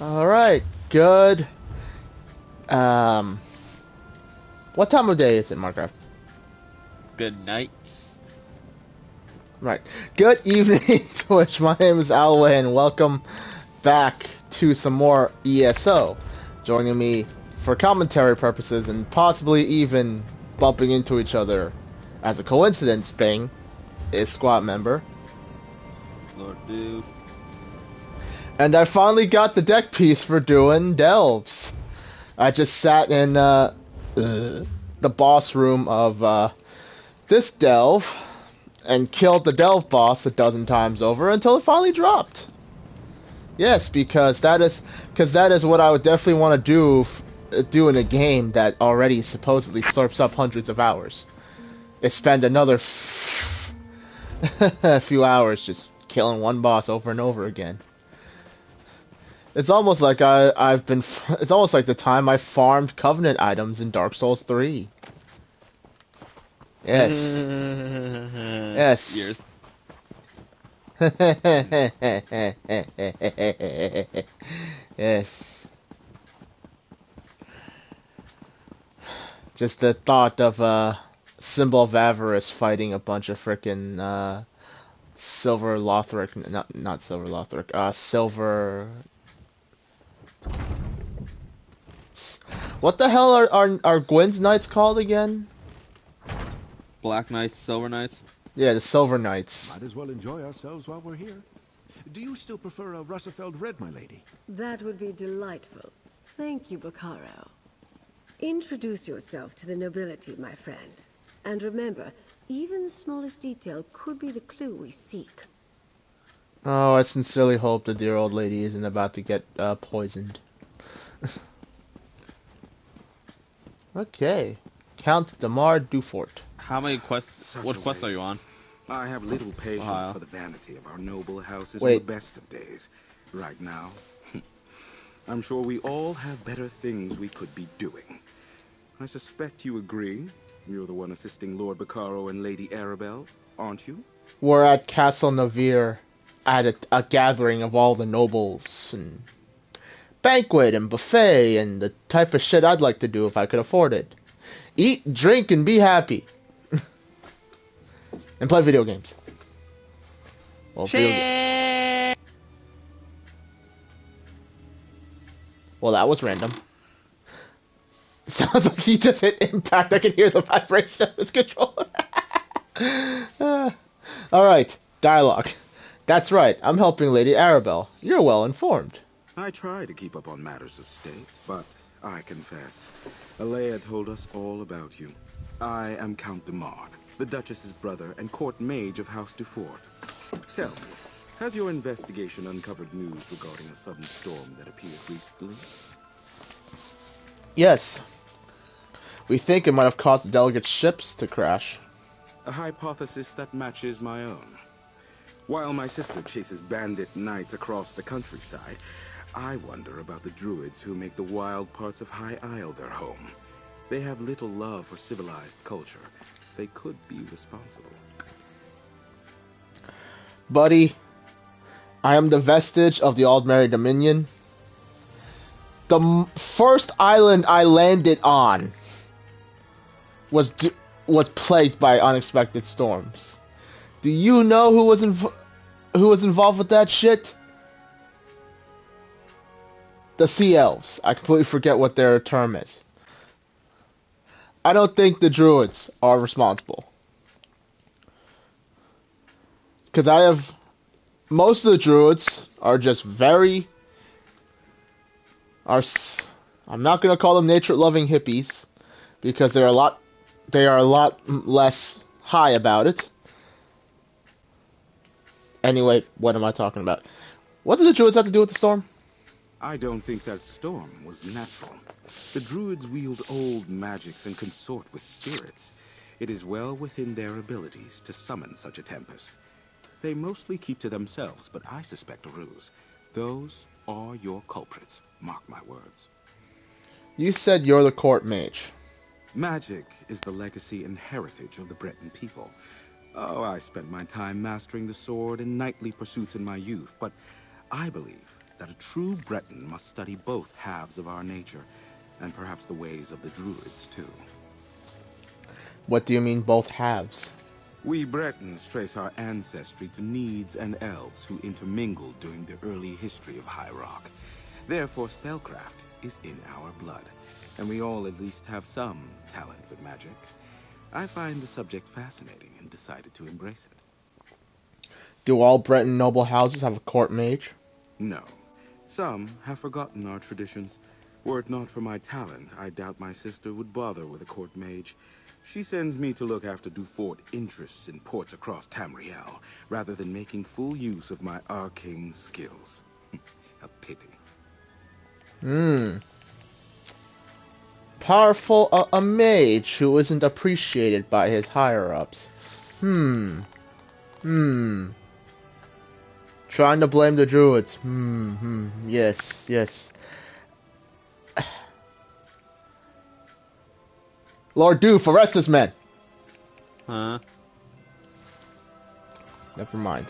All right, good. Um, what time of day is it, Markov? Good night. Right. Good evening, Twitch. My name is Alway, and welcome back to some more ESO. Joining me for commentary purposes and possibly even bumping into each other as a coincidence thing is squad member. Lord Doof. And I finally got the deck piece for doing delves. I just sat in the boss room of this delve and killed the delve boss a dozen times over until it finally dropped. Yes, because that is what I would definitely want to do in a game that already supposedly slurps up hundreds of hours. Is spend another a few hours just killing one boss over and over again. It's almost like I've been. It's almost like the time I farmed Covenant items in Dark Souls 3. Yes. Yes. Years. Yes. Just the thought of Symbol of Avarice fighting a bunch of frickin' Silver Lothric, not Silver Lothric, Silver. What the hell are Gwyn's Knights called again? Black Knights, Silver Knights. Yeah, the Silver Knights. Might as well enjoy ourselves while we're here. Do you still prefer a Russafeld Red, my lady? That would be delightful. Thank you, Bacaro. Introduce yourself to the nobility, my friend. And remember, even the smallest detail could be the clue we seek. Oh, I sincerely hope the dear old lady isn't about to get poisoned. Okay. Count Damar Dufort. How many quests? Such What a quests are waste. you on? I have little patience Ohio. for the vanity of our noble houses in Wait. the best of days. Right now, I'm sure we all have better things we could be doing. I suspect you agree. You're the one assisting Lord Bacaro and Lady Arabelle, aren't you? We're at Castle Navir at a gathering of all the nobles and banquet and buffet and the type of shit I'd like to do if I could afford it. Eat, drink, and be happy. And play video games. Well, well, that was random. Sounds like he just hit impact. I can hear the vibration of his controller. Alright, dialogue. That's right, I'm helping Lady Arabelle. You're well informed. I try to keep up on matters of state, but I confess, Alea told us all about you. I am Count Damar, the Duchess's brother and court mage of House Dufort. Tell me, has your investigation uncovered news regarding a sudden storm that appeared recently? Yes. We think it might have caused the delegates' ships to crash. A hypothesis that matches my own. While my sister chases bandit knights across the countryside, I wonder about the druids who make the wild parts of High Isle their home. They have little love for civilized culture. They could be responsible. Buddy, I am the vestige of the Aldmeri Dominion. The first island I landed on was plagued by unexpected storms. Do you know who was involved with that shit? The Sea Elves. I completely forget what their term is. I don't think the Druids are responsible. Because most of the Druids are just I'm not going to call them nature-loving hippies, because they are a lot less high about it. Anyway, what am I talking about? What did the Druids have to do with the storm? I don't think that storm was natural. The druids wield old magics and consort with spirits. It is well within their abilities to summon such a tempest. They mostly keep to themselves, but I suspect a ruse. Those are your culprits, mark my words. You said you're the court mage. Magic is the legacy and heritage of the Breton people. Oh, I spent my time mastering the sword in knightly pursuits in my youth, but I believe that a true Breton must study both halves of our nature, and perhaps the ways of the Druids, too. What do you mean, both halves? We Bretons trace our ancestry to Needs and Elves who intermingled during the early history of High Rock. Therefore, spellcraft is in our blood, and we all at least have some talent with magic. I find the subject fascinating and decided to embrace it. Do all Breton noble houses have a court mage? No. Some have forgotten our traditions. Were it not for my talent, I doubt my sister would bother with a court mage. She sends me to look after Dufort interests in ports across Tamriel, rather than making full use of my arcane skills. A pity. Powerful a mage who isn't appreciated by his higher-ups. Trying to blame the druids. Yes. Lord Doof, arrest this man! Huh? Never mind.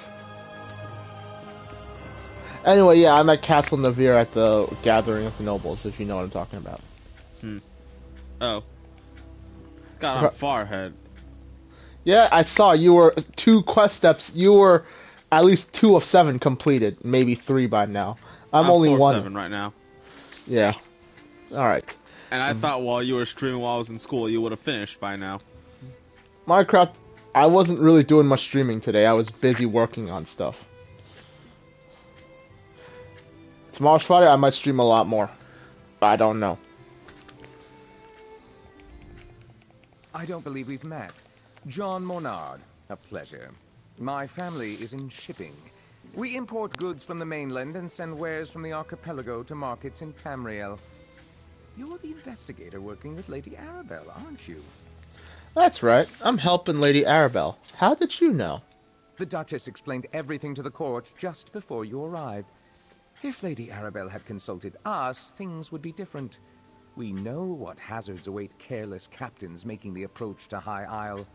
Anyway, yeah, I'm at Castle Navir at the Gathering of the Nobles, if you know what I'm talking about. Oh. God, I'm far ahead. Yeah, I saw you were 2 quest steps. You were at least 2 of 7 completed, maybe 3 by now. I'm only 4 of 1. 7 right now. Yeah. Alright. And I thought while you were streaming while I was in school, you would have finished by now. Minecraft, I wasn't really doing much streaming today. I was busy working on stuff. Tomorrow's Friday, I might stream a lot more. I don't know. I don't believe we've met. John Monard, a pleasure. My family is in shipping. We import goods from the mainland and send wares from the archipelago to markets in Tamriel. You're the investigator working with Lady Arabelle, aren't you? That's right. I'm helping Lady Arabelle. How did you know? The Duchess explained everything to the court just before you arrived. If Lady Arabelle had consulted us, things would be different. We know what hazards await careless captains making the approach to High Isle.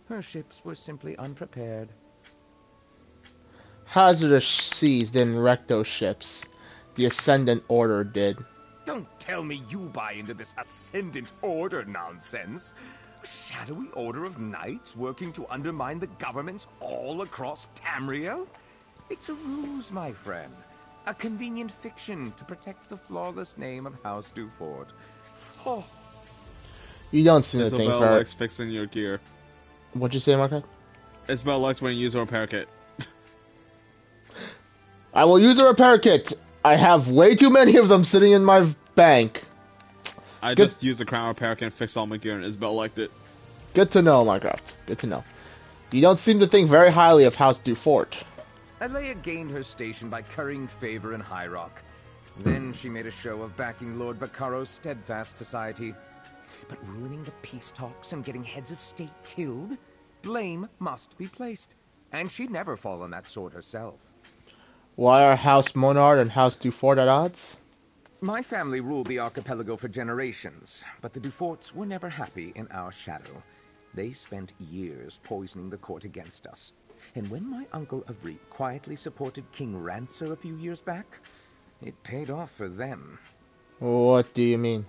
Her ships were simply unprepared. Hazardous seas didn't wreck those ships. The Ascendant Order did. Don't tell me you buy into this Ascendant Order nonsense. A shadowy order of knights working to undermine the governments all across Tamriel? It's a ruse, my friend. A convenient fiction to protect the flawless name of House Dufort. Oh. You don't seem to think Isabel very... likes fixing your gear. What'd you say, Marco? Isabel likes when you use a repair kit. I will use a repair kit. I have way too many of them sitting in my bank. I Good. just used the crown repair kit and fixed all my gear, and Isabel liked it. Good to know, Minecraft. Good to know. You don't seem to think very highly of House Dufort. Alea gained her station by currying favor in High Rock. Then she made a show of backing Lord Baccaro's steadfast society. But ruining the peace talks and getting heads of state killed? Blame must be placed. And she'd never fall on that sword herself. Why are House Monard and House Dufort at odds? My family ruled the archipelago for generations, but the Duforts were never happy in our shadow. They spent years poisoning the court against us. And when my uncle Avreet quietly supported King Rancer a few years back, it paid off for them. What do you mean?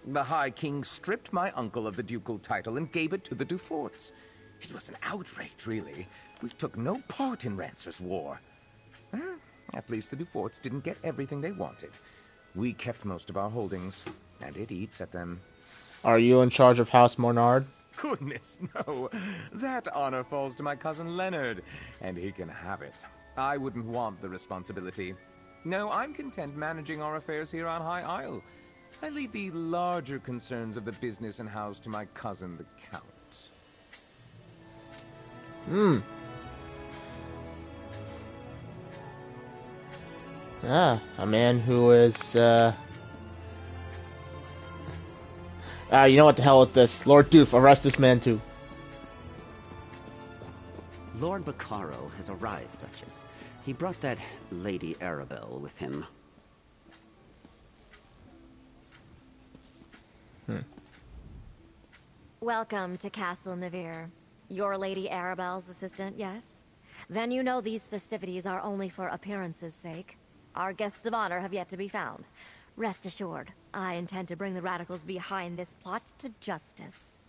The High King stripped my uncle of the ducal title and gave it to the Duforts. It was an outrage, really. We took no part in Rancer's war. At least the Duforts didn't get everything they wanted. We kept most of our holdings, and it eats at them. Are you in charge of House Monard? Goodness, no. That honor falls to my cousin Leonard, and he can have it. I wouldn't want the responsibility. No, I'm content managing our affairs here on High Isle. I leave the larger concerns of the business and house to my cousin, the Count. Ah, a man who is, you know what, the hell with this. Lord Doof, arrest this man too. Lord Baccaro has arrived, Duchess. He brought that Lady Arabelle with him. Welcome to Castle Navir. You're Lady Arabelle's assistant, yes? Then you know these festivities are only for appearance's sake. Our guests of honor have yet to be found. Rest assured, I intend to bring the radicals behind this plot to justice.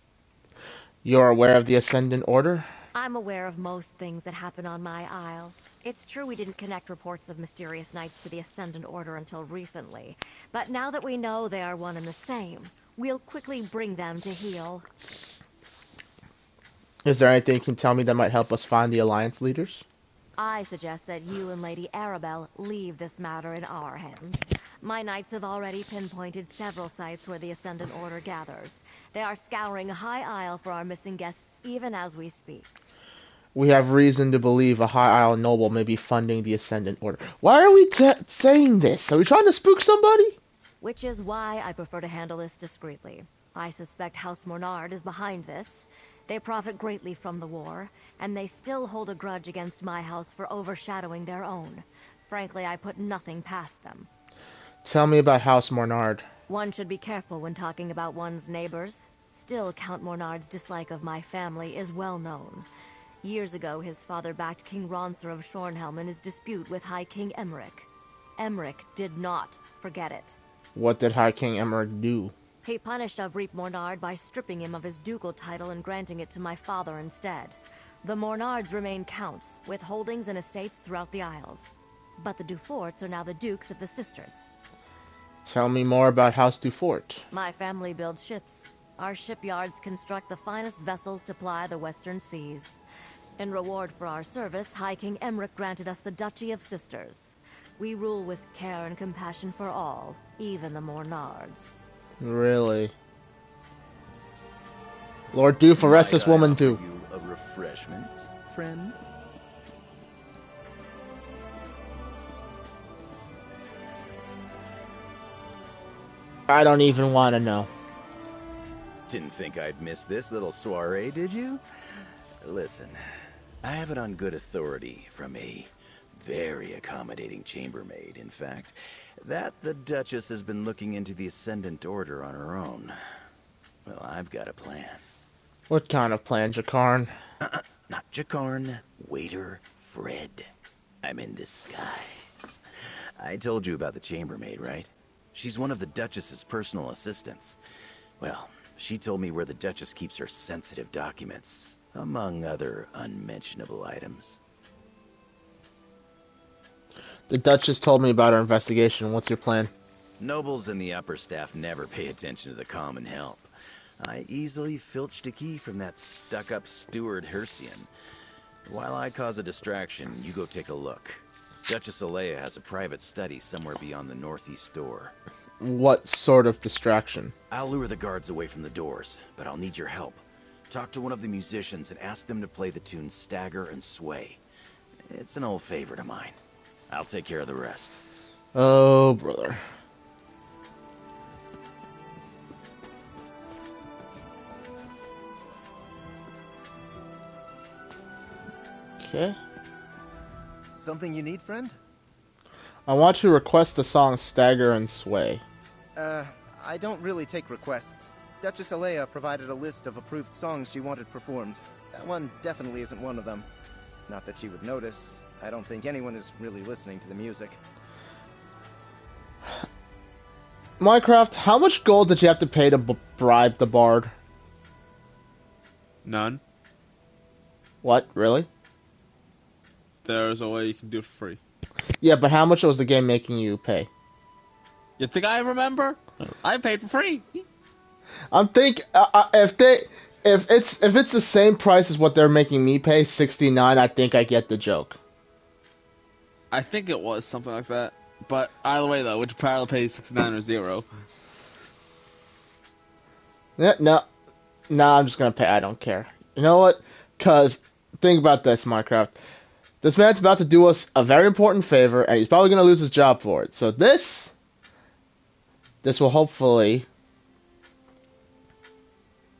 You're aware of the Ascendant Order? I'm aware of most things that happen on my isle. It's true we didn't connect reports of mysterious knights to the Ascendant Order until recently, but now that we know they are one and the same, we'll quickly bring them to heel. Is there anything you can tell me that might help us find the Alliance leaders? I suggest that you and Lady Arabelle leave this matter in our hands. My knights have already pinpointed several sites where the Ascendant Order gathers. They are scouring High Isle for our missing guests even as we speak. We have reason to believe a High Isle noble may be funding the Ascendant Order. Why are we saying this? Are we trying to spook somebody? Which is why I prefer to handle this discreetly. I suspect House Mornard is behind this. They profit greatly from the war, and they still hold a grudge against my house for overshadowing their own. Frankly, I put nothing past them. Tell me about House Mornard. One should be careful when talking about one's neighbors. Still, Count Mornard's dislike of my family is well known. Years ago, his father backed King Ronsor of Shornhelm in his dispute with High King Emmerich. Emmerich did not forget it. What did High King Emmerich do? He punished Avric Mornard by stripping him of his ducal title and granting it to my father instead. The Mornards remain counts, with holdings and estates throughout the Isles. But the Duforts are now the Dukes of the Sisters. Tell me more about House Dufort. My family builds ships. Our shipyards construct the finest vessels to ply the western seas. In reward for our service, High King Emmerich granted us the Duchy of Sisters. We rule with care and compassion for all, even the Mornards. Really? Lord Doof, arrest this woman too. You a refreshment, friend? I don't even want to know. Didn't think I'd miss this little soiree, did you? Listen, I have it on good authority from a very accommodating chambermaid, in fact, that the Duchess has been looking into the Ascendant Order on her own. Well, I've got a plan. What kind of plan, Jakarn? Not Jakarn, waiter Fred. I'm in disguise. I told you about the chambermaid, right? She's one of the Duchess's personal assistants. Well, she told me where the Duchess keeps her sensitive documents, among other unmentionable items. The Duchess told me about her investigation. What's your plan? Nobles and the upper staff never pay attention to the common help. I easily filched a key from that stuck-up steward Hercian. While I cause a distraction, you go take a look. Duchess Alea has a private study somewhere beyond the northeast door. What sort of distraction? I'll lure the guards away from the doors, but I'll need your help. Talk to one of the musicians and ask them to play the tunes Stagger and Sway. It's an old favorite of mine. I'll take care of the rest. Oh, brother. Okay. Something you need, friend? I want you to request the song Stagger and Sway. I don't really take requests. Duchess Alea provided a list of approved songs she wanted performed. That one definitely isn't one of them. Not that she would notice. I don't think anyone is really listening to the music. Minecraft, how much gold did you have to pay to bribe the bard? None. What? Really? There's a way you can do it for free. Yeah, but how much was the game making you pay? You think I remember? I paid for free. I'm thinking if it's the same price as what they're making me pay, 69, I think I get the joke. I think it was something like that. But either way, though, would you probably pay 69 or 0? Yeah, no, I'm just gonna pay. I don't care. You know what? Cause think about this, Minecraft. This man's about to do us a very important favor, and he's probably gonna lose his job for it. So this will hopefully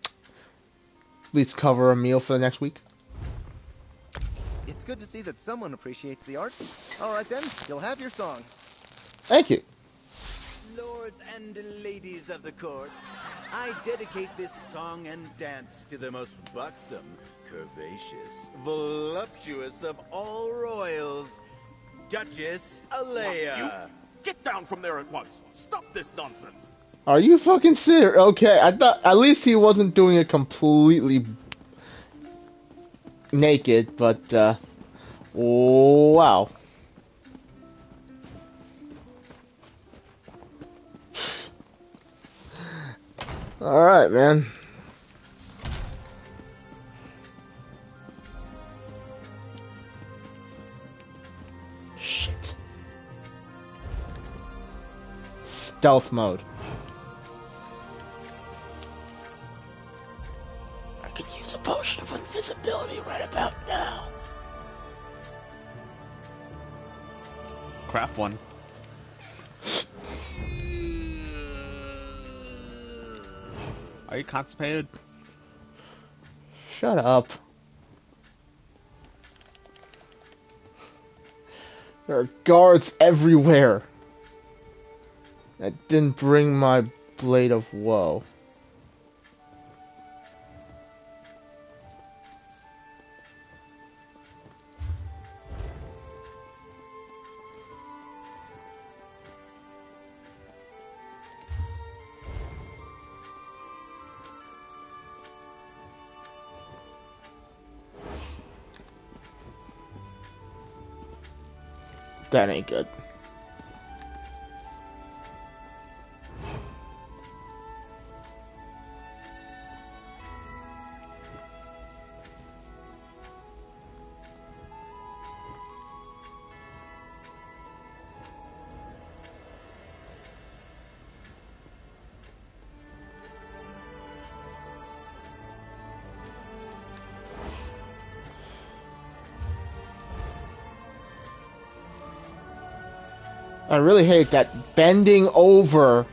at least cover a meal for the next week. It's good to see that someone appreciates the arts. Alright then, you'll have your song. Thank you. Lords and ladies of the court, I dedicate this song and dance to the most buxom, curvaceous, voluptuous of all royals, Duchess Alea. You get down from there at once. Stop this nonsense. Are you fucking serious? Okay, I thought at least he wasn't doing it completely naked, but wow. All right, man. Shit. Stealth mode. I could use a potion of invisibility right about now. Craft one. Are you constipated? Shut up. There are guards everywhere. I didn't bring my blade of woe. That ain't good. I really hate that bending over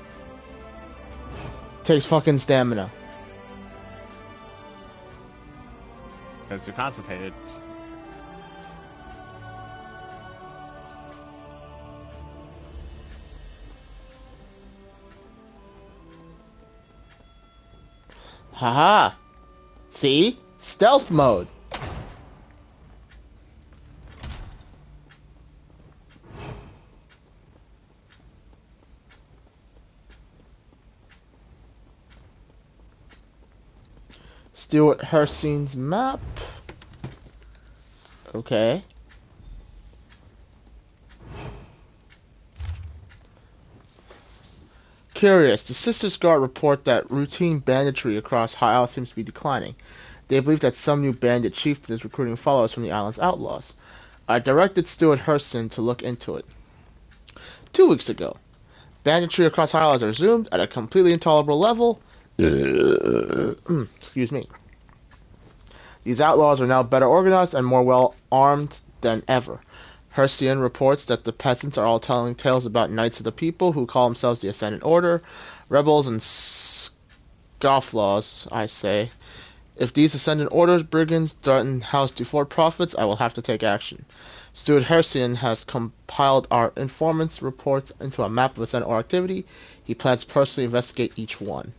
takes fucking stamina. Because you're constipated. Haha! See? Stealth mode! Stuart Hersine's map. Okay. Curious, the Sisters Guard report that routine banditry across High Isle seems to be declining. They believe that some new bandit chieftain is recruiting followers from the island's outlaws. I directed Stuart Hersine to look into it. 2 weeks ago, banditry across High Isle has resumed at a completely intolerable level. Excuse me. These outlaws are now better organized and more well armed than ever. Hersian reports that the peasants are all telling tales about knights of the people who call themselves the Ascendant Order, rebels and scofflaws, I say. If these Ascendant Orders brigands threaten House Dufort profits, I will have to take action. Stuart Hersian has compiled our informants' reports into a map of Ascendant Order activity. He plans to personally investigate each one.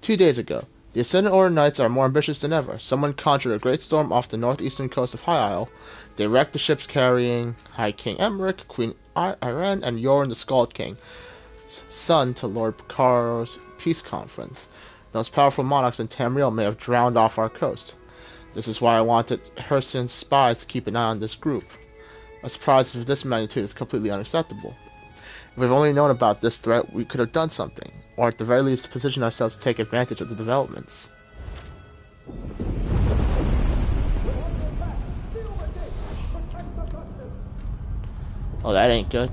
2 days ago, the Ascendant Order Knights are more ambitious than ever. Someone conjured a great storm off the northeastern coast of High Isle. They wrecked the ships carrying High King Emmerich, Queen Irene, and Yoren the Scald King, son to Lord Caro's peace conference. The most powerful monarchs in Tamriel may have drowned off our coast. This is why I wanted Hersian's spies to keep an eye on this group. A surprise of this magnitude is completely unacceptable. If we've only known about this threat, we could have done something, or at the very least position ourselves to take advantage of the developments. Oh, that ain't good.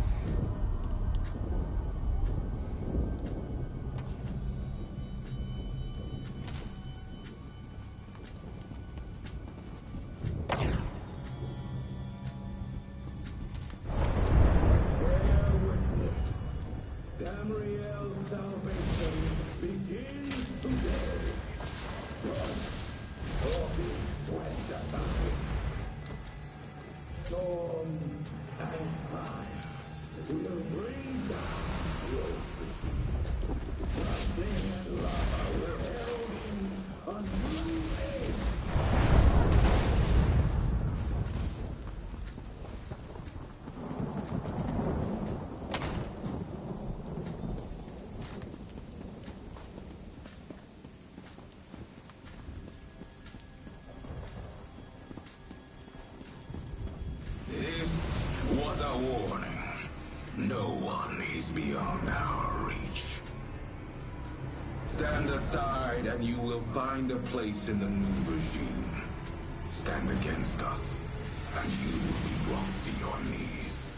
No one is beyond our reach. Stand aside and you will find a place in the new regime. Stand against us, and you will be brought to your knees.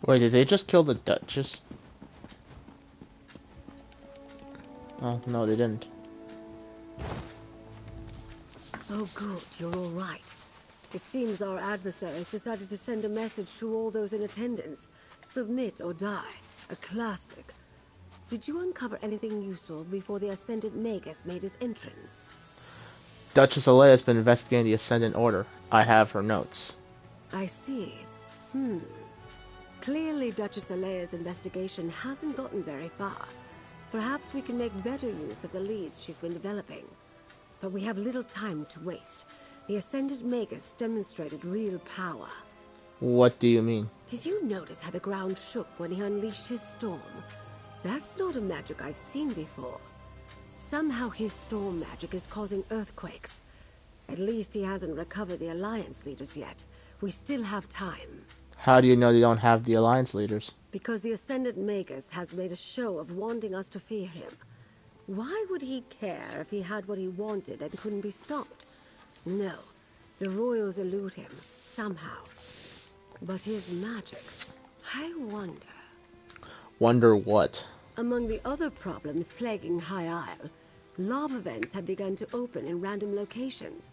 Wait, did they just kill the Duchess? Oh, no, they didn't. Oh good, you're all right. It seems our adversaries decided to send a message to all those in attendance. Submit or die. A classic. Did you uncover anything useful before the Ascendant Magus made his entrance? Duchess Alea has been investigating the Ascendant Order. I have her notes. I see. Clearly Duchess Alea's investigation hasn't gotten very far. Perhaps we can make better use of the leads she's been developing. But we have little time to waste. The Ascendant Magus demonstrated real power. What do you mean? Did you notice how the ground shook when he unleashed his storm? That's not a magic I've seen before. Somehow his storm magic is causing earthquakes. At least he hasn't recovered the Alliance leaders yet. We still have time. How do you know they don't have the Alliance leaders? Because the Ascendant Magus has made a show of wanting us to fear him. Why would he care if he had what he wanted and couldn't be stopped? No, the royals elude him, somehow. But his magic, I wonder... Wonder what? Among the other problems plaguing High Isle, lava vents have begun to open in random locations.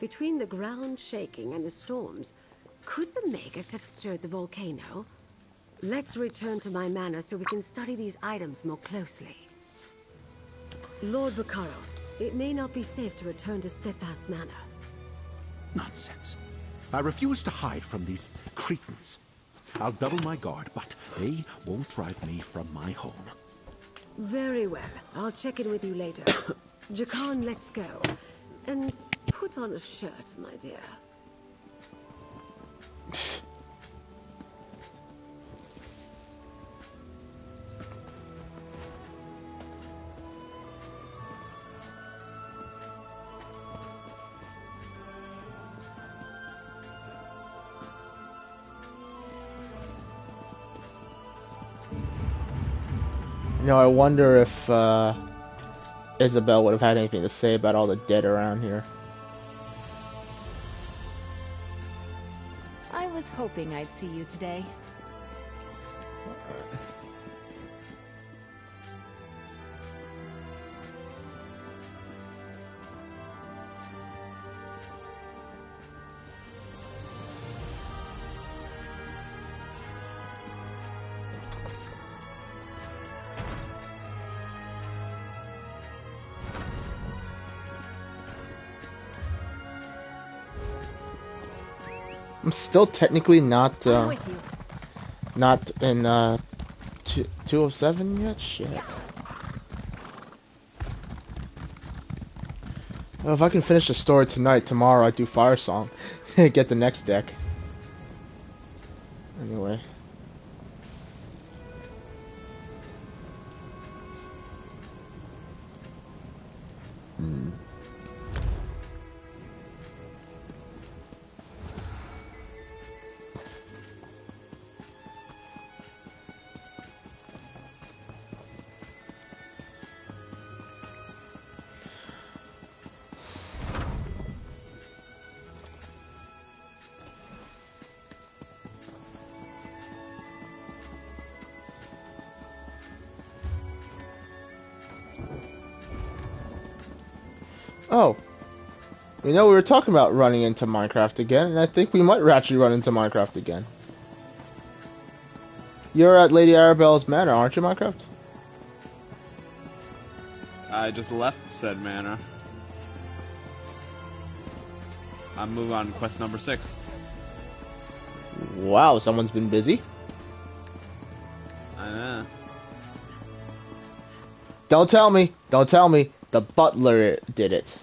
Between the ground shaking and the storms, could the Magus have stirred the volcano? Let's return to my manor so we can study these items more closely. Lord Bacaro, it may not be safe to return to Steadfast Manor. Nonsense. I refuse to hide from these cretins. I'll double my guard, but they won't drive me from my home. Very well. I'll check in with you later. Jakan, let's go. And put on a shirt, my dear. You know, I wonder if Isabel would have had anything to say about all the dead around here. I was hoping I'd see you today. I'm still technically not in 207 yet? Shit. Well, if I can finish the story tonight, tomorrow I do Fire Song. Get the next deck. Anyway. Oh, you know, we were talking about running into Minecraft again, and I think we might actually run into Minecraft again. You're at Lady Arabelle's manor, aren't you, Minecraft? I just left said manor. I'm moving on to quest number 6. Wow, someone's been busy. I know. Don't tell me. Don't tell me. The butler did it.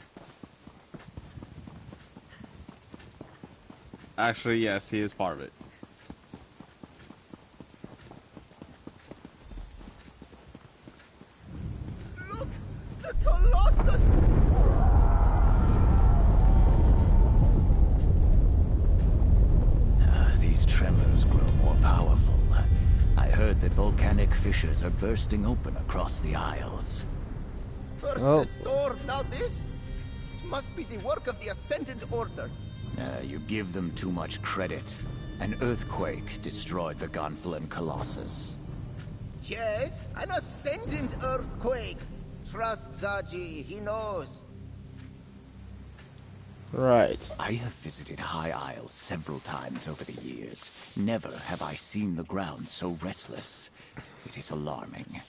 Actually, yes, he is part of it. Look! The The Colossus! These tremors grow more powerful. I heard that volcanic fissures are bursting open across the Isles. First Oh. the storm, now this? It must be the work of the Ascendant Order. You give them too much credit. An earthquake destroyed the Gonfalon Colossus. Yes, an Ascendant Earthquake. Trust Zaji, he knows. Right. I have visited High Isle several times over the years. Never have I seen the ground so restless. It is alarming.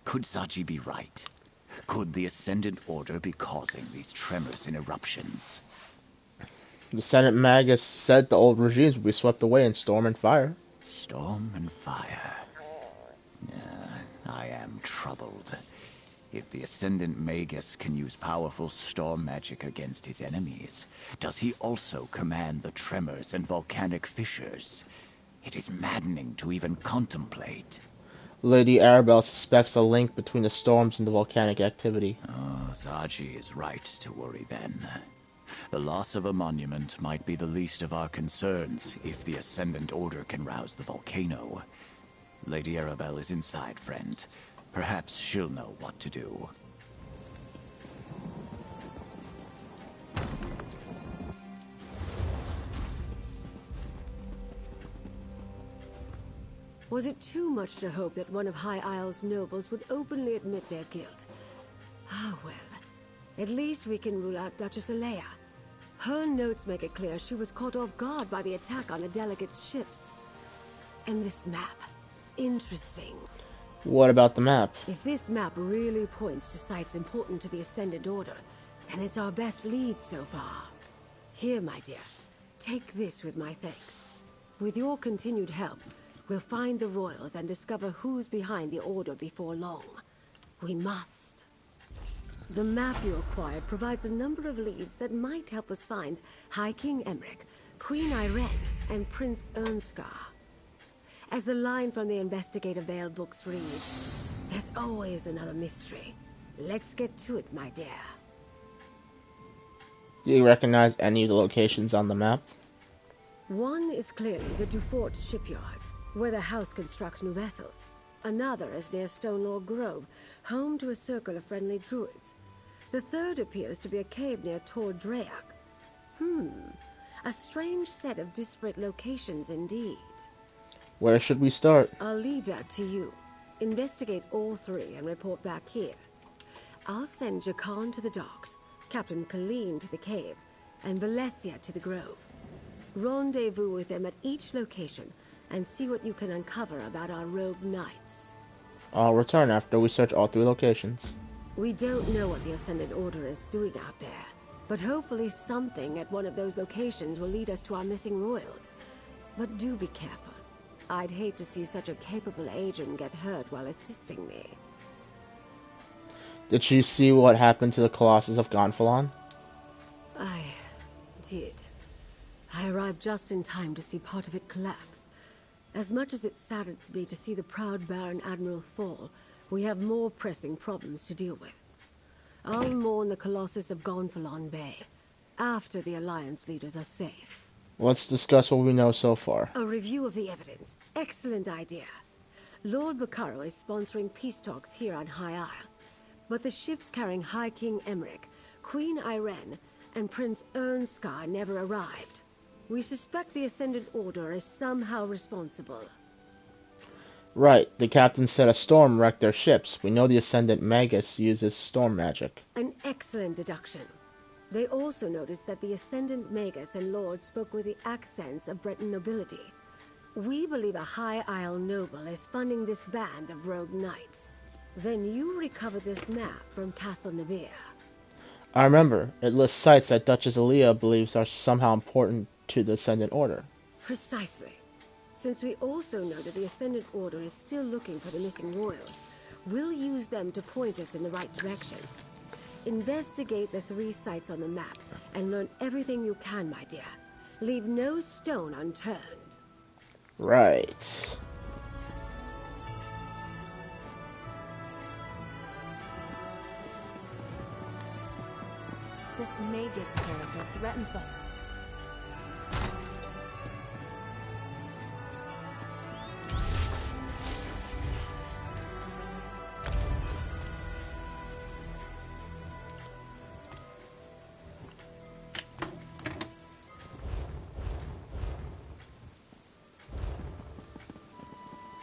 Could Zaji be right? Could the Ascendant Order be causing these tremors and eruptions? The Senate Magus said the old regimes would be swept away in storm and fire. Storm and fire. I am troubled. If the Ascendant Magus can use powerful storm magic against his enemies, does he also command the tremors and volcanic fissures? It is maddening to even contemplate. Lady Arabelle suspects a link between the storms and the volcanic activity. Oh, Zaji is right to worry then. The loss of a monument might be the least of our concerns if the Ascendant Order can rouse the volcano. Lady Arabelle is inside, friend. Perhaps she'll know what to do. Was it too much to hope that one of High Isle's nobles would openly admit their guilt? Ah, well. At least we can rule out Duchess Alea. Her notes make it clear she was caught off guard by the attack on the delegates' ships. And this map. Interesting. What about the map? If this map really points to sites important to the Ascendant Order, then it's our best lead so far. Here, my dear, take this with my thanks. With your continued help, we'll find the royals and discover who's behind the Order before long. We must. The map you acquired provides a number of leads that might help us find High King Emmerich, Queen Irene, and Prince Ernskar. As the line from the Investigator Veil books reads, there's always another mystery. Let's get to it, my dear. Do you recognize any of the locations on the map? One is clearly the Dufort shipyards, where the house constructs new vessels. Another is near Stonelaw Grove, home to a circle of friendly druids. The third appears to be a cave near Tor Draeak. A strange set of disparate locations indeed. Where should we start? I'll leave that to you. Investigate all three and report back here. I'll send Jakan to the docks, Captain Colleen to the cave, and Valencia to the grove. Rendezvous with them at each location and see what you can uncover about our rogue knights. I'll return after we search all three locations. We don't know what the Ascendant Order is doing out there, but hopefully something at one of those locations will lead us to our missing royals. But do be careful. I'd hate to see such a capable agent get hurt while assisting me. Did you see what happened to the Colossus of Gonfalon? I did. I arrived just in time to see part of it collapse. As much as it saddens me to see the proud Baron Admiral fall, we have more pressing problems to deal with. I'll mourn the Colossus of Gonfalon Bay after the Alliance leaders are safe. Let's discuss what we know so far. A review of the evidence. Excellent idea. Lord Bacaro is sponsoring peace talks here on High Isle. But the ships carrying High King Emmerich, Queen Irene, and Prince Ernskar never arrived. We suspect the Ascendant Order is somehow responsible. Right, the captain said a storm wrecked their ships. We know the Ascendant Magus uses storm magic. An excellent deduction. They also noticed that the Ascendant Magus and Lord spoke with the accents of Breton nobility. We believe a High Isle noble is funding this band of rogue knights. Then you recover this map from Castle Nevere. I remember, it lists sites that Duchess Alea believes are somehow important to the Ascendant Order. Precisely. Since we also know that the Ascendant Order is still looking for the missing royals, we'll use them to point us in the right direction. Investigate the three sites on the map and learn everything you can, my dear. Leave no stone unturned. Right. This Magus character threatens the...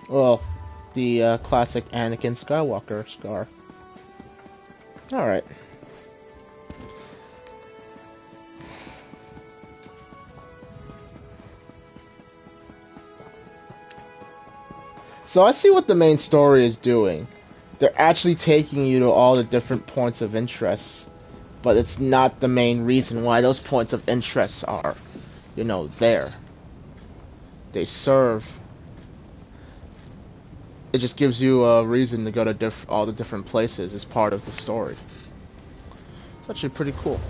Well, the classic Anakin Skywalker scar. Alright. So I see what the main story is doing. They're actually taking you to all the different points of interest, but it's not the main reason why those points of interest are, you know, there. They serve. It just gives you a reason to go to all the different places as part of the story. It's actually pretty cool.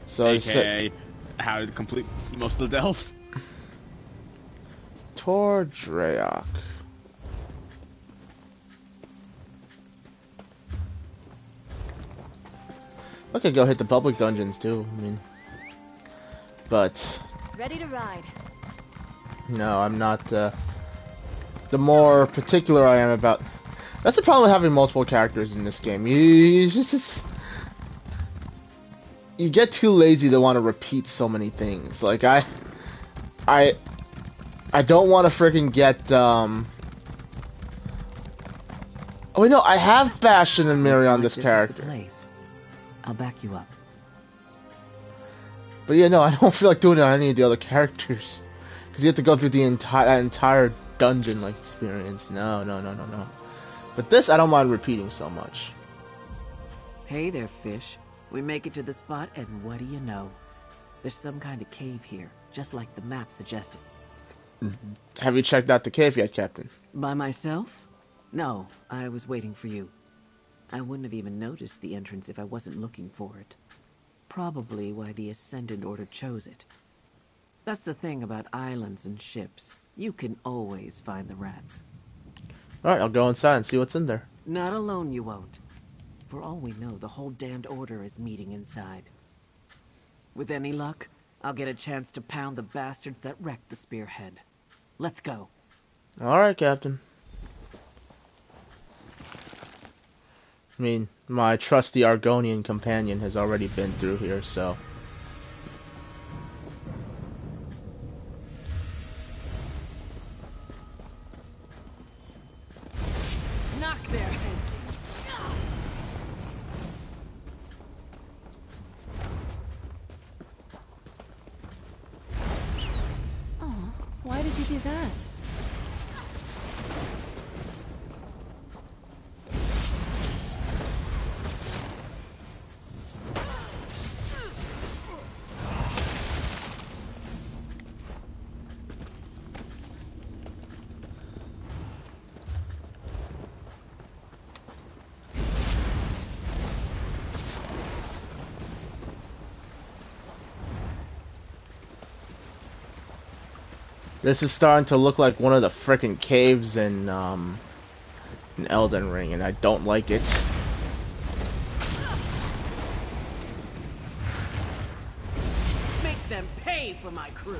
So AKA how to complete most of the delves. Tor Draok. I could go hit the public dungeons too, I mean. But Ready to ride. no, I'm not. The more particular I am about... That's the problem with having multiple characters in this game. You get too lazy to want to repeat so many things. Like, I don't want to freaking get, Oh, wait, no, I have Bastion and Miri on this character. I'll back you up. But yeah, no, I don't feel like doing it on any of the other characters. Because you have to go through the entire dungeon-like experience. No. But this, I don't mind repeating so much. Hey there, fish. We make it to the spot, and what do you know? There's some kind of cave here, just like the map suggested. Have you checked out the cave yet, Captain? By myself? No, I was waiting for you. I wouldn't have even noticed the entrance if I wasn't looking for it. Probably why the Ascendant Order chose it. That's the thing about islands and ships. You can always find the rats. Alright, I'll go inside and see what's in there. Not alone you won't. For all we know, the whole damned order is meeting inside. With any luck, I'll get a chance to pound the bastards that wrecked the Spearhead. Let's go. Alright, Captain. I mean, my trusty Argonian companion has already been through here, so... Knock their heads Oh, why did you do that? This is starting to look like one of the frickin' caves in Elden Ring, and I don't like it. Make them pay for my crew.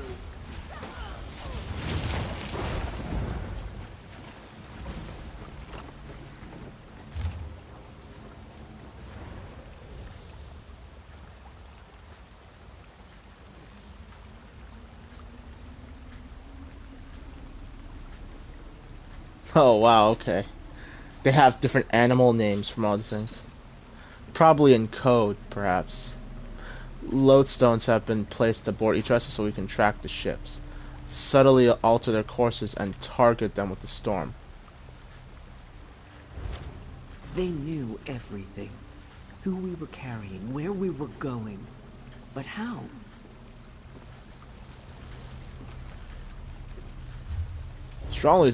Oh wow, okay. They have different animal names from all these things. Probably in code, perhaps. Lodestones have been placed aboard each vessel so we can track the ships, subtly alter their courses, and target them with the storm. They knew everything. Who we were carrying, where we were going. But how? Strongly,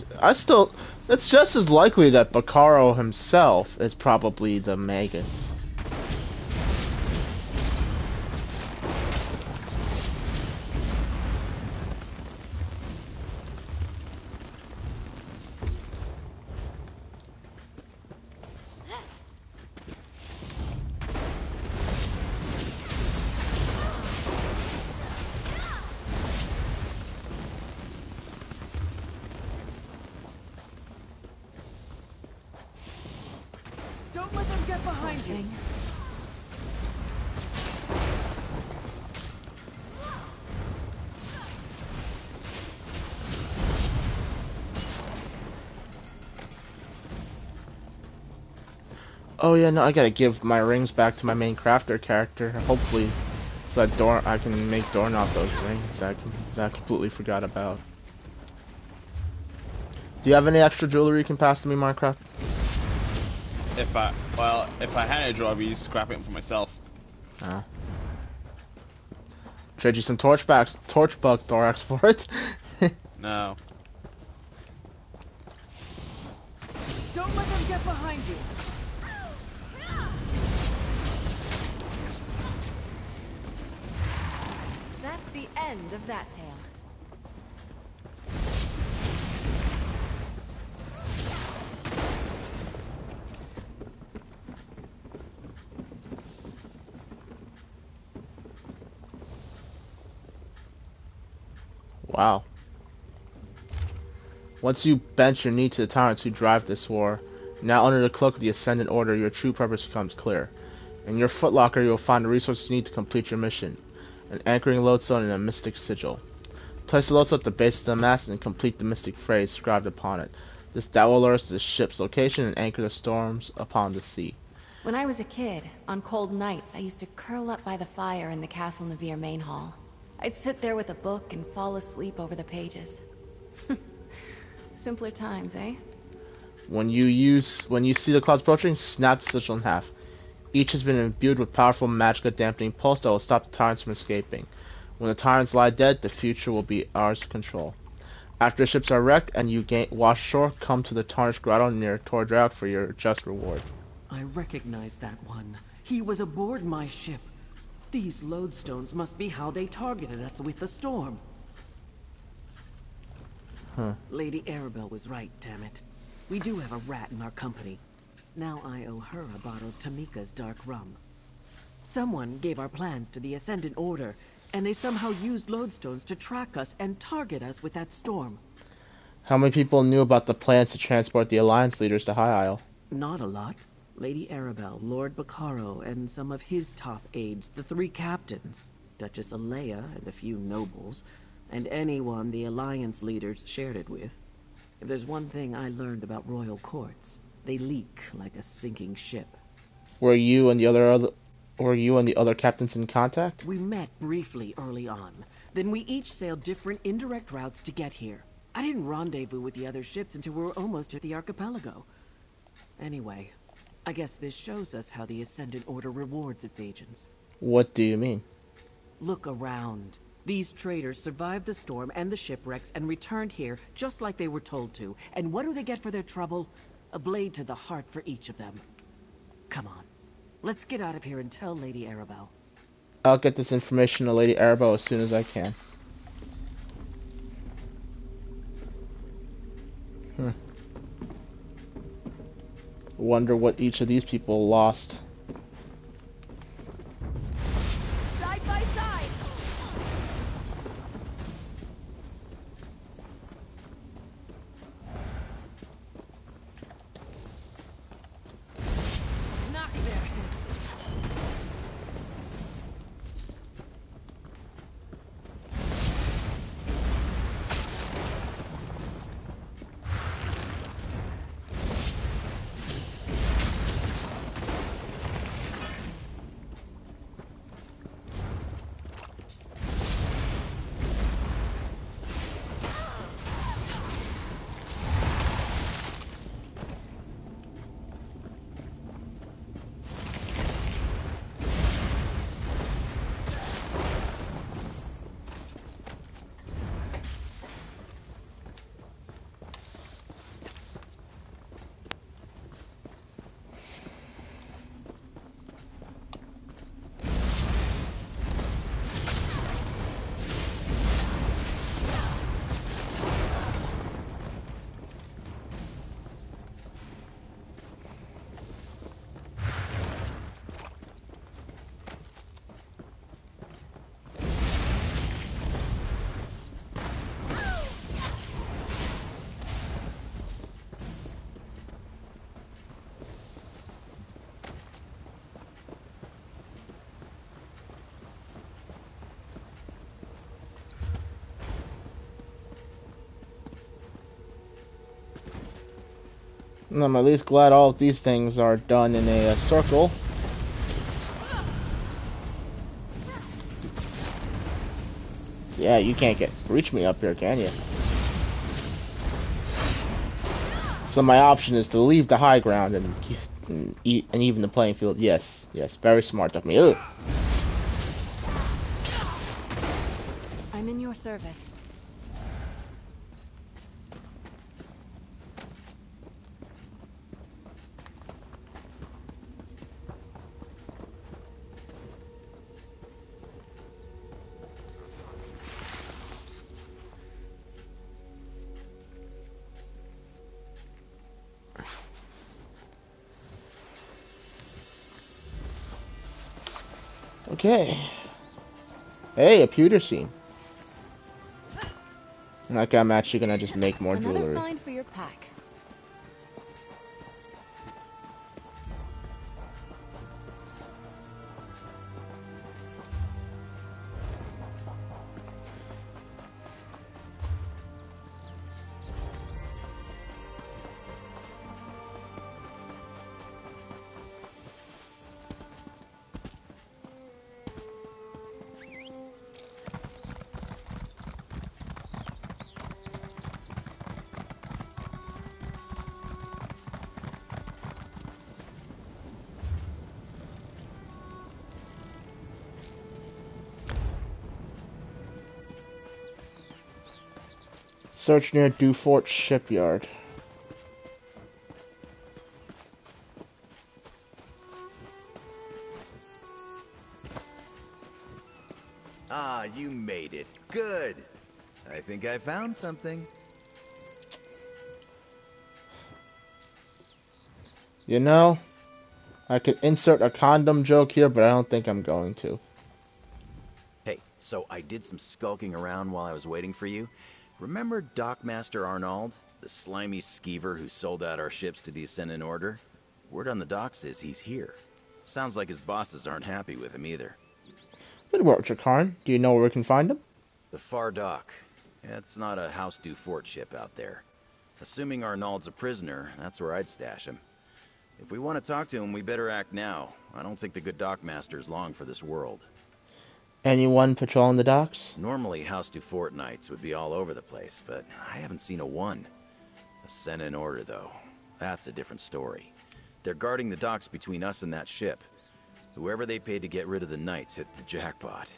it's just as likely that Bacaro himself is probably the Magus. Don't let them get behind you. Oh yeah, no, I gotta give my rings back to my main crafter character. Hopefully, so that I can make Doorknob those rings that I completely forgot about. Do you have any extra jewelry you can pass to me, Minecraft? If I had a draw, I'd be scrapping it for myself. Oh. Trade you some torchbug thorax for it. No. Don't let them get behind you. That's the end of that tale. Wow. Once you bent your knee to the tyrants who drive this war, now under the cloak of the Ascendant Order, your true purpose becomes clear. In your footlocker, you will find the resources you need to complete your mission. An anchoring lodestone and a mystic sigil. Place the lodestone at the base of the mast and complete the mystic phrase inscribed upon it. That will alert us to the ship's location and anchor the storms upon the sea. When I was a kid, on cold nights, I used to curl up by the fire in the Castle Navir main hall. I'd sit there with a book and fall asleep over the pages. Simpler times, eh? When you see the clouds approaching, snap the sigil in half. Each has been imbued with powerful magic dampening pulse that will stop the tyrants from escaping. When the tyrants lie dead, the future will be ours to control. After the ships are wrecked and you wash ashore, come to the Tarnished Grotto near Tordraut for your just reward. I recognize that one. He was aboard my ship. These lodestones must be how they targeted us with the storm. Huh. Lady Arabelle was right, damn it. We do have a rat in our company. Now I owe her a bottle of Tamika's dark rum. Someone gave our plans to the Ascendant Order, and they somehow used lodestones to track us and target us with that storm. How many people knew about the plans to transport the Alliance leaders to High Isle? Not a lot. Lady Arabelle, Lord Bacaro, and some of his top aides, the 3 captains, Duchess Alea and a few nobles, and anyone the Alliance leaders shared it with. If there's one thing I learned about royal courts, they leak like a sinking ship. Were you and the other captains in contact? We met briefly early on. Then we each sailed different indirect routes to get here. I didn't rendezvous with the other ships until we were almost at the archipelago. Anyway, I guess this shows us how the Ascendant Order rewards its agents. What do you mean? Look around. These traders survived the storm and the shipwrecks and returned here just like they were told to. And what do they get for their trouble? A blade to the heart for each of them. Come on. Let's get out of here and tell Lady Arabelle. I'll get this information to Lady Arabelle as soon as I can. Wonder what each of these people lost. Side by side! Knock there! I'm at least glad all of these things are done in a circle. Yeah, you can't reach me up here, can you? So my option is to leave the high ground and even the playing field. Yes, yes, very smart of me. Ugh. I'm in your service. Okay. Hey, a pewter scene. Like I'm actually gonna just make more Another jewelry. find for your pack. Search near Dufort Shipyard. Ah, you made it. Good. I think I found something. You know, I could insert a condom joke here, but I don't think I'm going to. Hey, so I did some skulking around while I was waiting for you. Remember Dockmaster Arnold? The slimy skeever who sold out our ships to the Ascendant Order? Word on the docks is he's here. Sounds like his bosses aren't happy with him either. Good work, Jakarn. Do you know where we can find him? The Far Dock. It's not a House Dufort ship out there. Assuming Arnold's a prisoner, that's where I'd stash him. If we want to talk to him, we better act now. I don't think the good Dockmaster's long for this world. Anyone patrolling the docks? Normally, House Dufort Knights would be all over the place, but I haven't seen a one. Ascendant Order, though. That's a different story. They're guarding the docks between us and that ship. Whoever they paid to get rid of the Knights hit the jackpot.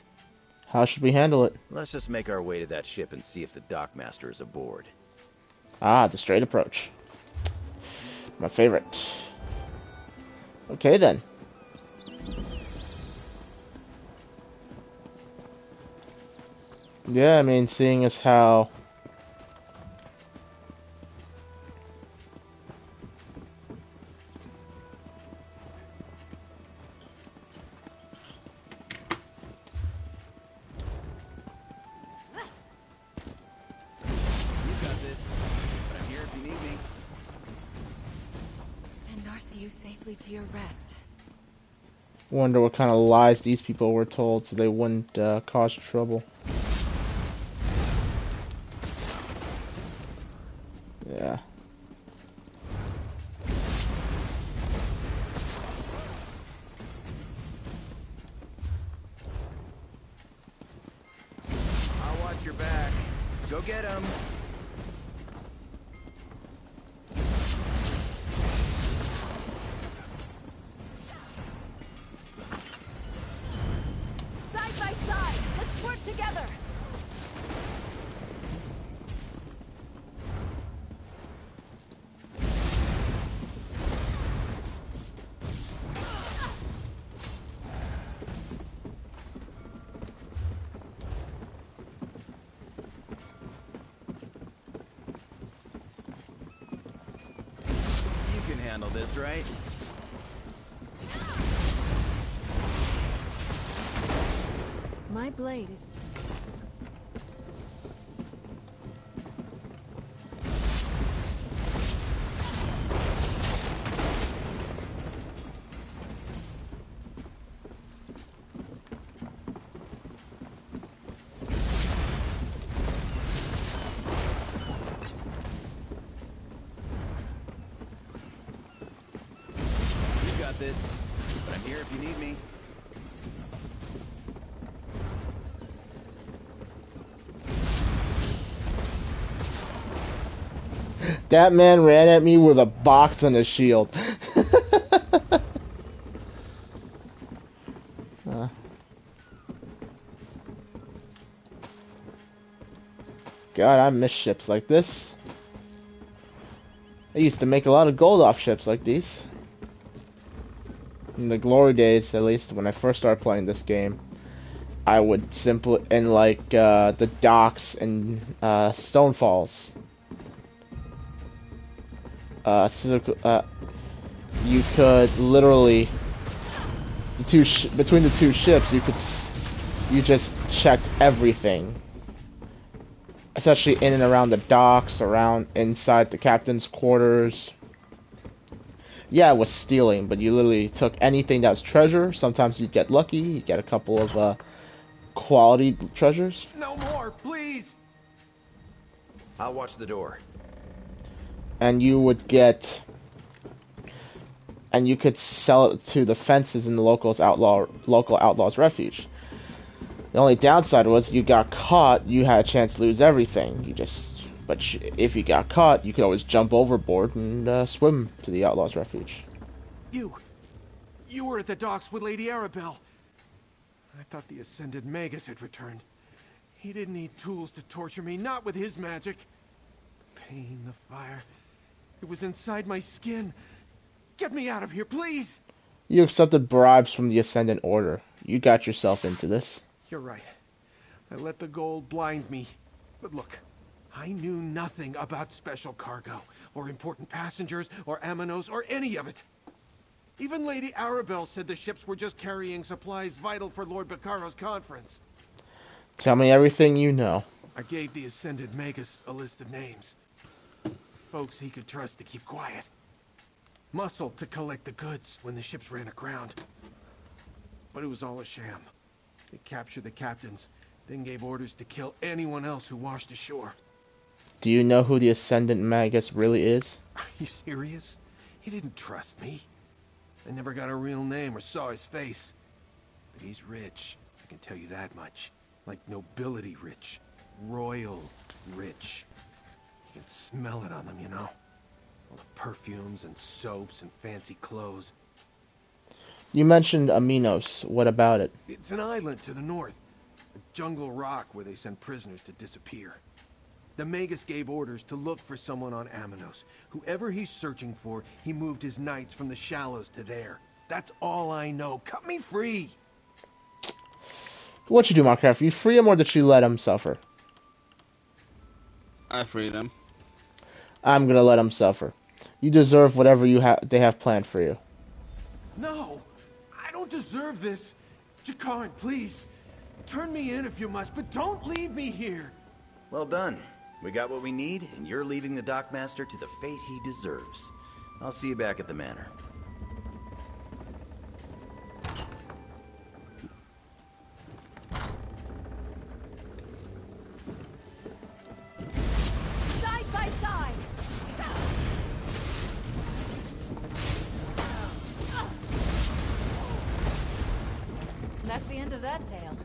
How should we handle it? Let's just make our way to that ship and see if the Dockmaster is aboard. Ah, the straight approach. My favorite. Okay, then. Yeah, I mean, seeing as how... Send Darcy you safely to your rest. Wonder what kind of lies these people were told so they wouldn't cause trouble. Yeah. I'll watch your back. Go get him. Side by side, let's work together. You can handle this, right? My blade is... this, but I'm here if you need me. That man ran at me with a box and a shield. God, I miss ships like this. I used to make a lot of gold off ships like these. In the glory days, at least, when I first started playing this game, I would simply, in like, the docks and, Stonefalls. You could literally, between the two ships, you just checked everything. Especially in and around the docks, inside the captain's quarters. Yeah, it was stealing, but you literally took anything that was treasure. Sometimes you'd get lucky, you'd get a couple of, quality treasures. No more, please! I'll watch the door. And you would get... And you could sell it to the fences in the local outlaws refuge. The only downside was you got caught, you had a chance to lose everything. If you got caught, you could always jump overboard and swim to the outlaws refuge. You were at the docks with Lady Arabelle. I thought the Ascended Magus had returned. He didn't need tools to torture me, not with his magic. The pain, the fire, it was inside my skin. Get me out of here, please! You accepted bribes from the Ascendant Order. You got yourself into this. You're right. I let the gold blind me. But look, I knew nothing about special cargo, or important passengers, or Amanos, or any of it. Even Lady Arabelle said the ships were just carrying supplies vital for Lord Baccaro's conference. Tell me everything you know. I gave the Ascended Magus a list of names. Folks he could trust to keep quiet. Muscle to collect the goods when the ships ran aground. But it was all a sham. They captured the captains, then gave orders to kill anyone else who washed ashore. Do you know who the Ascendant Magus really is? Are you serious? He didn't trust me. I never got a real name or saw his face. But he's rich, I can tell you that much. Like nobility rich. Royal rich. You can smell it on them, you know? All the perfumes and soaps and fancy clothes. You mentioned Aminos. What about it? It's an island to the north. A jungle rock where they send prisoners to disappear. The Magus gave orders to look for someone on Amanos. Whoever he's searching for, he moved his knights from the shallows to there. That's all I know. Cut me free! What'd you do, Minecraft? You free him or did you let him suffer? I freed him. I'm gonna let him suffer. You deserve whatever they have planned for you. No! I don't deserve this! Jakarn, please! Turn me in if you must, but don't leave me here! Well done. We got what we need, and you're leaving the Dockmaster to the fate he deserves. I'll see you back at the manor. Side by side! That's the end of that tale.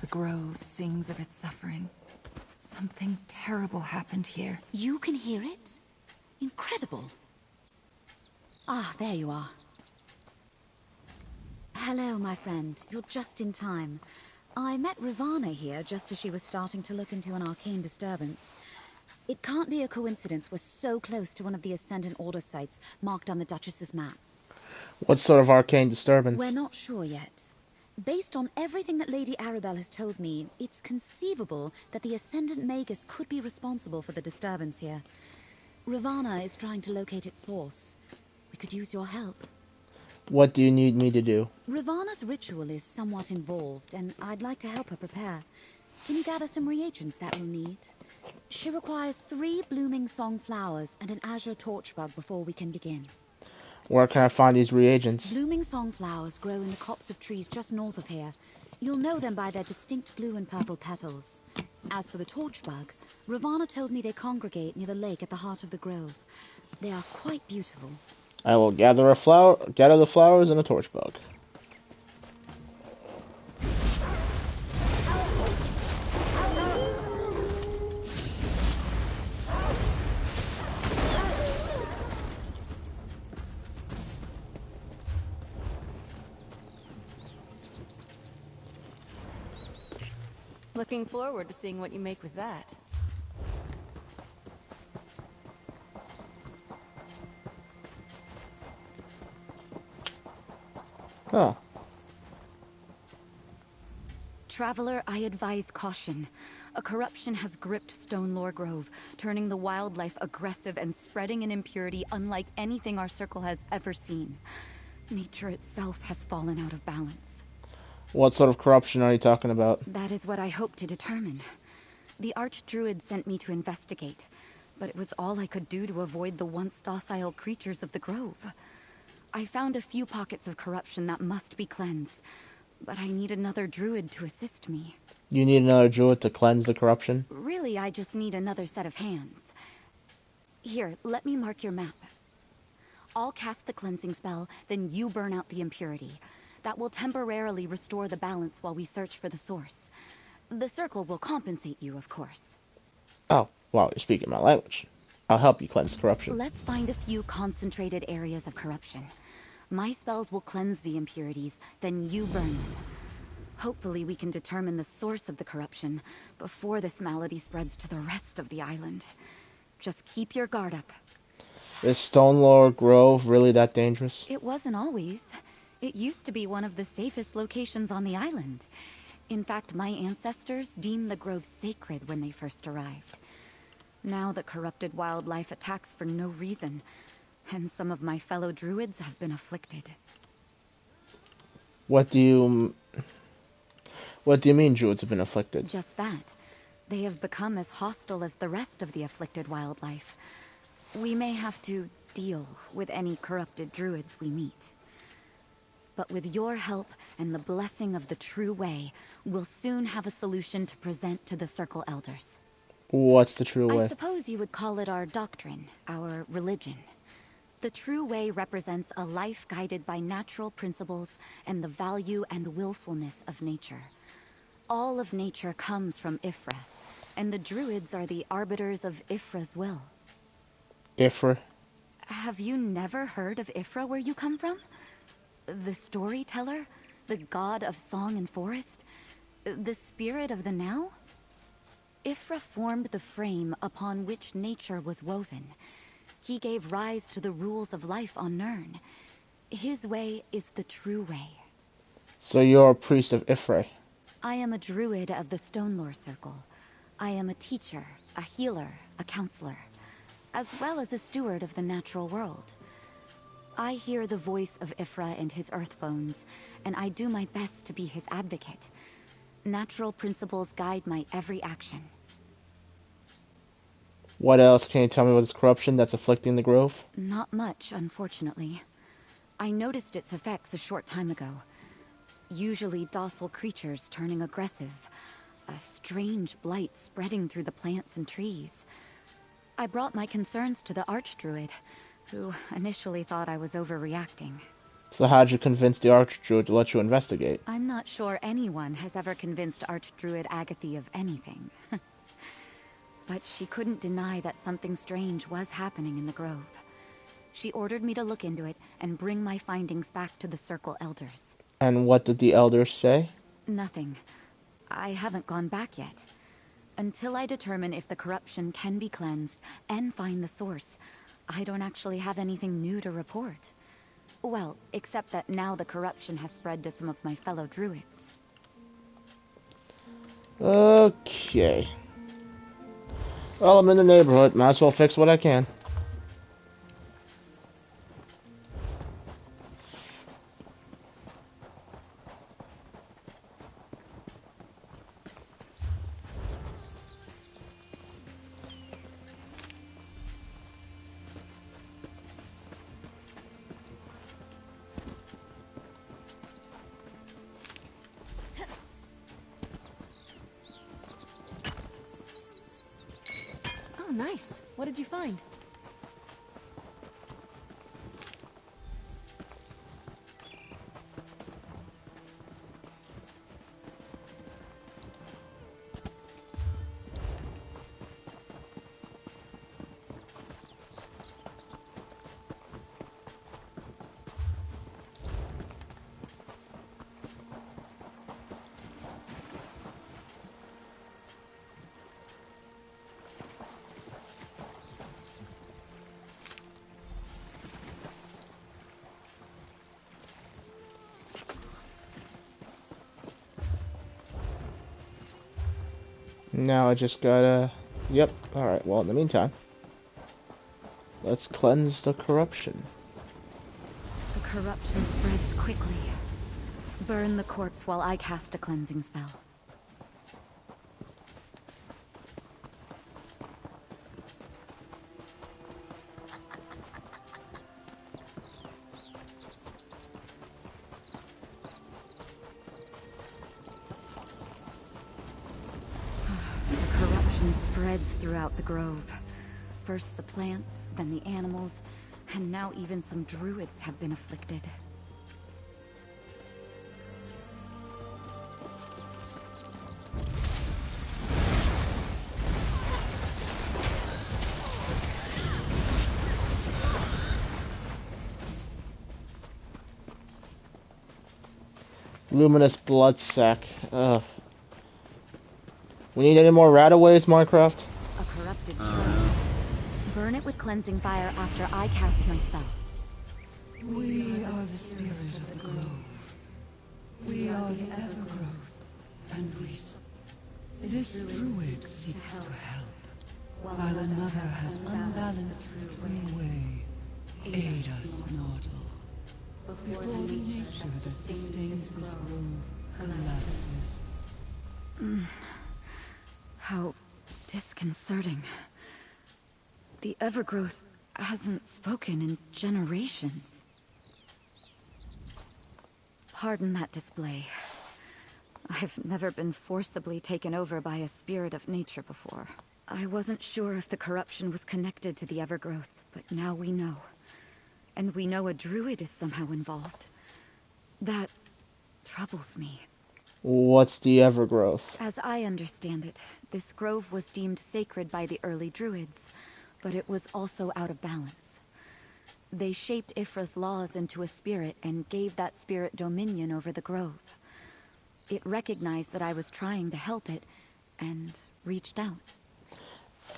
The grove sings of its suffering. Something terrible happened here. You can hear it? Incredible. Ah, there you are. Hello, my friend. You're just in time. I met Ravana here just as she was starting to look into an arcane disturbance. It can't be a coincidence we're so close to one of the Ascendant Order sites marked on the Duchess's map. What sort of arcane disturbance? We're not sure yet. Based on everything that Lady Arabelle has told me, it's conceivable that the Ascendant Magus could be responsible for the disturbance here. Ravana is trying to locate its source. We could use your help. What do you need me to do? Ravana's ritual is somewhat involved, and I'd like to help her prepare. Can you gather some reagents that we'll need? She requires 3 blooming song flowers and an azure torchbug before we can begin. Where can I find these reagents? Blooming song flowers grow in the copse of trees just north of here. You'll know them by their distinct blue and purple petals. As for the torchbug, Ravana told me they congregate near the lake at the heart of the grove. They are quite beautiful. I will gather the flowers and a torchbug. Looking forward to seeing what you make with that. Huh. Traveler, I advise caution. A corruption has gripped Stonelore Grove, turning the wildlife aggressive and spreading an impurity unlike anything our circle has ever seen. Nature itself has fallen out of balance. What sort of corruption are you talking about? That is what I hope to determine. The Archdruid sent me to investigate, but it was all I could do to avoid the once docile creatures of the grove. I found a few pockets of corruption that must be cleansed, but I need another druid to assist me. You need another druid to cleanse the corruption? Really, I just need another set of hands. Here, let me mark your map. I'll cast the cleansing spell, then you burn out the impurity. That will temporarily restore the balance while we search for the source. The circle will compensate you, of course. Oh, wow, you're speaking my language. I'll help you cleanse corruption. Let's find a few concentrated areas of corruption. My spells will cleanse the impurities, then you burn them. Hopefully we can determine the source of the corruption before this malady spreads to the rest of the island. Just keep your guard up. Is Stonelore Grove really that dangerous? It wasn't always. It used to be one of the safest locations on the island. In fact, my ancestors deemed the grove sacred when they first arrived. Now the corrupted wildlife attacks for no reason, and some of my fellow druids have been afflicted. What do you mean druids have been afflicted? Just that. They have become as hostile as the rest of the afflicted wildlife. We may have to deal with any corrupted druids we meet. But with your help and the blessing of the true way, we'll soon have a solution to present to the Circle Elders. What's the true way? I suppose you would call it our doctrine, our religion. The true way represents a life guided by natural principles and the value and willfulness of nature. All of nature comes from Ifra, and the druids are the arbiters of Ifra's will. Ifra? Have you never heard of Ifra where you come from? The storyteller? The god of song and forest? The spirit of the now? Ifra formed the frame upon which nature was woven. He gave rise to the rules of life on Nirn. His way is the true way. So you're a priest of Ifra? I am a druid of the Stonelore Circle. I am a teacher, a healer, a counselor, as well as a steward of the natural world. I hear the voice of Ifra and his earthbones, and I do my best to be his advocate. Natural principles guide my every action. What else? Can you tell me about this corruption that's afflicting the grove? Not much, unfortunately. I noticed its effects a short time ago. Usually docile creatures turning aggressive. A strange blight spreading through the plants and trees. I brought my concerns to the Archdruid, who initially thought I was overreacting. So how'd you convince the Archdruid to let you investigate? I'm not sure anyone has ever convinced Archdruid Agathe of anything. But she couldn't deny that something strange was happening in the grove. She ordered me to look into it and bring my findings back to the Circle Elders. And what did the elders say? Nothing. I haven't gone back yet. Until I determine if the corruption can be cleansed and find the source, I don't actually have anything new to report. Well, except that now the corruption has spread to some of my fellow druids. Okay. Well, I'm in the neighborhood. Might as well fix what I can. Oh, nice. What did you find? Now I just gotta... Yep, alright, well in the meantime, let's cleanse the corruption. The corruption spreads quickly. Burn the corpse while I cast a cleansing spell. Spreads throughout the grove. First the plants, then the animals, and now even some druids have been afflicted. Luminous blood sac. Ugh. We need any more rataways, Minecraft? A corrupted shrine. Burn it with cleansing fire after I cast my spell. We are the spirit of the grove. We are the evergrowth, and this druid seeks to help, while another has unbalanced the true way. Aid us, mortal, before the nature that sustains this grove collapses. How disconcerting. The Evergrowth hasn't spoken in generations. Pardon that display. I've never been forcibly taken over by a spirit of nature before. I wasn't sure if the corruption was connected to the Evergrowth, but now we know. And we know a druid is somehow involved. That troubles me. What's the Evergrowth? As I understand it, this grove was deemed sacred by the early druids, but it was also out of balance. They shaped Ifra's laws into a spirit and gave that spirit dominion over the grove. It recognized that I was trying to help it, and reached out.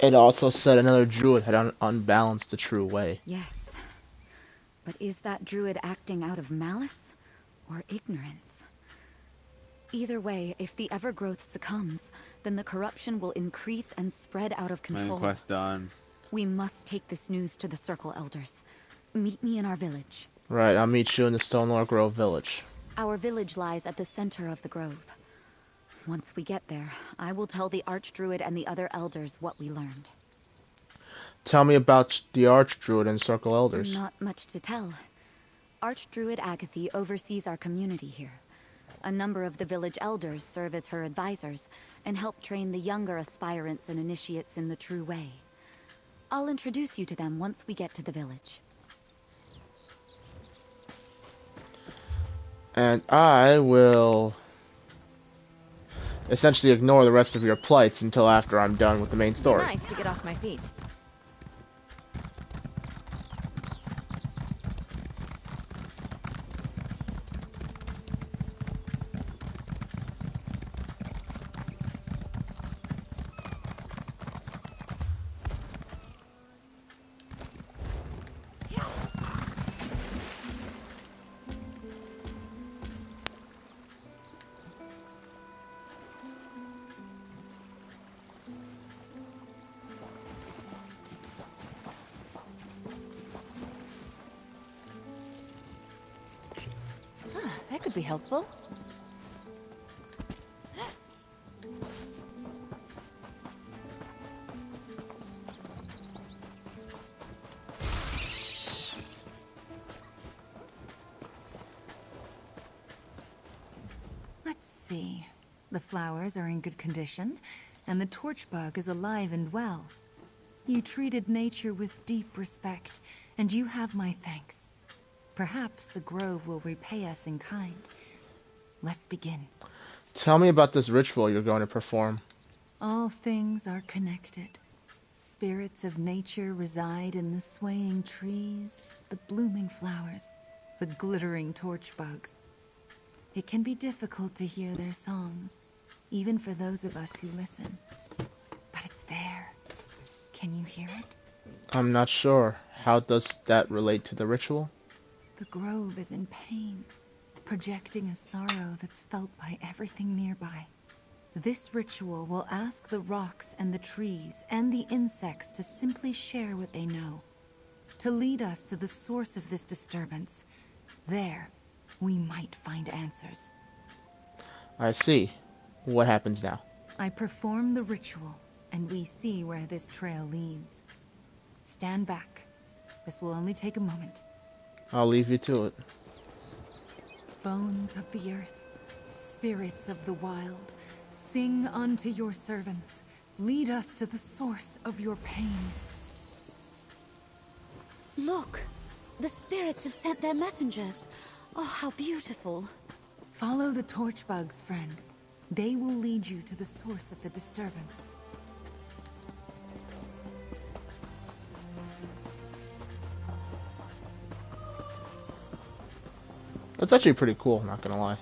It also said another druid had unbalanced the true way. Yes. But is that druid acting out of malice or ignorance? Either way, if the Evergrowth succumbs, then the corruption will increase and spread out of control. Main quest done. We must take this news to the Circle Elders. Meet me in our village. Right, I'll meet you in the Stonelore Grove village. Our village lies at the center of the grove. Once we get there, I will tell the Archdruid and the other elders what we learned. Tell me about the Archdruid and Circle Elders. Not much to tell. Archdruid Agathy oversees our community here. A number of the village elders serve as her advisors and help train the younger aspirants and initiates in the true way. I'll introduce you to them once we get to the village. And I will essentially ignore the rest of your plights until after I'm done with the main story. Nice to get off my feet. be helpful. Let's see. The flowers are in good condition, and the torch bug is alive and well. You treated nature with deep respect, and you have my thanks. Perhaps the grove will repay us in kind. Let's begin. Tell me about this ritual you're going to perform. All things are connected. Spirits of nature reside in the swaying trees, the blooming flowers, the glittering torch bugs. It can be difficult to hear their songs, even for those of us who listen. But it's there. Can you hear it? I'm not sure. How does that relate to the ritual? The grove is in pain, projecting a sorrow that's felt by everything nearby. This ritual will ask the rocks and the trees and the insects to simply share what they know, to lead us to the source of this disturbance. There, we might find answers. I see. What happens now? I perform the ritual, and we see where this trail leads. Stand back. This will only take a moment. I'll leave you to it. Bones of the earth, spirits of the wild, sing unto your servants. Lead us to the source of your pain. Look! The spirits have sent their messengers. Oh, how beautiful. Follow the torch bugs, friend. They will lead you to the source of the disturbance. That's actually pretty cool, not gonna lie.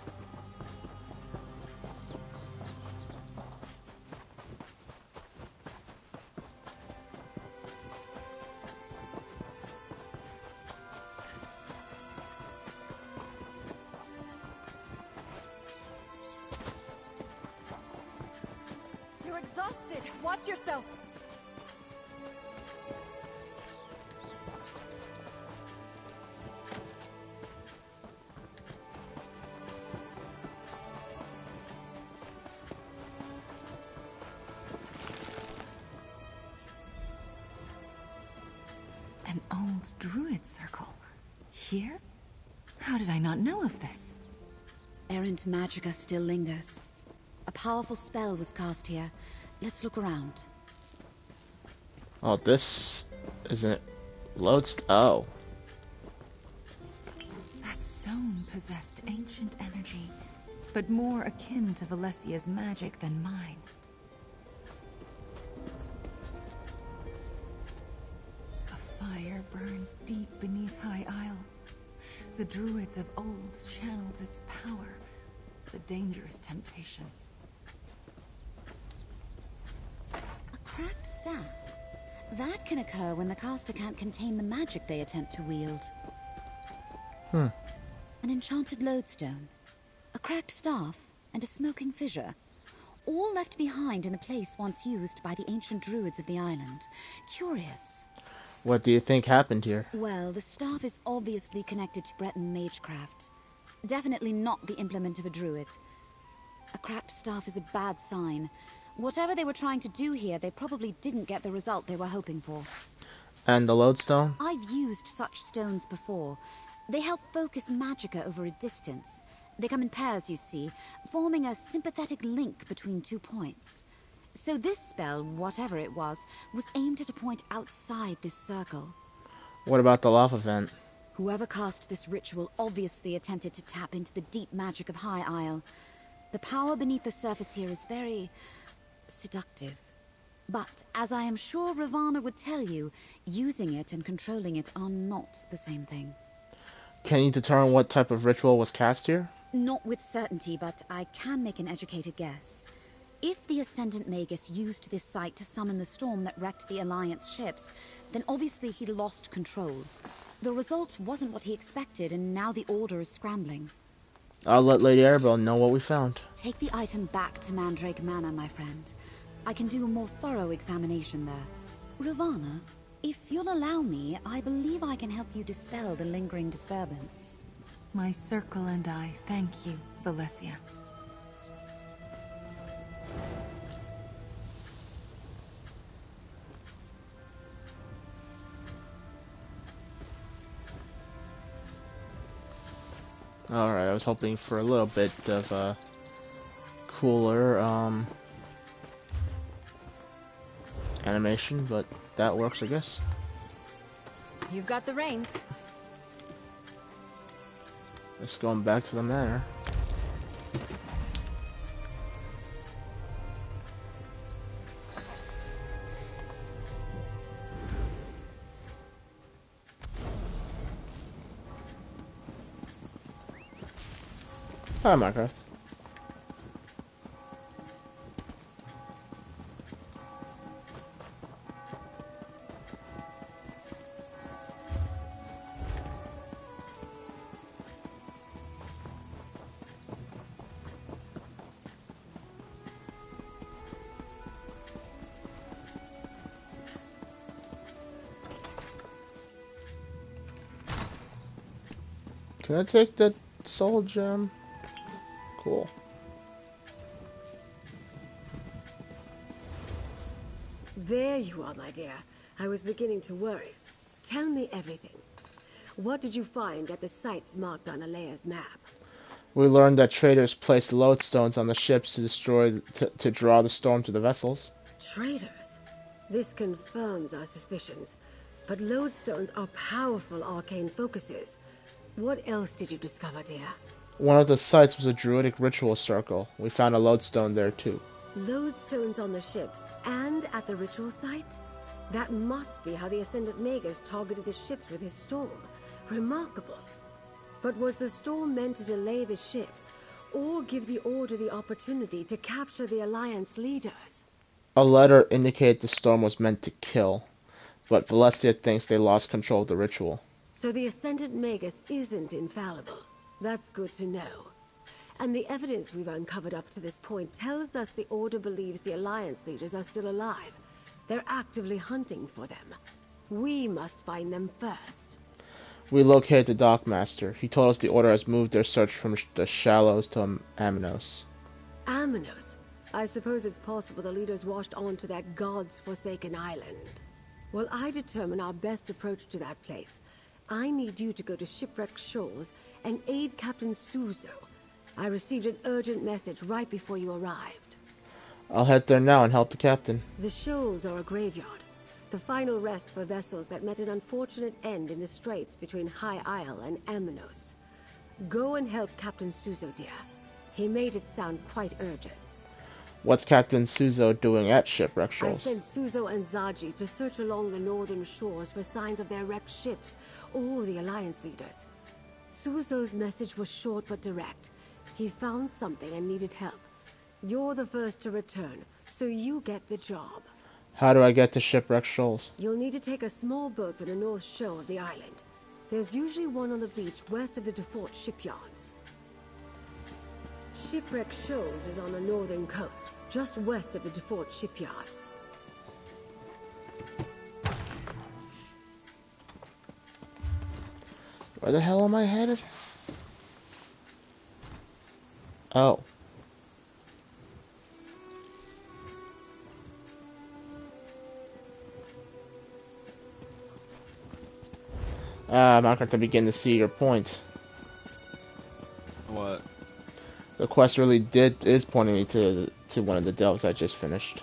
You're exhausted. Watch yourself. An old druid circle. Here? How did I not know of this? Errant magicka still lingers. A powerful spell was cast here. Let's look around. Oh, this isn't oh. That stone possessed ancient energy, but more akin to Valesia's magic than mine. A fire burns deep beneath High Isle. The druids of old channeled its power, the dangerous temptation. A cracked staff. That can occur when the caster can't contain the magic they attempt to wield. An enchanted lodestone, a cracked staff, and a smoking fissure. All left behind in a place once used by the ancient druids of the island. Curious. What do you think happened here? Well, the staff is obviously connected to Breton magecraft. Definitely not the implement of a druid. A cracked staff is a bad sign. Whatever they were trying to do here, they probably didn't get the result they were hoping for. And the lodestone? I've used such stones before. They help focus magicka over a distance. They come in pairs, you see, forming a sympathetic link between 2 points. So this spell, whatever it was aimed at a point outside this circle. What about the lava vent? Whoever cast this ritual obviously attempted to tap into the deep magic of High Isle. The power beneath the surface here is very seductive. But, as I am sure Ravana would tell you, using it and controlling it are not the same thing. Can you determine what type of ritual was cast here? Not with certainty, but I can make an educated guess. If the Ascendant Magus used this site to summon the storm that wrecked the Alliance ships, then obviously he lost control. The result wasn't what he expected, and now the Order is scrambling. I'll let Lady Arabelle know what we found. Take the item back to Mandrake Manor, my friend. I can do a more thorough examination there. Ravana, if you'll allow me, I believe I can help you dispel the lingering disturbance. My circle and I thank you, Valencia. Alright, I was hoping for a little bit of cooler animation, but that works, I guess. You've got the reins. Just going back to the manor. Hi, Minecraft. Can I take that soul gem? Cool. There you are, my dear. I was beginning to worry. Tell me everything. What did you find at the sites marked on Alea's map? We learned that traders placed lodestones on the ships to draw the storm to the vessels. Traitors? This confirms our suspicions. But lodestones are powerful arcane focuses. What else did you discover, dear? One of the sites was a druidic ritual circle. We found a lodestone there too. Lodestones on the ships and at the ritual site? That must be how the Ascendant Magus targeted the ships with his storm. Remarkable. But was the storm meant to delay the ships, or give the Order the opportunity to capture the Alliance leaders? A letter indicated the storm was meant to kill, but Valencia thinks they lost control of the ritual. So the Ascendant Magus isn't infallible. That's good to know. And the evidence we've uncovered up to this point tells us the Order believes the Alliance leaders are still alive. They're actively hunting for them. We must find them first. We located the Dockmaster. He told us the Order has moved their search from the Shallows to Amnos. Amnos? I suppose it's possible the leaders washed on to that God's forsaken island. While I determine our best approach to that place, I need you to go to Shipwreck Shoals and aid Captain Suzo. I received an urgent message right before you arrived. I'll head there now and help the captain. The shoals are a graveyard, the final rest for vessels that met an unfortunate end in the straits between High Isle and Amnos. Go and help Captain Suzo, dear. He made it sound quite urgent. What's Captain Suzo doing at Shipwreck I Shoals? sent Suzo and Zaji to search along the northern shores for signs of their wrecked ships or the Alliance leaders. Suzo's message was short but direct. He found something and needed help. You're the first to return, so you get the job. How do I get to Shipwreck Shoals? You'll need to take a small boat from the north shore of the island. There's usually one on the beach west of the default shipyards. Shipwreck Shoals is on the northern coast, just west of the default shipyards. Where the hell am I headed? Oh. I'm not going to begin to see your point. What? The quest really is pointing me to one of the delves I just finished.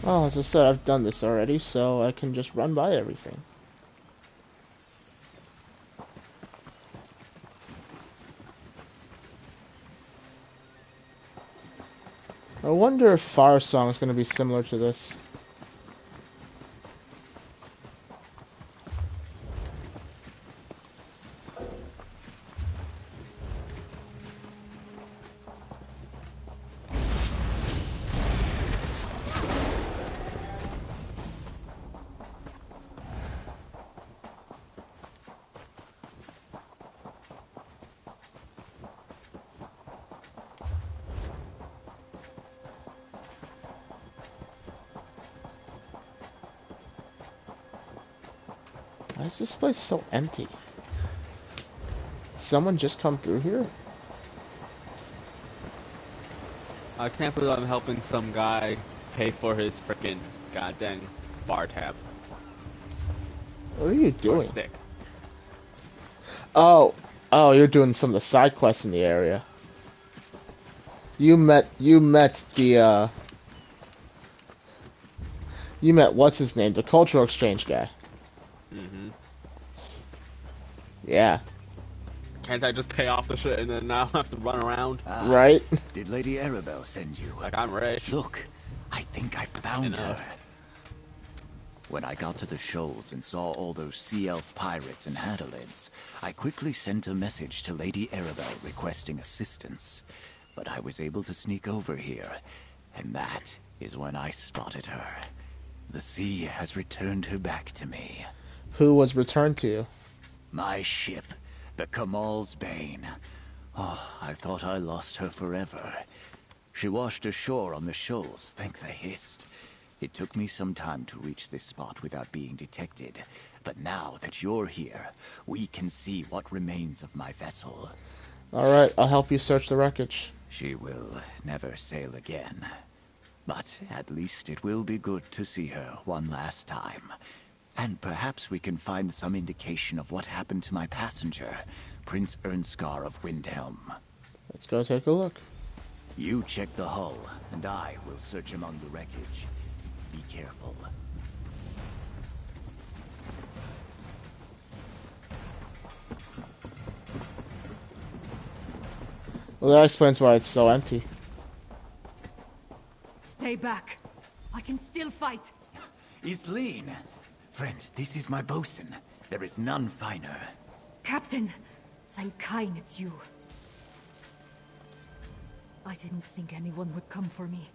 Well, as I said, I've done this already, so I can just run by everything. I wonder if Fire Song is going to be similar to this. Why is this place so empty? Did someone just come through here? I can't believe I'm helping some guy pay for his frickin' goddamn bar tab. What are you doing? Stick. Oh, you're doing some of the side quests in the area. You met what's his name, the cultural exchange guy. Mm-hmm. Yeah. Can't I just pay off the shit and then now have to run around? Right? Did Lady Arabelle send you? Like I'm rich. Look, I think I found her. When I got to the shoals and saw all those sea elf pirates and Hadalids, I quickly sent a message to Lady Arabelle requesting assistance. But I was able to sneak over here, and that is when I spotted her. The sea has returned her back to me. Who was returned to you? My ship, the Kamal's Bane. Oh, I thought I lost her forever. She washed ashore on the shoals, thank the Hist. It took me some time to reach this spot without being detected. But now that you're here, we can see what remains of my vessel. Alright, I'll help you search the wreckage. She will never sail again. But at least it will be good to see her one last time. And perhaps we can find some indication of what happened to my passenger, Prince Ernskar of Windhelm. Let's go take a look. You check the hull, and I will search among the wreckage. Be careful. Well, that explains why it's so empty. Stay back. I can still fight. Isleen! Friend, this is my bosun. There is none finer. Captain, Saint-Kain, it's you. I didn't think anyone would come for me.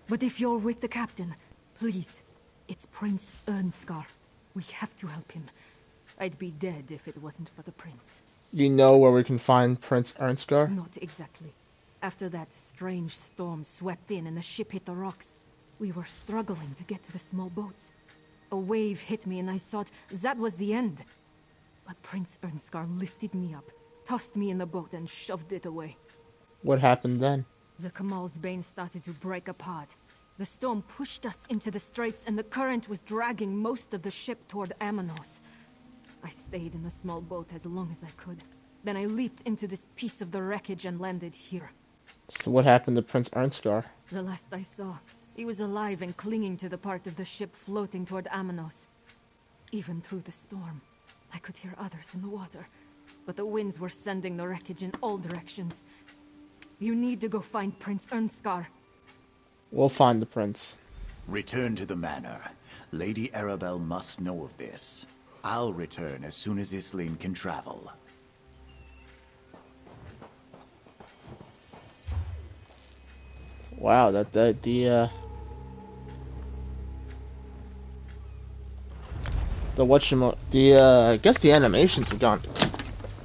But if you're with the captain, please, it's Prince Ernskar. We have to help him. I'd be dead if it wasn't for the prince. You know where we can find Prince Ernskar? Not exactly. After that strange storm swept in and the ship hit the rocks, we were struggling to get to the small boats. A wave hit me and I thought that was the end. But Prince Ernskar lifted me up, tossed me in the boat and shoved it away. What happened then? The Kamal's Bane started to break apart. The storm pushed us into the straits and the current was dragging most of the ship toward Amanos. I stayed in the small boat as long as I could. Then I leaped into this piece of the wreckage and landed here. So what happened to Prince Ernskar? The last I saw, he was alive and clinging to the part of the ship floating toward Amanos. Even through the storm, I could hear others in the water. But the winds were sending the wreckage in all directions. You need to go find Prince Ernskar. We'll find the prince. Return to the manor. Lady Arabelle must know of this. I'll return as soon as Isleen can travel. Wow, I guess the animations have gone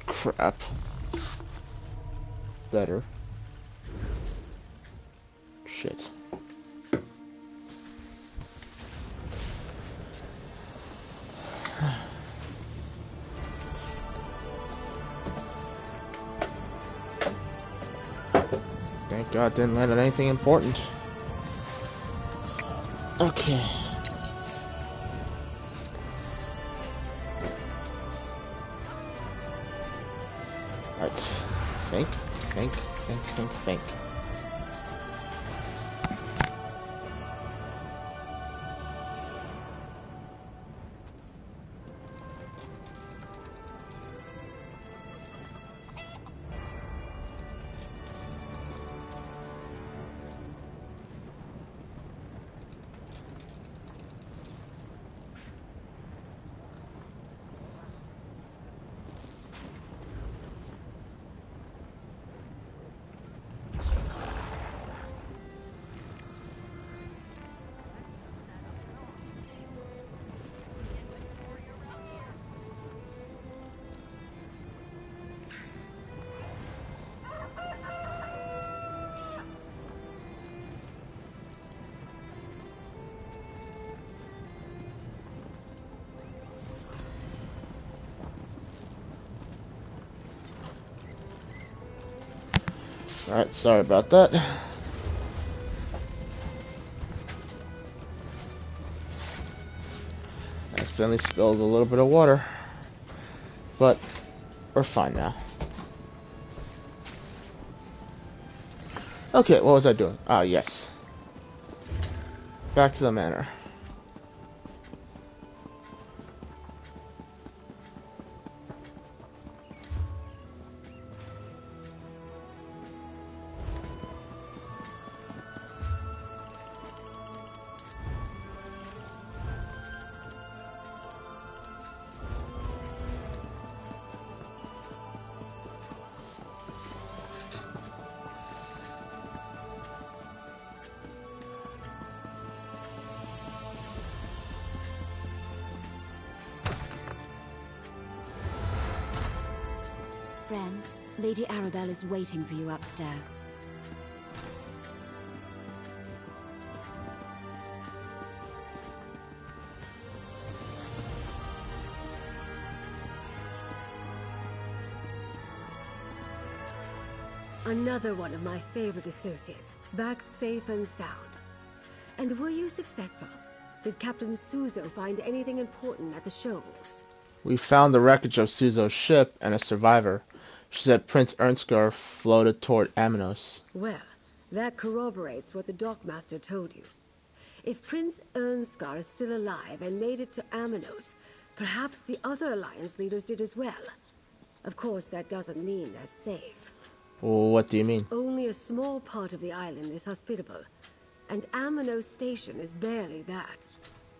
crap. Better. Shit. Thank God didn't land on anything important. Okay. Right. Think. Alright, sorry about that. Accidentally spilled a little bit of water. But we're fine now. Okay, what was I doing? Ah, yes. Back to the manor. Friend, Lady Arabelle is waiting for you upstairs. Another one of my favorite associates, back safe and sound. And were you successful? Did Captain Suzo find anything important at the shoals? We found the wreckage of Suzo's ship and a survivor. She said Prince Ernskar floated toward Aminos. Well, that corroborates what the dockmaster told you. If Prince Ernskar is still alive and made it to Aminos, perhaps the other Alliance leaders did as well. Of course, that doesn't mean they're safe. What do you mean? Only a small part of the island is hospitable, and Aminos Station is barely that.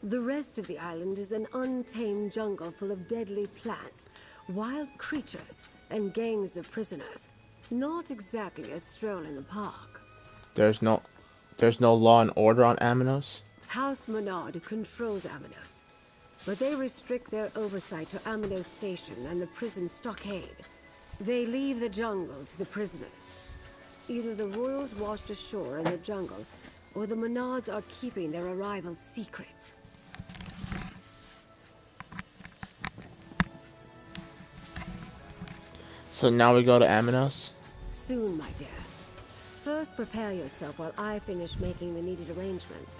The rest of the island is an untamed jungle full of deadly plants, wild creatures, and gangs of prisoners. Not exactly a stroll in the park. There's no law and order on Aminos? House Menard controls Aminos, but they restrict their oversight to Aminos Station and the prison stockade. They leave the jungle to the prisoners. Either the royals washed ashore in the jungle, or the Menards are keeping their arrival secret. So now we go to Aminos? Soon, my dear. First, prepare yourself while I finish making the needed arrangements.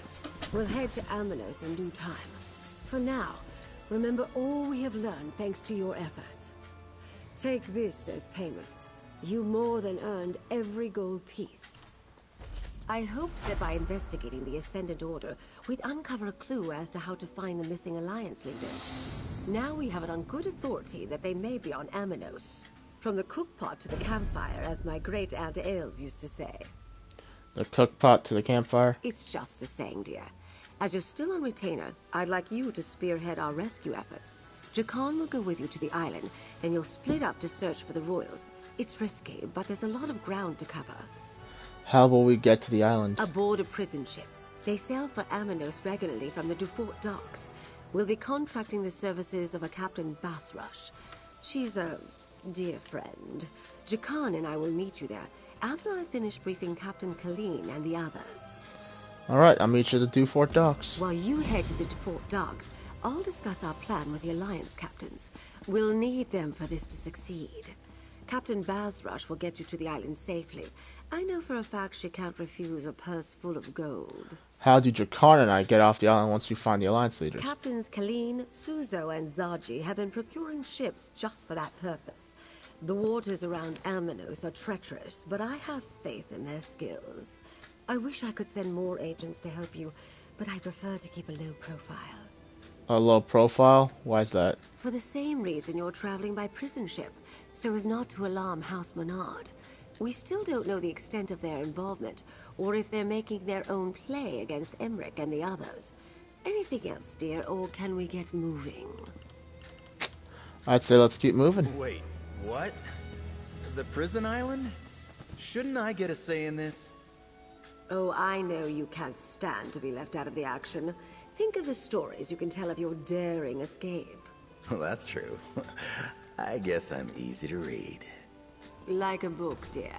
We'll head to Aminos in due time. For now, remember all we have learned thanks to your efforts. Take this as payment. You more than earned every gold piece. I hoped that by investigating the Ascendant Order, we'd uncover a clue as to how to find the missing Alliance leaders. Now we have it on good authority that they may be on Aminos. From the cookpot to the campfire, as my great Aunt Ailes used to say. The cookpot to the campfire? It's just a saying, dear. As you're still on retainer, I'd like you to spearhead our rescue efforts. Jakan will go with you to the island, then you'll split up to search for the royals. It's risky, but there's a lot of ground to cover. How will we get to the island? Aboard a prison ship. They sail for Aminos regularly from the Dufort docks. We'll be contracting the services of a Captain Basrush. She's a dear friend. Jakan and I will meet you there after I finish briefing Captain Colleen and the others. Alright, I'll meet you at the Dufort docks. While you head to the Dufort docks, I'll discuss our plan with the Alliance captains. We'll need them for this to succeed. Captain Basrush will get you to the island safely. I know for a fact she can't refuse a purse full of gold. How do Jakan and I get off the island once we find the Alliance leaders? Captains Colleen, Suzo, and Zaji have been procuring ships just for that purpose. The waters around Aminos are treacherous, but I have faith in their skills. I wish I could send more agents to help you, but I prefer to keep a low profile. A low profile? Why is that? For the same reason you're traveling by prison ship, so as not to alarm House Menard. We still don't know the extent of their involvement, or if they're making their own play against Emmerich and the others. Anything else, dear, or can we get moving? I'd say let's keep moving. Wait, what? The prison island? Shouldn't I get a say in this? Oh, I know you can't stand to be left out of the action. Think of the stories you can tell of your daring escape. Well, that's true. I guess I'm easy to read. Like a book, dear.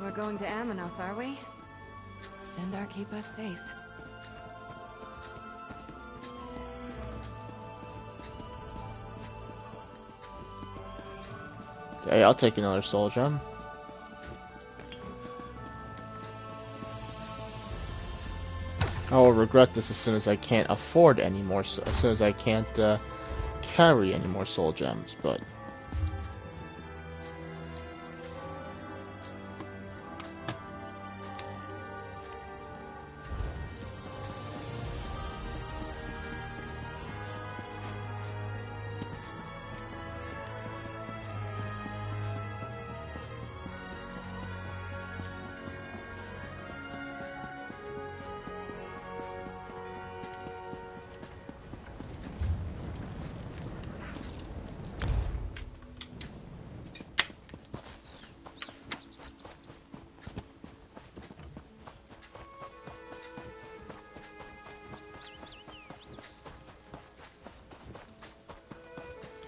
We're going to Aminos, are we? Stendarr keep us safe. Okay, I'll take another soul gem. I will regret this as soon as I can't afford any more, as soon as I can't carry any more soul gems, but...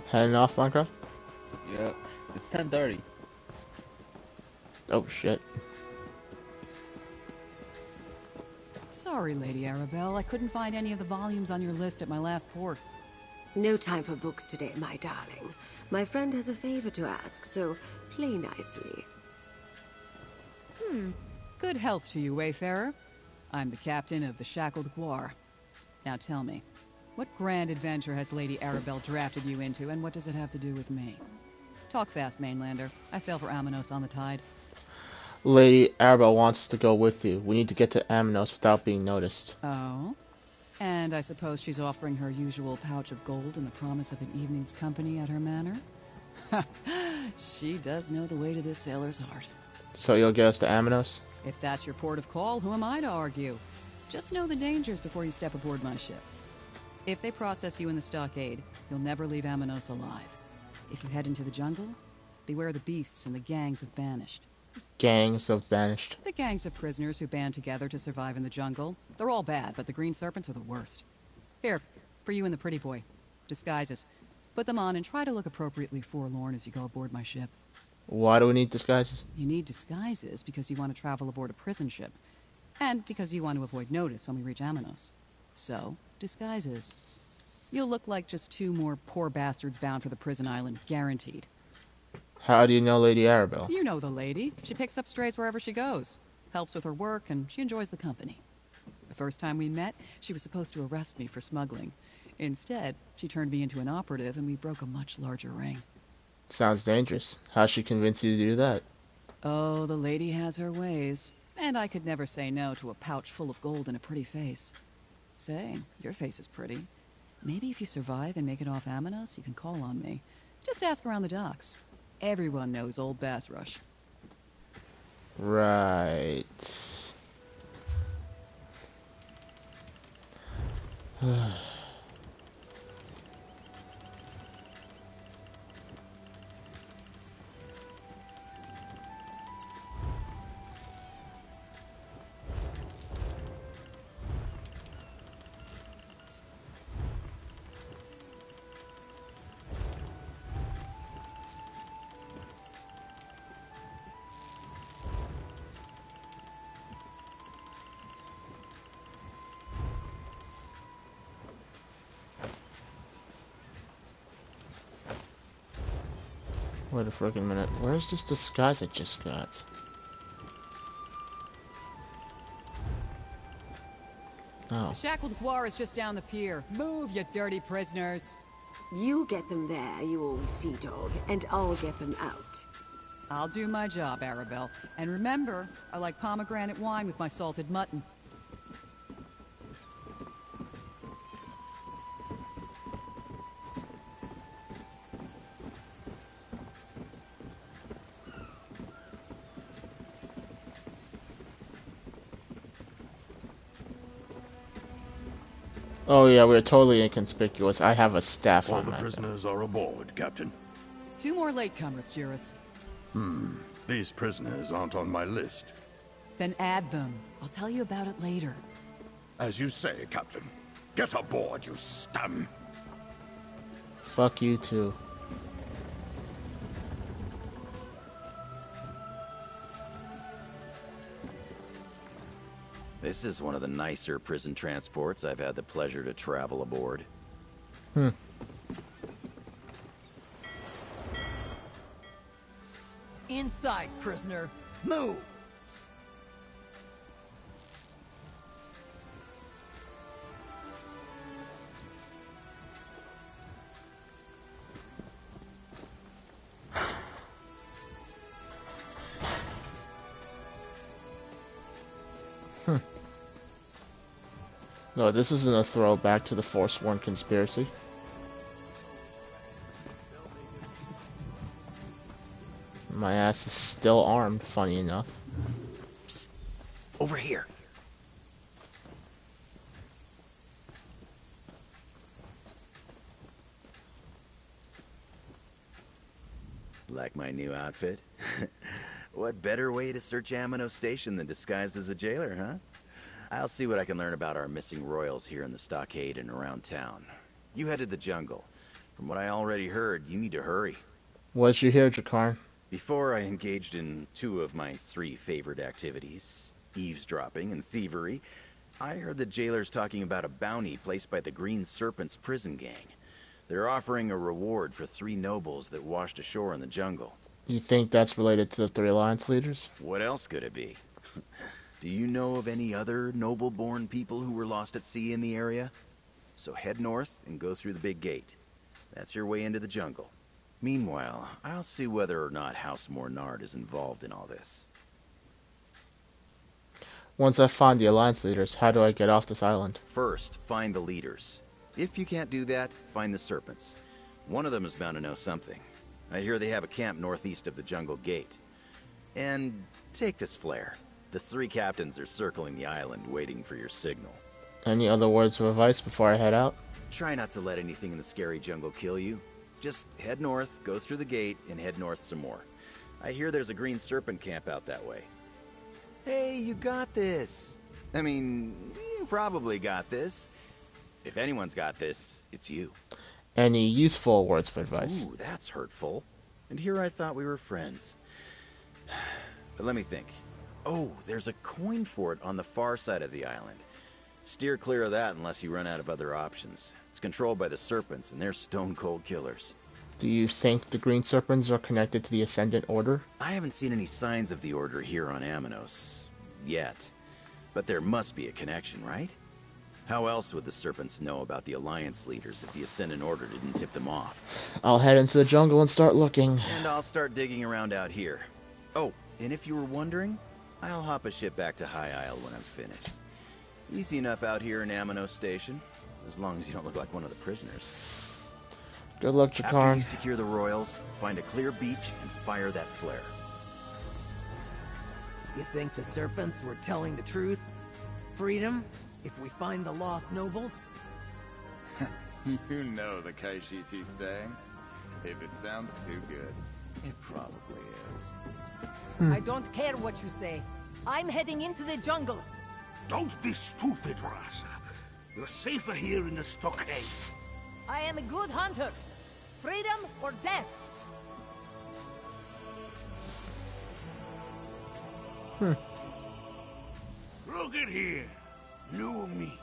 Heading off, Minecraft? Yeah, it's 10:30. Oh shit. Sorry, Lady Arabelle, I couldn't find any of the volumes on your list at my last port. No time for books today, my darling. My friend has a favor to ask, so play nicely. Good health to you, Wayfarer. I'm the captain of the Shackled Guar. Now tell me, what grand adventure has Lady Arabelle drafted you into, and what does it have to do with me? Talk fast, Mainlander. I sail for Amanos on the tide. Lady Arabelle wants us to go with you. We need to get to Amanos without being noticed. Oh? And I suppose she's offering her usual pouch of gold and the promise of an evening's company at her manor? She does know the way to this sailor's heart. So you'll get us to Amanos? If that's your port of call, who am I to argue? Just know the dangers before you step aboard my ship. If they process you in the stockade, you'll never leave Amanos alive. If you head into the jungle, beware the beasts and the gangs of banished. Gangs of banished. The gangs of prisoners who band together to survive in the jungle. They're all bad, but the green serpents are the worst. Here, for you and the pretty boy. Disguises. Put them on and try to look appropriately forlorn as you go aboard my ship. Why do we need disguises? You need disguises because you want to travel aboard a prison ship. And because you want to avoid notice when we reach Amanos. So, disguises. You'll look like just two more poor bastards bound for the prison island, guaranteed. How do you know Lady Arabelle? You know the lady. She picks up strays wherever she goes. Helps with her work, and she enjoys the company. The first time we met, she was supposed to arrest me for smuggling. Instead, she turned me into an operative, and we broke a much larger ring. Sounds dangerous. How'd she convince you to do that? Oh, the lady has her ways. And I could never say no to a pouch full of gold and a pretty face. Say, your face is pretty. Maybe if you survive and make it off Amanos, you can call on me. Just ask around the docks. Everyone knows Old Bass Rush. Right. Wait a friggin' minute. Where's this disguise I just got? Oh. The Shackled Guar is just down the pier. Move, you dirty prisoners. You get them there, you old sea dog, and I'll get them out. I'll do my job, Arabelle. And remember, I like pomegranate wine with my salted mutton. Oh yeah, we're totally inconspicuous. I have a staff All on the my prisoners are aboard, Captain. 2 more latecomers, Juris. These prisoners aren't on my list. Then add them. I'll tell you about it later. As you say, Captain. Get aboard, you scum! Fuck you too. This is one of the nicer prison transports I've had the pleasure to travel aboard. prisoner. Move! No, this isn't a throwback to the Forsworn conspiracy. My ass is still armed, funny enough. Psst. Over here. Like my new outfit? What better way to search Amano Station than disguised as a jailer, huh? I'll see what I can learn about our missing royals here in the stockade and around town. You head to the jungle. From what I already heard, you need to hurry. What did you hear, Jakarn? Before I engaged in 2 of my 3 favorite activities, eavesdropping and thievery, I heard the jailers talking about a bounty placed by the Green Serpent's prison gang. They're offering a reward for 3 nobles that washed ashore in the jungle. You think that's related to the 3 alliance leaders? What else could it be? Do you know of any other noble-born people who were lost at sea in the area? So head north and go through the big gate. That's your way into the jungle. Meanwhile, I'll see whether or not House Mornard is involved in all this. Once I find the alliance leaders, how do I get off this island? First, find the leaders. If you can't do that, find the serpents. One of them is bound to know something. I hear they have a camp northeast of the jungle gate. And take this flare. The 3 captains are circling the island waiting for your signal. Any other words of advice before I head out? Try not to let anything in the scary jungle kill you. Just head north, go through the gate, and head north some more. I hear there's a Green Serpent camp out that way. Hey, you got this! I mean, you probably got this. If anyone's got this, it's you. Any useful words of advice? Ooh, that's hurtful. And here I thought we were friends. But let me think. Oh, there's a coin fort on the far side of the island. Steer clear of that unless you run out of other options. It's controlled by the Serpents, and they're stone-cold killers. Do you think the Green Serpents are connected to the Ascendant Order? I haven't seen any signs of the Order here on Amanos. Yet. But there must be a connection, right? How else would the Serpents know about the Alliance leaders if the Ascendant Order didn't tip them off? I'll head into the jungle and start looking. And I'll start digging around out here. Oh, and if you were wondering, I'll hop a ship back to High Isle when I'm finished. Easy enough out here in Amano Station, as long as you don't look like one of the prisoners. Good luck, After Jakarn. you secure the royals, find a clear beach and fire that flare. You think the serpents were telling the truth? Freedom? If we find the lost nobles? You know the Kaishiti's saying. If it sounds too good, it probably is. I don't care what you say. I'm heading into the jungle. Don't be stupid, Rasa. You're safer here in the stockade. I am a good hunter. Freedom or death? Look at here. New meat.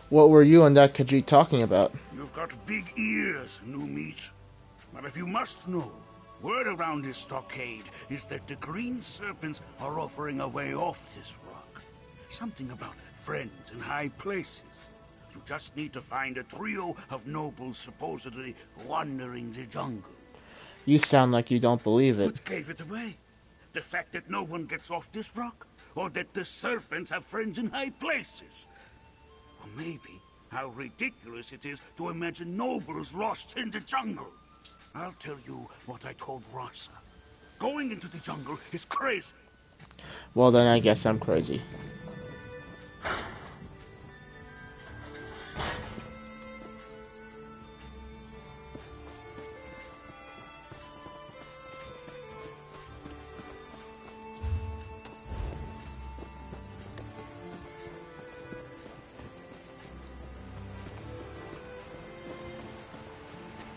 What were you and that Khajiit talking about? You've got big ears, new meat. But if you must know, word around this stockade is that the Green Serpents are offering a way off this rock. Something about friends in high places. You just need to find a trio of nobles supposedly wandering the jungle. You sound like you don't believe it. What gave it away? The fact that no one gets off this rock? Or that the serpents have friends in high places? Or maybe how ridiculous it is to imagine nobles lost in the jungle. I'll tell you what I told Rasa. Going into the jungle is crazy. Well, then I guess I'm crazy.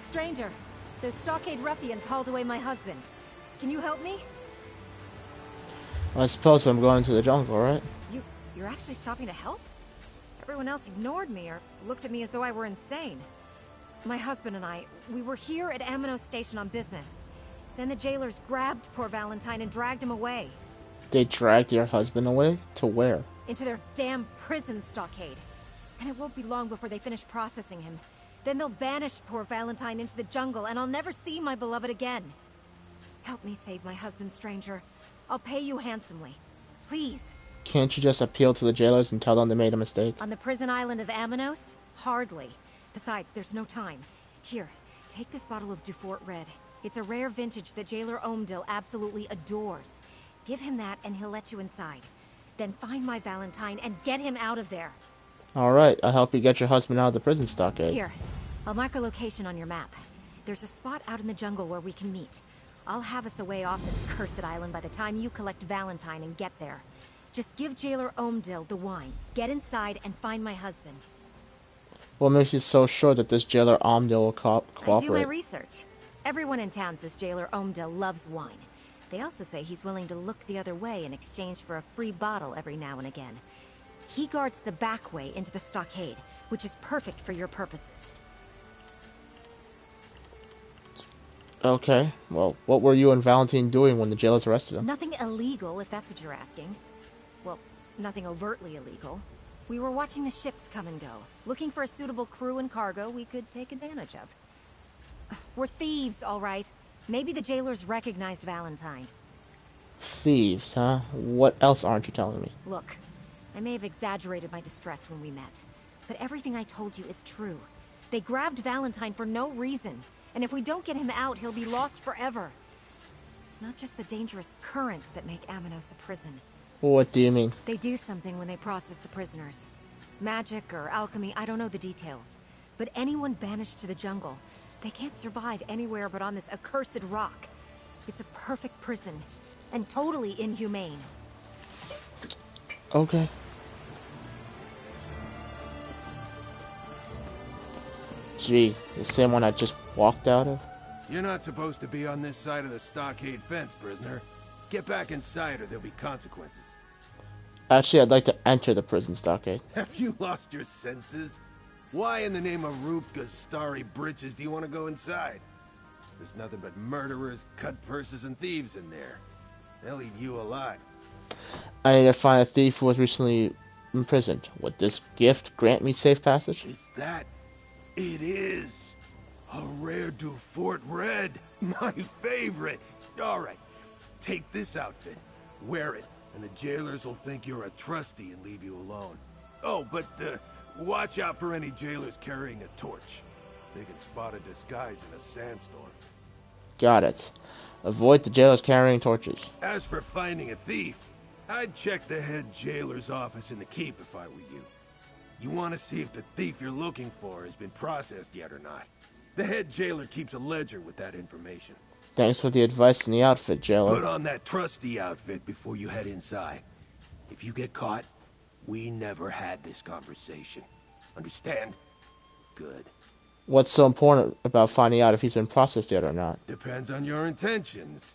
Stranger, those stockade ruffians hauled away my husband. Can you help me? I suppose I'm going to the jungle, right? You're actually stopping to help? Everyone else ignored me or looked at me as though I were insane. My husband and I, we were here at Amano Station on business. Then the jailers grabbed poor Valentine and dragged him away. They dragged your husband away? To where? Into their damn prison stockade. And it won't be long before they finish processing him. Then they'll banish poor Valentine into the jungle, and I'll never see my beloved again. Help me save my husband, stranger. I'll pay you handsomely. Please. Can't you just appeal to the jailers and tell them they made a mistake? On the prison island of Amanos? Hardly. Besides, there's no time. Here, take this bottle of Dufort Red. It's a rare vintage that Jailer Omdil absolutely adores. Give him that and he'll let you inside. Then find my Valentine and get him out of there. Alright, I'll help you get your husband out of the prison stockade. Here, I'll mark a location on your map. There's a spot out in the jungle where we can meet. I'll have us away off this cursed island by the time you collect Valentine and get there. Just give Jailer Omdil the wine, get inside, and find my husband. What makes you so sure that this Jailer Omdil will cooperate? I do my research. Everyone in town says Jailer Omdil loves wine. They also say he's willing to look the other way in exchange for a free bottle every now and again. He guards the back way into the stockade, which is perfect for your purposes. Okay, well, what were you and Valentine doing when the jailers arrested him? Nothing illegal, if that's what you're asking. Well, nothing overtly illegal. We were watching the ships come and go, looking for a suitable crew and cargo we could take advantage of. We're thieves, all right. Maybe the jailers recognized Valentine. Thieves, huh? What else aren't you telling me? Look, I may have exaggerated my distress when we met, but everything I told you is true. They grabbed Valentine for no reason, and if we don't get him out, he'll be lost forever. It's not just the dangerous currents that make Amanos a prison. What do you mean? They do something when they process the prisoners. Magic or alchemy, I don't know the details. But anyone banished to the jungle, they can't survive anywhere but on this accursed rock. It's a perfect prison, and totally inhumane. Okay. Gee, the same one I just walked out of? You're not supposed to be on this side of the stockade fence, prisoner. Get back inside or there'll be consequences. Actually, I'd like to enter the prison stockade. Have you lost your senses? Why in the name of Rupka's starry britches do you want to go inside? There's nothing but murderers, cut purses, and thieves in there. They'll eat you alive. I need to find a thief who was recently imprisoned. Would this gift grant me safe passage? Is that... It is! A rare Dufort Red! My favorite! Alright, take this outfit, wear it, and the jailers will think you're a trustee and leave you alone. Oh, but watch out for any jailers carrying a torch. They can spot a disguise in a sandstorm. Got it. Avoid the jailers carrying torches. As for finding a thief, I'd check the head jailer's office in the keep if I were you. You want to see if the thief you're looking for has been processed yet or not. The head jailer keeps a ledger with that information. Thanks for the advice and the outfit, jailer. Put on that trusty outfit before you head inside. If you get caught, we never had this conversation. Understand? Good. What's so important about finding out if he's been processed yet or not? Depends on your intentions.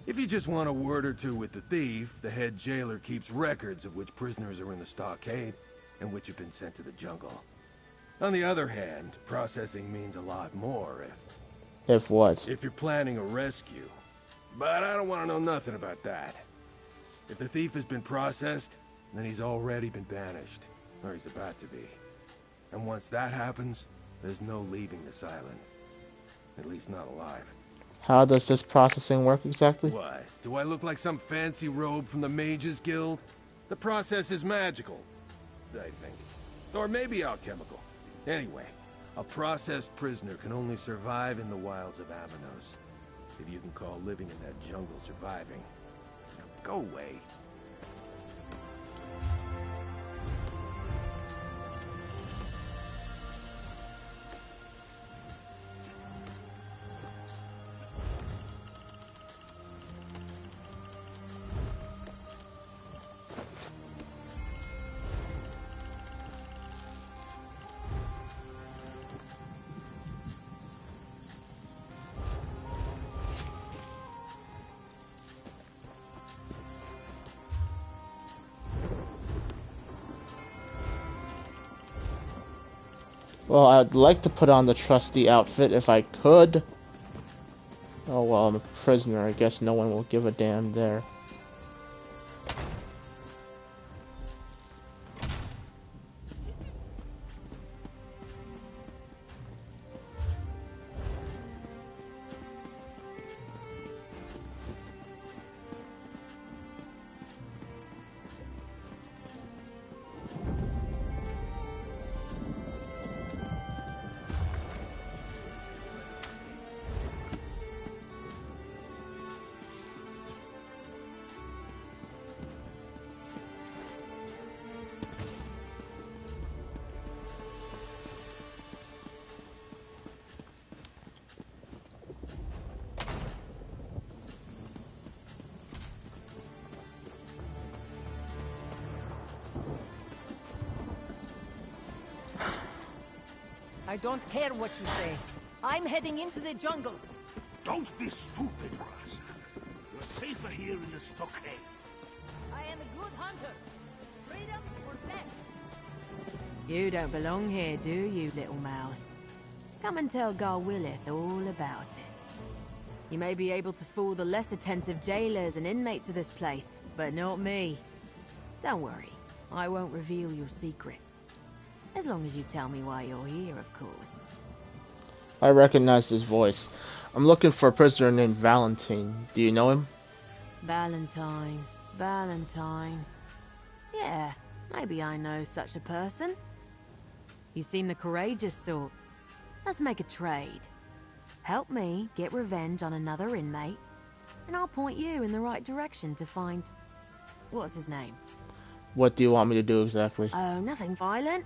If you just want a word or two with the thief, the head jailer keeps records of which prisoners are in the stockade and which have been sent to the jungle. On the other hand, processing means a lot more If what? if you're planning a rescue. But I don't want to know nothing about that. If the thief has been processed, then he's already been banished. Or he's about to be. And once that happens, there's no leaving this island. At least not alive. How does this processing work exactly? Why? Do I look like some fancy robe from the Mages Guild? The process is magical, I think. Or maybe alchemical. Anyway, a processed prisoner can only survive in the wilds of Amanos. If you can call living in that jungle surviving. Now go away. Well, I'd like to put on the trusty outfit if I could. Oh Well, I'm a prisoner. I guess no one will give a damn there. I don't care what you say. I'm heading into the jungle. Don't be stupid, Ras. You're safer here in the stockade. I am a good hunter. Freedom or death? You don't belong here, do you, little mouse? Come and tell Garwillith all about it. You may be able to fool the less attentive jailers and inmates of this place, but not me. Don't worry, I won't reveal your secret. As long as you tell me why you're here, of course. I recognized his voice. I'm looking for a prisoner named Valentine. Do you know him? Valentine. Yeah, maybe I know such a person. You seem the courageous sort. Let's make a trade. Help me get revenge on another inmate, and I'll point you in the right direction to find... What's his name? What do you want me to do exactly? Oh, nothing violent.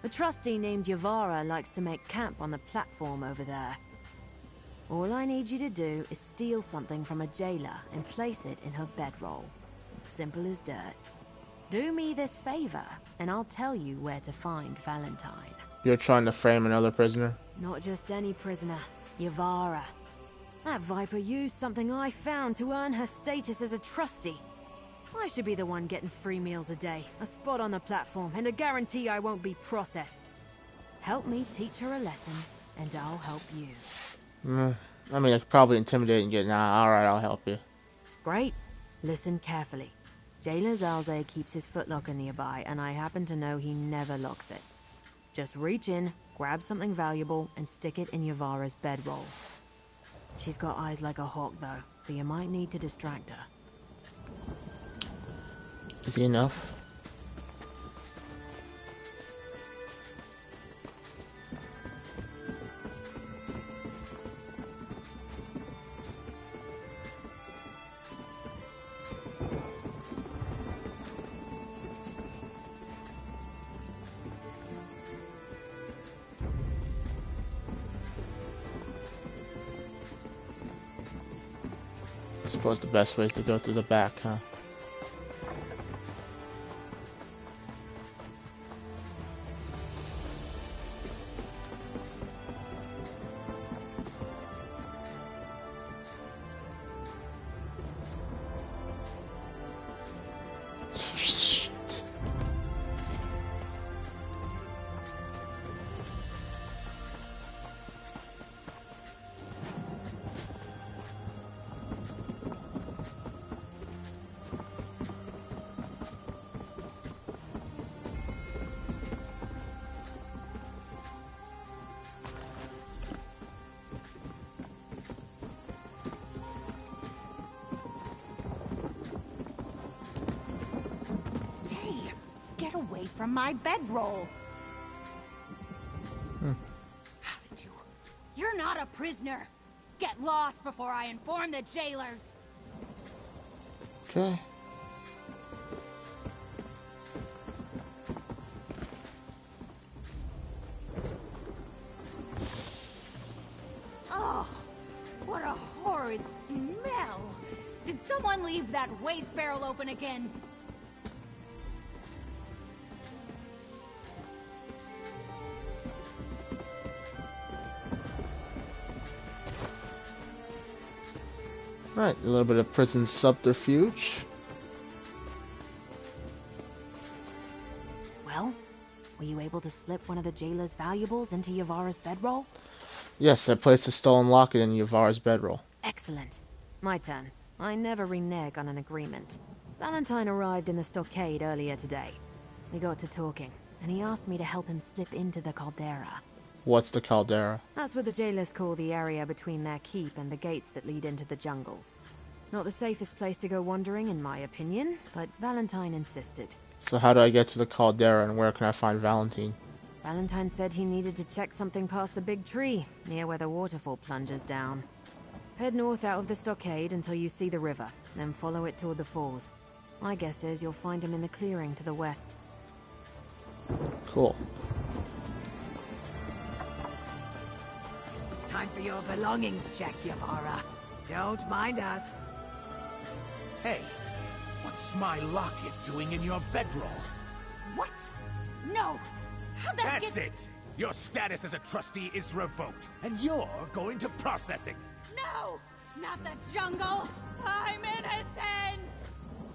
A trustee named Yavara likes to make camp on the platform over there. All I need you to do is steal something from a jailer and place it in her bedroll. Simple as dirt. Do me this favor, and I'll tell you where to find Valentine. You're trying to frame another prisoner? Not just any prisoner. Yavara. That viper used something I found to earn her status as a trustee. I should be the one getting 3 meals a day, a spot on the platform, and a guarantee I won't be processed. Help me teach her a lesson, and I'll help you. I mean, I could probably intimidate and get... Nah, alright, I'll help you. Great. Listen carefully. Jailer Zalze keeps his footlocker nearby, and I happen to know he never locks it. Just reach in, grab something valuable, and stick it in Yavara's bedroll. She's got eyes like a hawk, though, so you might need to distract her. Easy enough. I suppose the best way is to go through the back, huh? From my bedroll. You're not a prisoner. Get lost before I inform the jailers. Okay. Oh, what a horrid smell. Did someone leave that waste barrel open again? Right, a little bit of prison subterfuge. Well, were you able to slip one of the jailer's valuables into Yavara's bedroll? Yes, I placed a stolen locket in Yavara's bedroll. Excellent. My turn. I never renege on an agreement. Valentine arrived in the stockade earlier today. We got to talking, and he asked me to help him slip into the caldera. What's the caldera? That's what the jailers call the area between their keep and the gates that lead into the jungle. Not the safest place to go wandering, in my opinion, but Valentine insisted. So how do I get to the caldera, and where can I find Valentine? Valentine said he needed to check something past the big tree, near where the waterfall plunges down. Head north out of the stockade until you see the river, then follow it toward the falls. My guess is you'll find him in the clearing to the west. Cool. Time for your belongings check, Yamara. Don't mind us. Hey, what's my locket doing in your bedroll? What? No! How'd that That's it! Your status as a trustee is revoked, and you're going to processing. No! Not the jungle! I'm innocent!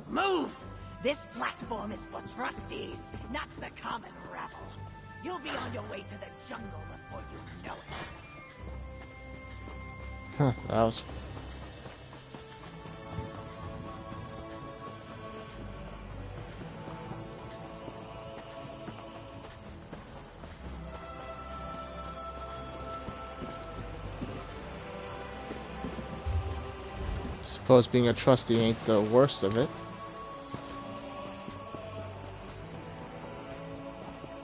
Move! This platform is for trustees, not the common rabble. You'll be on your way to the jungle before you know it. Huh, that was... Suppose being a trustee ain't the worst of it.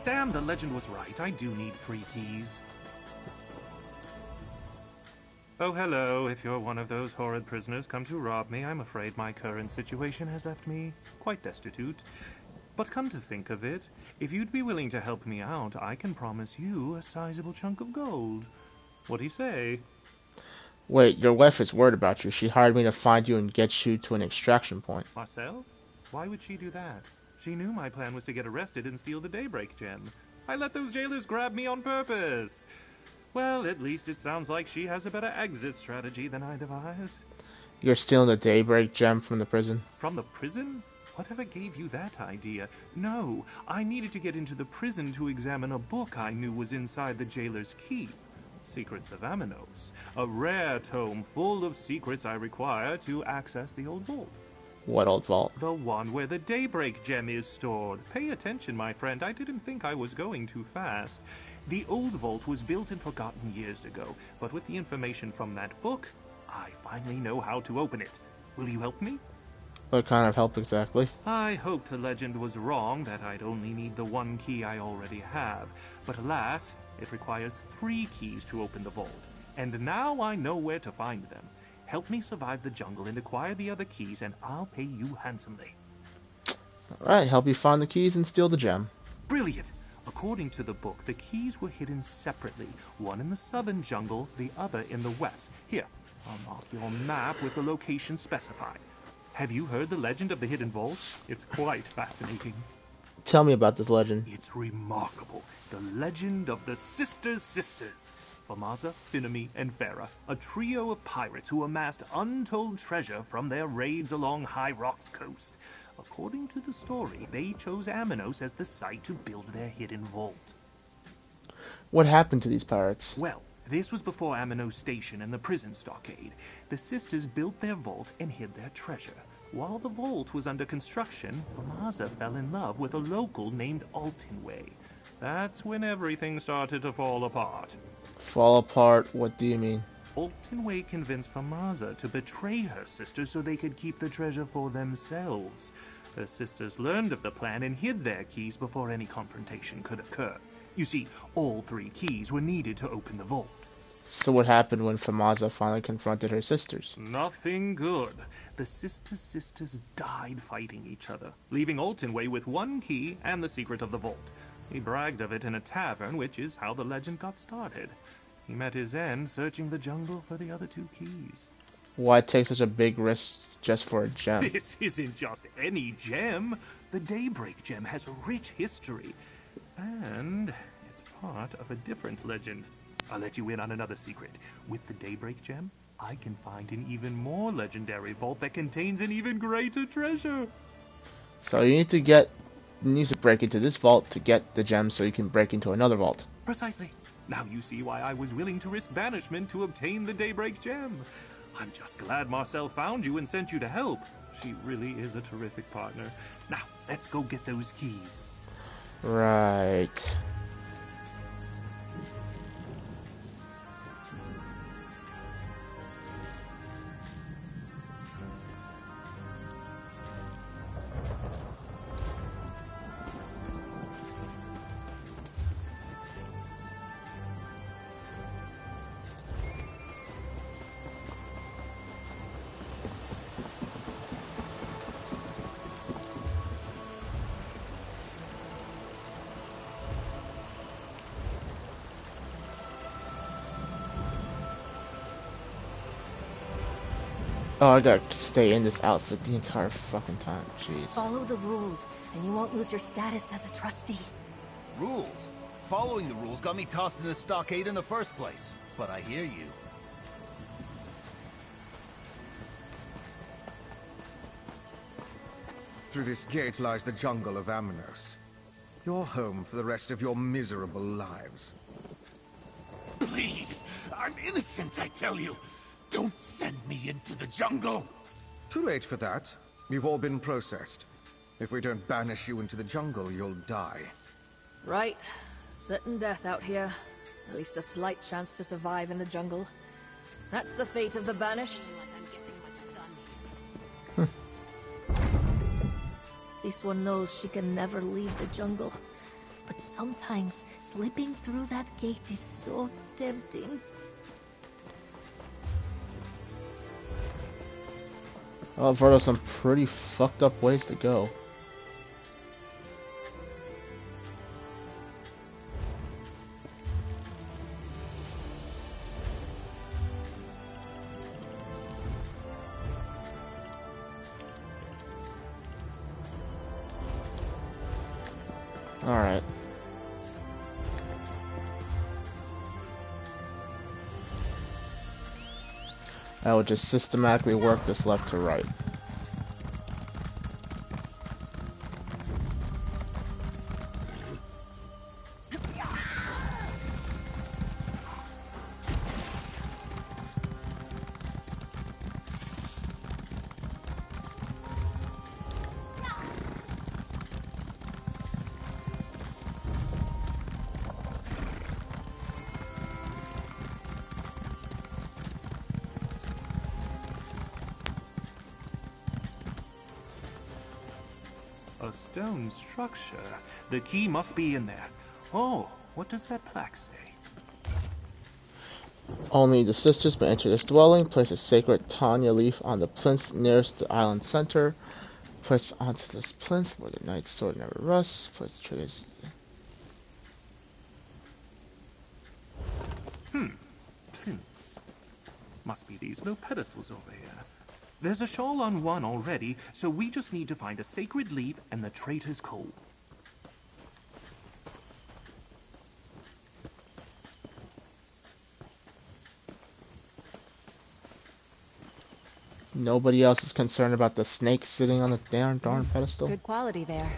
Damn, the legend was right. I do need 3 keys. Oh, hello. If you're one of those horrid prisoners come to rob me, I'm afraid my current situation has left me quite destitute. But come to think of it, if you'd be willing to help me out, I can promise you a sizable chunk of gold. What do you say? Wait, your wife is worried about you. She hired me to find you and get you to an extraction point. Marcel? Why would she do that? She knew my plan was to get arrested and steal the Daybreak Gem. I let those jailers grab me on purpose. Well, at least it sounds like she has a better exit strategy than I devised. You're stealing the Daybreak Gem from the prison? From the prison? Whatever gave you that idea? No, I needed to get into the prison to examine a book I knew was inside the jailer's keep. Secrets of Amanos. A rare tome full of secrets I require to access the old vault. What old vault? The one where the Daybreak Gem is stored. Pay attention, my friend. I didn't think I was going too fast. The old vault was built and forgotten years ago, but with the information from that book, I finally know how to open it. Will you help me? What kind of help exactly? I hoped the legend was wrong, that I'd only need the 1 key I already have. But alas, it requires 3 keys to open the vault. And now I know where to find them. Help me survive the jungle and acquire the other keys, and I'll pay you handsomely. Alright, help you find the keys and steal the gem. Brilliant! According to the book, the keys were hidden separately. One in the southern jungle, the other in the west. Here, I'll mark your map with the location specified. Have you heard the legend of the hidden vault? It's quite fascinating. Tell me about this legend. It's remarkable. The legend of the Sisters. Famaza, Finami, and Farah, a trio of pirates who amassed untold treasure from their raids along High Rock's coast. According to the story, they chose Amanos as the site to build their hidden vault. What happened to these pirates? Well, this was before Amanos Station and the prison stockade. The sisters built their vault and hid their treasure. While the vault was under construction, Famaza fell in love with a local named Altinway. That's when everything started to fall apart. Fall apart? What do you mean? Altinway convinced Famaza to betray her sisters so they could keep the treasure for themselves. Her sisters learned of the plan and hid their keys before any confrontation could occur. You see, all 3 keys were needed to open the vault. So what happened when Famaza finally confronted her sisters? Nothing good. The sisters died fighting each other, leaving Altinway with 1 key and the secret of the vault. He bragged of it in a tavern, which is how the legend got started. He met his end searching the jungle for the other 2 keys. Why take such a big risk just for a gem? This isn't just any gem. The Daybreak Gem has a rich history. And it's part of a different legend. I'll let you in on another secret. With the Daybreak Gem, I can find an even more legendary vault that contains an even greater treasure. So you need to break into this vault to get the gem so you can break into another vault. Precisely. Now you see why I was willing to risk banishment to obtain the Daybreak Gem. I'm just glad Marcel found you and sent you to help. She really is a terrific partner. Now, let's go get those keys. Right. Oh, I gotta stay in this outfit the entire fucking time. Jeez. Follow the rules, and you won't lose your status as a trustee. Rules? Following the rules got me tossed in the stockade in the first place. But I hear you. Through this gate lies the jungle of Amanos. Your home for the rest of your miserable lives. Please, I'm innocent, I tell you. Don't send me into the jungle. Too late for that. You've all been processed. If we don't banish you into the jungle, you'll die. Right. Certain death out here. At least a slight chance to survive in the jungle. That's the fate of the banished. This one knows she can never leave the jungle. But sometimes, slipping through that gate is so tempting. Well, I've heard of some pretty fucked up ways to go. Alright. I will just systematically work this left to right. A stone structure. The key must be in there. Oh, what does that plaque say? Only the sisters may enter this dwelling. Place a sacred Tanya leaf on the plinth nearest the island center. Place onto this plinth where the knight's sword never rusts. Place the triggers. Plinths. Must be these low pedestals over here. There's a shawl on one already, so we just need to find a sacred leaf and the traitor's coal. Nobody else is concerned about the snake sitting on the darn pedestal. Good quality there.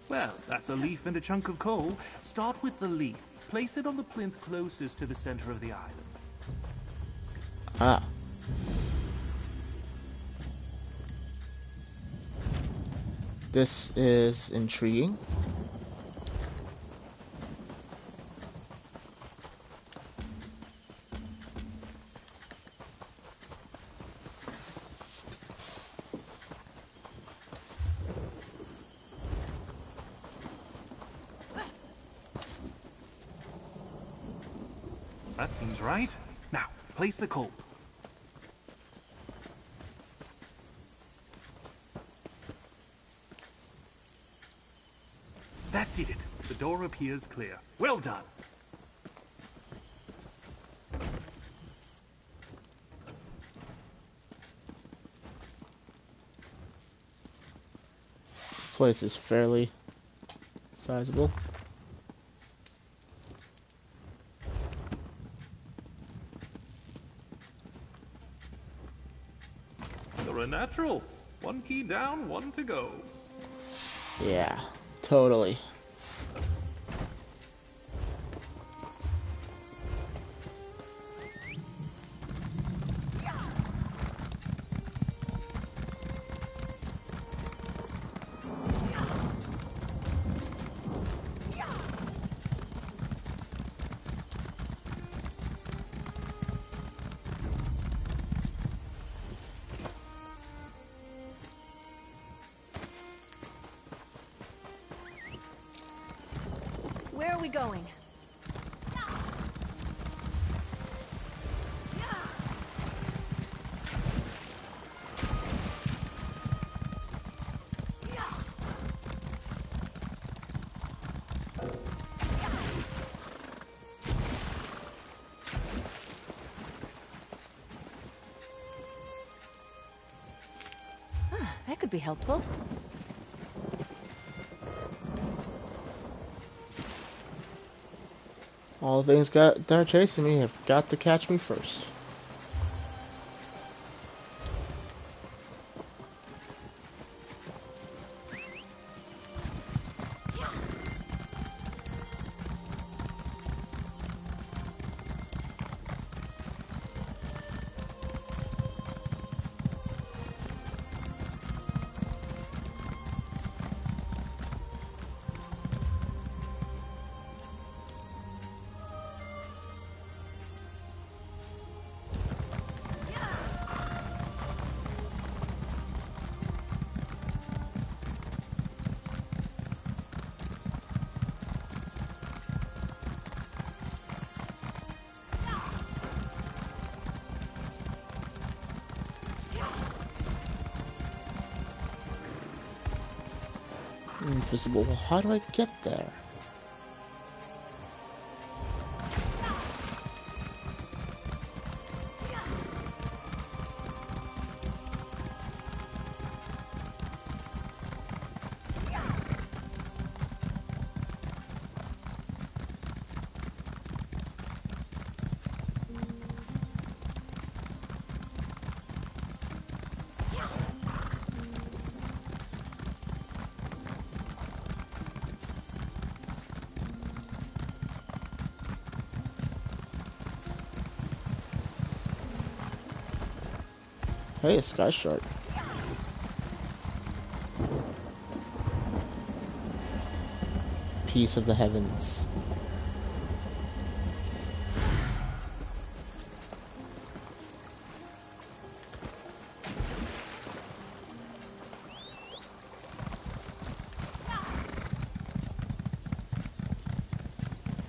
Well, that's a leaf and a chunk of coal. Start with the leaf. Place it on the plinth closest to the center of the island. Ah. This is intriguing. That seems right. Now, place the coal. That did it. The door appears clear. Well done. Place is fairly sizable. You're a natural. One key down, one to go. Yeah, totally. Where are we going? That could be helpful. All the things that are chasing me have got to catch me first. Invisible. How do I get there? Hey, a sky shark. Piece of the heavens.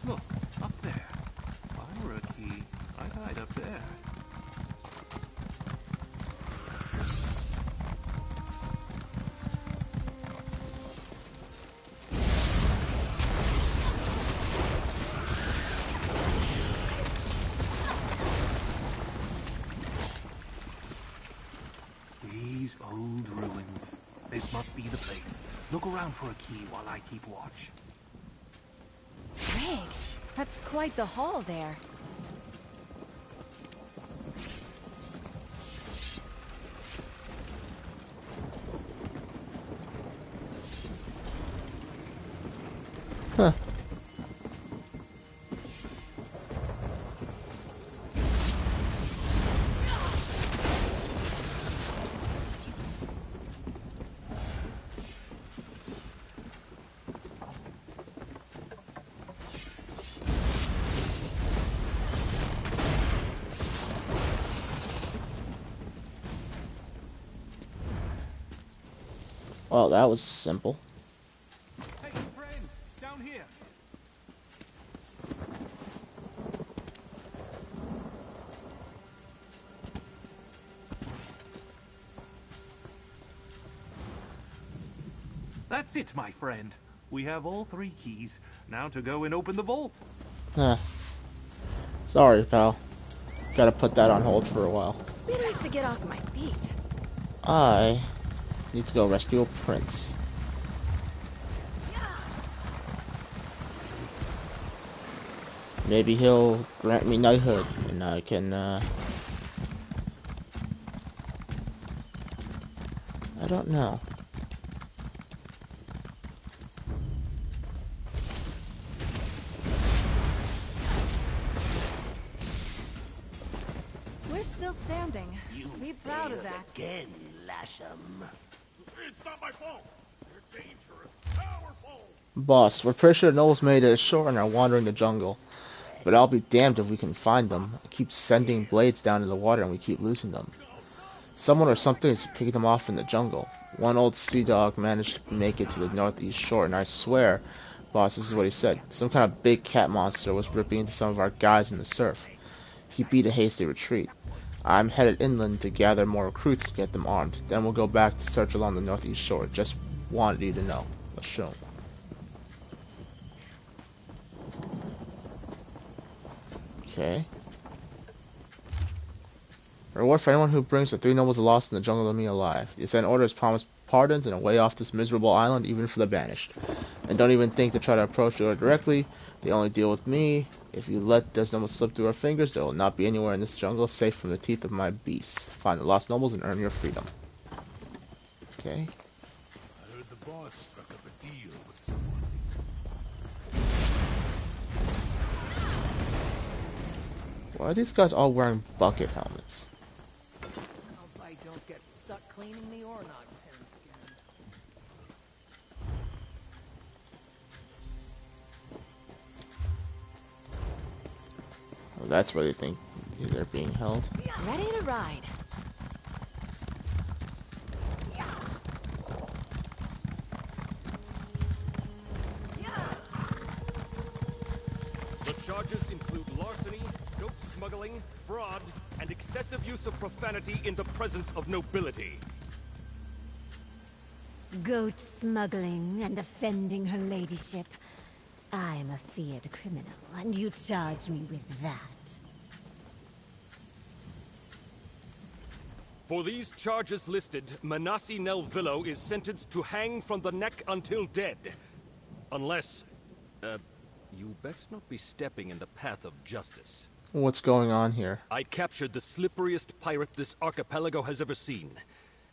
Look, up there. If I were a key, I'd hide up there. These old ruins. This must be the place. Look around for a key while I keep watch. Rig, that's quite the haul there. Huh. Well, that was simple. Hey, friend, down here. That's it, my friend. We have all 3 keys. Now to go and open the vault. Sorry, pal. Gotta put that on hold for a while. Be nice to get off my feet. I need to go rescue a prince. Maybe he'll grant me knighthood, and I can, I don't know. We're still standing. Be proud of that. Again, Lasham. It's not my fault. They're dangerous, powerful. Boss, we're pretty sure Nobles made it ashore and are wandering the jungle. But I'll be damned if we can find them. I keep sending blades down to the water and we keep losing them. Someone or something is picking them off in the jungle. One old sea dog managed to make it to the northeast shore, and I swear, boss, this is what he said. Some kind of big cat monster was ripping into some of our guys in the surf. He beat a hasty retreat. I'm headed inland to gather more recruits to get them armed. Then we'll go back to search along the northeast shore. Just wanted you to know. Let's show 'em. Okay. Reward for anyone who brings the 3 nobles lost in the jungle to me alive. The Ascend Order has promised pardons and a way off this miserable island, even for the banished. And don't even think to try to approach the Order directly. They only deal with me. If you let those nobles slip through our fingers, they will not be anywhere in this jungle safe from the teeth of my beasts. Find the lost nobles and earn your freedom. Okay. I heard the boss struck up a deal with someone. Why are these guys all wearing bucket helmets? Hope I don't get stuck cleaning the Ornog pens again. Oh, that's where they think they're being held. Ready to ride. The charges include larceny, dope smuggling, fraud, and excessive use of profanity in the presence of nobility. Goat smuggling and offending her ladyship. I am a feared criminal, and you charge me with that. For these charges listed, Manasi Nelvillo is sentenced to hang from the neck until dead. Unless, you best not be stepping in the path of justice. What's going on here? I captured the slipperiest pirate this archipelago has ever seen.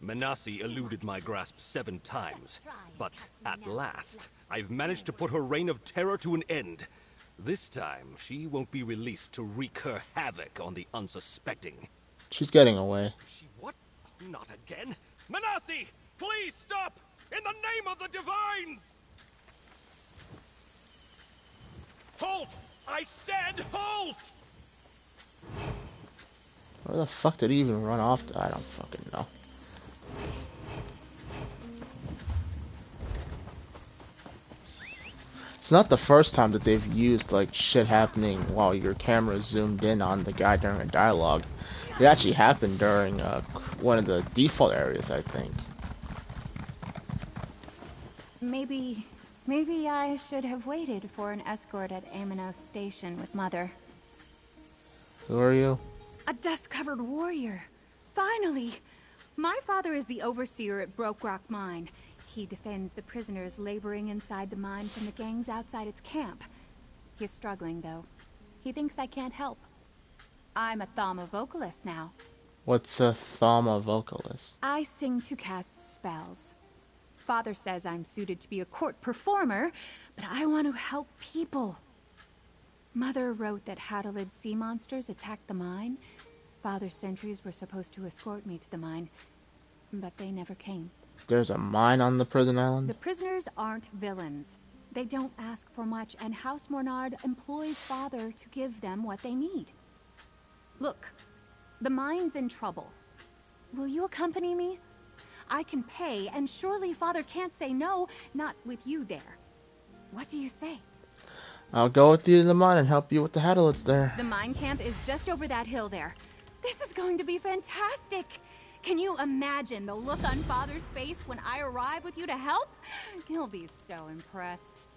Manasi eluded my grasp 7 times, but at last, I've managed to put her reign of terror to an end. This time, she won't be released to wreak her havoc on the unsuspecting. She's getting away. She what? Not again! Manasi! Please stop! In the name of the Divines! Halt! I said halt! Where the fuck did he even run off to? I don't fucking know. It's not the first time that they've used like shit happening while your camera is zoomed in on the guy during a dialogue. It actually happened during one of the default areas, I think. Maybe I should have waited for an escort at Amenos Station with Mother. Who are you? A dust-covered warrior. Finally! My father is the overseer at Broke Rock Mine. He defends the prisoners laboring inside the mine from the gangs outside its camp. He's struggling, though. He thinks I can't help. I'm a Thama vocalist now. What's a Thama vocalist? I sing to cast spells. Father says I'm suited to be a court performer, but I want to help people. Mother wrote that Hadalid sea monsters attacked the mine. Father's sentries were supposed to escort me to the mine, but they never came. There's a mine on the prison island? The prisoners aren't villains. They don't ask for much, and House Mornard employs Father to give them what they need. Look, the mine's in trouble. Will you accompany me? I can pay, and surely Father can't say no, not with you there. What do you say? I'll go with you to the mine and help you with the Hadalids there. The mine camp is just over that hill there. This is going to be fantastic! Can you imagine the look on Father's face when I arrive with you to help? He'll be so impressed.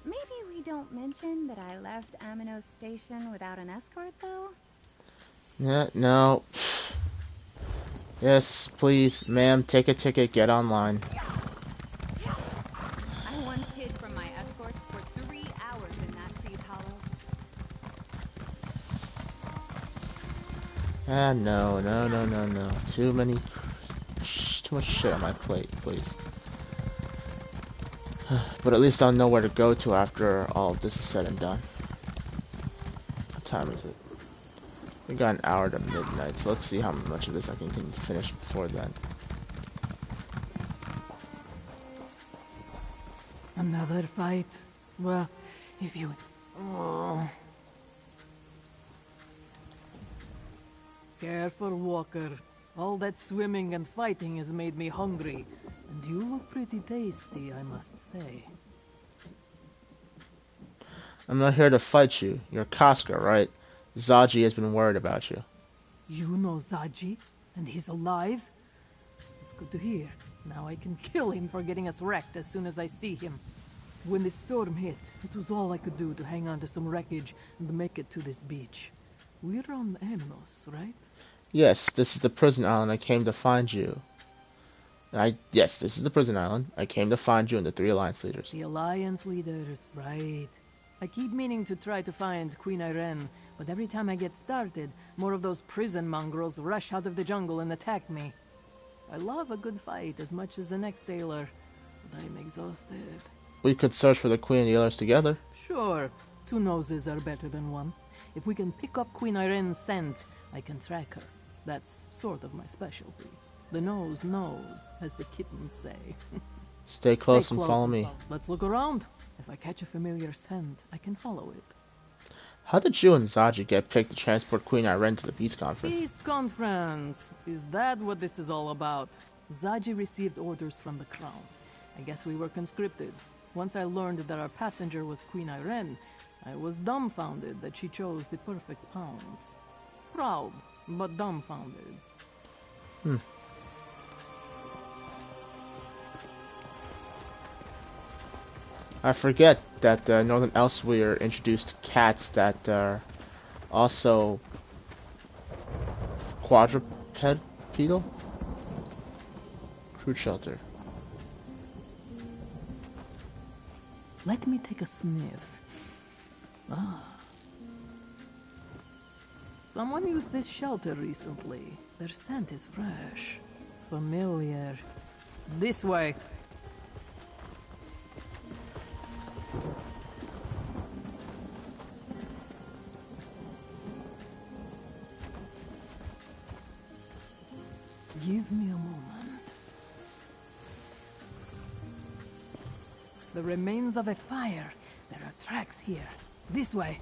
Maybe we don't mention that I left Aminos Station without an escort, though? Yeah, no. Yes, please, ma'am, take a ticket, get online. I once hid from my escorts for 3 hours in that tree's hollow. Ah, no. Too much shit on my plate, please. But at least I'll know where to go to after all of this is said and done. What time is it? We got an hour to midnight, so let's see how much of this I can finish before then. Another fight? Well, if you... Oh. Careful, Walker. All that swimming and fighting has made me hungry. And you look pretty tasty, I must say. I'm not here to fight you. You're Casca, right? Zaji has been worried about you. You know Zaji? And he's alive? It's good to hear. Now I can kill him for getting us wrecked as soon as I see him. When the storm hit, it was all I could do to hang on to some wreckage and make it to this beach. We're on Aminos, right? Yes, this is the prison island. I came to find you. Yes, this is the prison island. I came to find you and the 3 alliance leaders. The alliance leaders, right. I keep meaning to try to find Queen Irene, but every time I get started, more of those prison mongrels rush out of the jungle and attack me. I love a good fight as much as the next sailor, but I'm exhausted. We could search for the queen and the others together. Sure, 2 noses are better than 1. If we can pick up Queen Irene's scent, I can track her. That's sort of my specialty. The nose knows, as the kittens say. Stay close and follow me. Let's look around. If I catch a familiar scent, I can follow it. How did you and Zaji get picked to transport Queen Irene to the peace conference? Peace conference! Is that what this is all about? Zaji received orders from the crown. I guess we were conscripted. Once I learned that our passenger was Queen Irene, I was dumbfounded that she chose the perfect pounds. Proud, but dumbfounded. I forget that Northern Elsewhere introduced cats that are also quadrupedal. Crude shelter. Let me take a sniff. Ah. Someone used this shelter recently. Their scent is fresh. Familiar. This way. Give me a moment. The remains of a fire. There are tracks here. This way.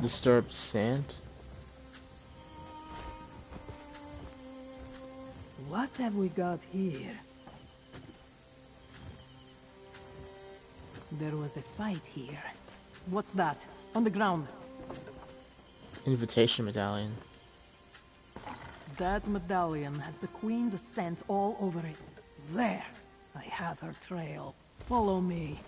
Disturbed sand? What have we got here? There was a fight here. What's that? On the ground. Invitation medallion. That medallion has the Queen's scent all over it. There! I have her trail. Follow me.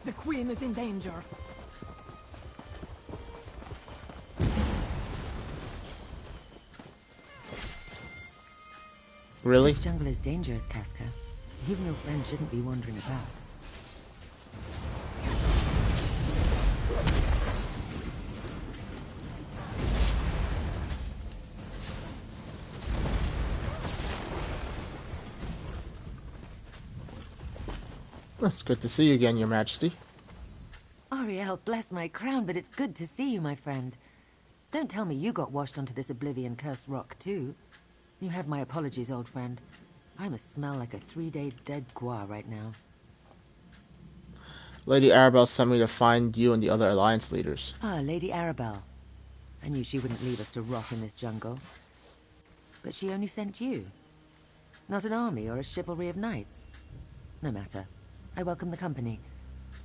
The Queen is in danger. Really? This jungle is dangerous, Casca. Even your friend shouldn't be wandering about. It's good to see you again, Your Majesty. Ariel, bless my crown, but it's good to see you, my friend. Don't tell me you got washed onto this oblivion-cursed rock, too. You have my apologies, old friend. I must smell like a 3-day dead gua right now. Lady Arabelle sent me to find you and the other Alliance leaders. Ah, Lady Arabelle. I knew she wouldn't leave us to rot in this jungle. But she only sent you. Not an army or a chivalry of knights. No matter. I welcome the company.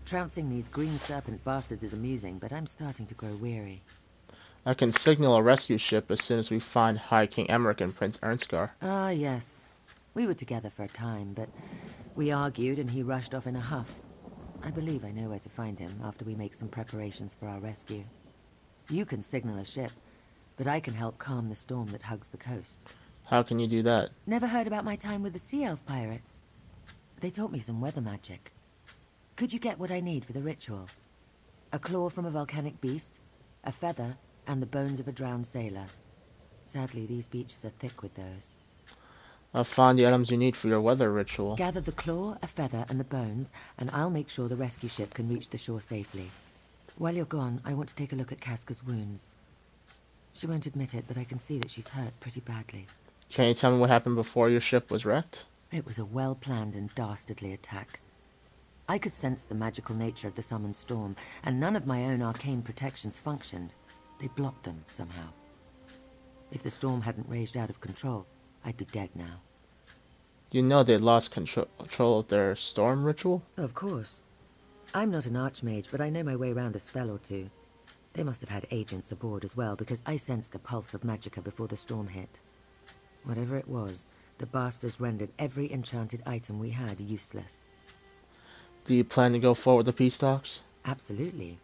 Trouncing these green serpent bastards is amusing, but I'm starting to grow weary. I can signal a rescue ship as soon as we find High King Emmerich and Prince Ernstgar. Ah, yes. We were together for a time, but we argued and he rushed off in a huff. I believe I know where to find him after we make some preparations for our rescue. You can signal a ship, but I can help calm the storm that hugs the coast. How can you do that? Never heard about my time with the Sea Elf pirates? They taught me some weather magic. Could you get what I need for the ritual? A claw from a volcanic beast, a feather, and the bones of a drowned sailor. Sadly, these beaches are thick with those. I'll find the items you need for your weather ritual. Gather the claw, a feather, and the bones, and I'll make sure the rescue ship can reach the shore safely. While you're gone, I want to take a look at Casca's wounds. She won't admit it, but I can see that she's hurt pretty badly. Can you tell me what happened before your ship was wrecked? It was a well-planned and dastardly attack. I could sense the magical nature of the summoned storm, and none of my own arcane protections functioned. They blocked them somehow. If the storm hadn't raged out of control, I'd be dead now. You know they lost control of their storm ritual? Of course. I'm not an archmage, but I know my way around a spell or two. They must have had agents aboard as well, because I sensed a pulse of magicka before the storm hit. Whatever it was, the bastards rendered every enchanted item we had useless. Do you plan to go forward with the peace talks? Absolutely.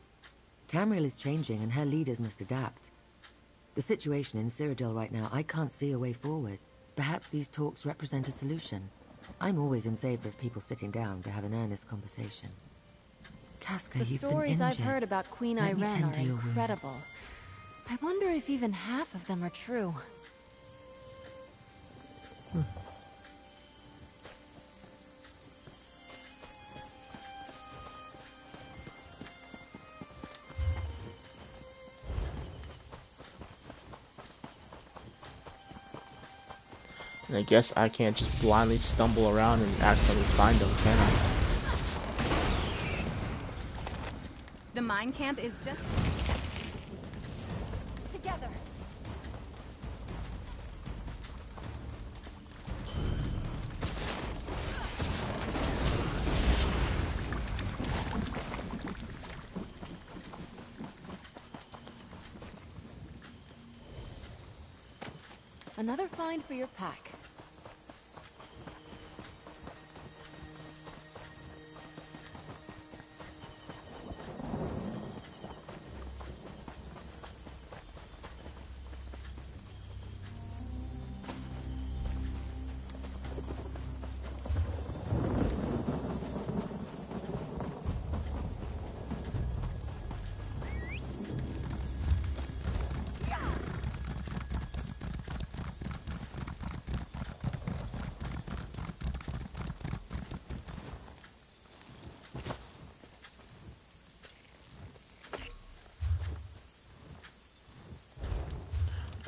Tamriel is changing, and her leaders must adapt. The situation in Cyrodiil right now, I can't see a way forward. Perhaps these talks represent a solution. I'm always in favor of people sitting down to have an earnest conversation. Casca, The you've been stories I've injured. heard about Queen Let me Ayrenn tend to are your wound. incredible. I wonder if even half of them are true. And I guess I can't just blindly stumble around and accidentally find them, can I? The mine camp is just... Together. Another find for your pack.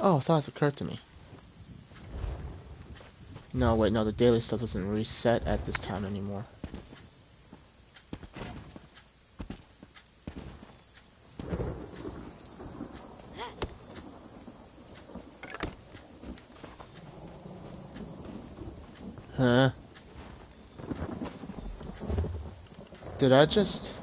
Oh, thoughts occurred to me. No, wait, no, the daily stuff doesn't reset at this time anymore. Huh? Did I just...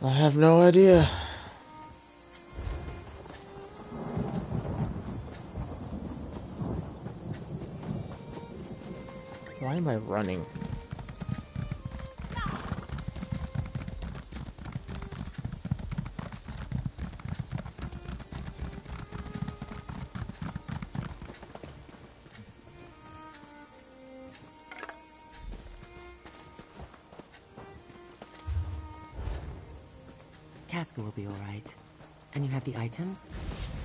I have no idea. Why am I running? Casca will be all right. And you have the items?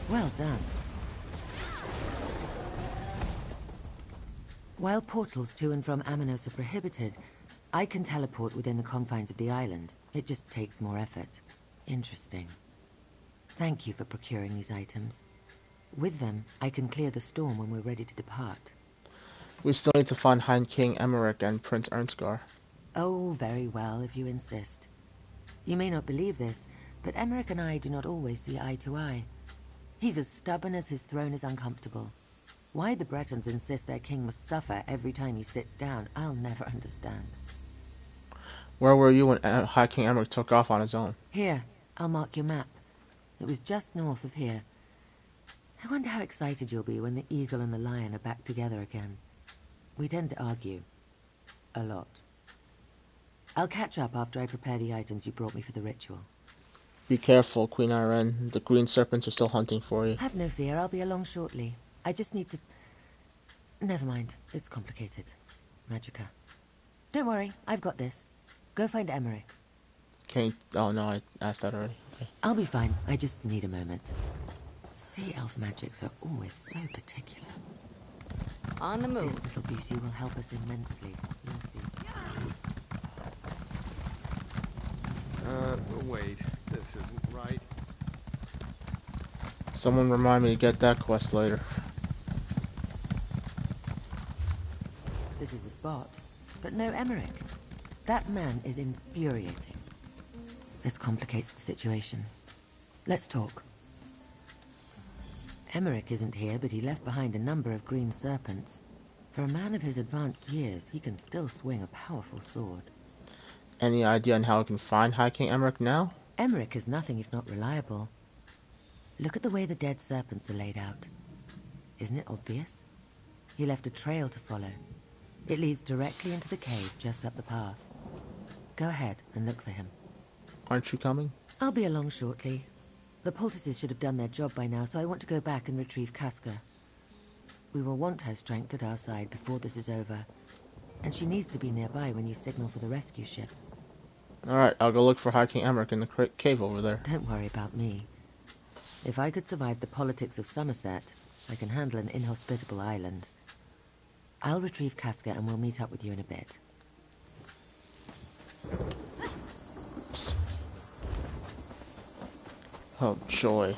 Well done. While portals to and from Amanos are prohibited, I can teleport within the confines of the island. It just takes more effort. Interesting. Thank you for procuring these items. With them, I can clear the storm when we're ready to depart. We still need to find High King Emmerich and Prince Ernstgar. Oh, very well, if you insist. You may not believe this, but Emmerich and I do not always see eye to eye. He's as stubborn as his throne is uncomfortable. Why the Bretons insist their king must suffer every time he sits down, I'll never understand. Where were you when High King Emmerich took off on his own? Here, I'll mark your map. It was just north of here. I wonder how excited you'll be when the eagle and the lion are back together again. We tend to argue. A lot. I'll catch up after I prepare the items you brought me for the ritual. Be careful, Queen Irene. The green serpents are still hunting for you. Have no fear, I'll be along shortly. I just need to... Never mind, it's complicated. Magicka. Don't worry, I've got this. Go find Emmerich. Can't... Oh no, I asked that already. Okay. I'll be fine, I just need a moment. Sea elf magics are always so particular. On the move. This little beauty will help us immensely. You'll see. Wait. This isn't right. Someone remind me to get that quest later. This is the spot. But no Emmerich. That man is infuriating. This complicates the situation. Let's talk. Emmerich isn't here, but he left behind a number of green serpents. For a man of his advanced years, he can still swing a powerful sword. Any idea on how I can find High King Emmerich now? Emmerich is nothing if not reliable. Look at the way the dead serpents are laid out. Isn't it obvious? He left a trail to follow. It leads directly into the cave just up the path. Go ahead and look for him. Aren't you coming? I'll be along shortly. The poultices should have done their job by now, so I want to go back and retrieve Casca. We will want her strength at our side before this is over. And she needs to be nearby when you signal for the rescue ship. Alright, I'll go look for High King Emmerich in the cave over there. Don't worry about me. If I could survive the politics of Somerset, I can handle an inhospitable island. I'll retrieve Casca and we'll meet up with you in a bit. Oops. Oh, joy.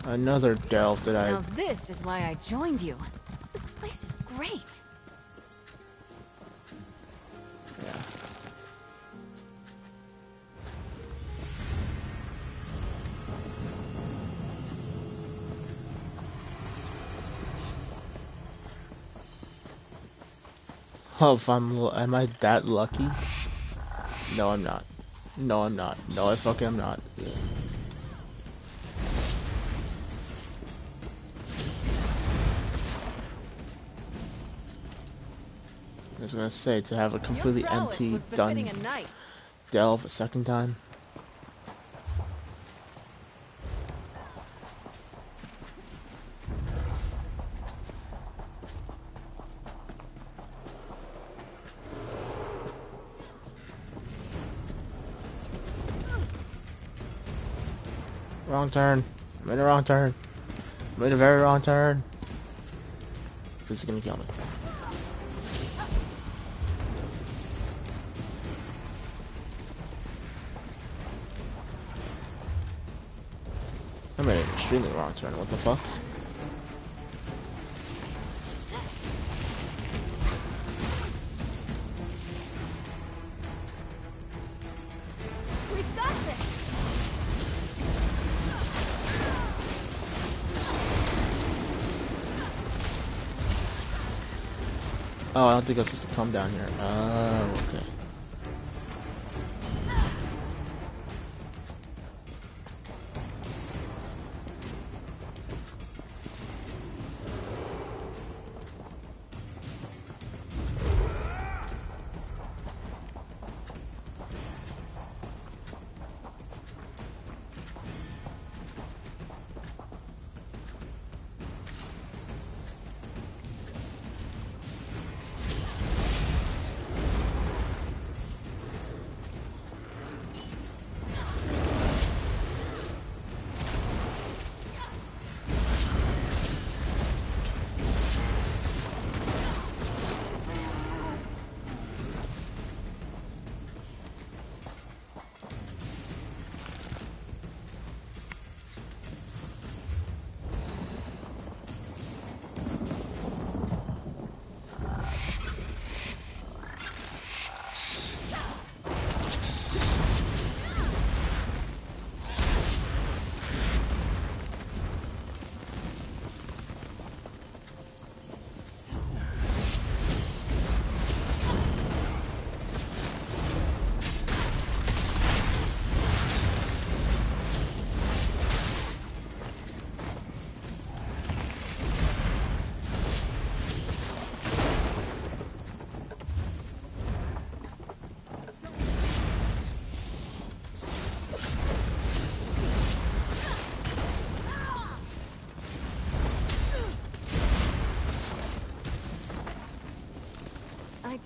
Another delve that Now this is why I joined you. This place is great. Yeah. Oh, if am I that lucky? No, I'm not. No, I'm not. No, I fucking am not. I was gonna say, to have a completely empty, done delve a second time. Wrong turn. I made a wrong turn. I made a very wrong turn. This is gonna kill me. I made an extremely wrong turn. What the fuck? We've got this. Oh, I don't think I was supposed to come down here. Oh, okay.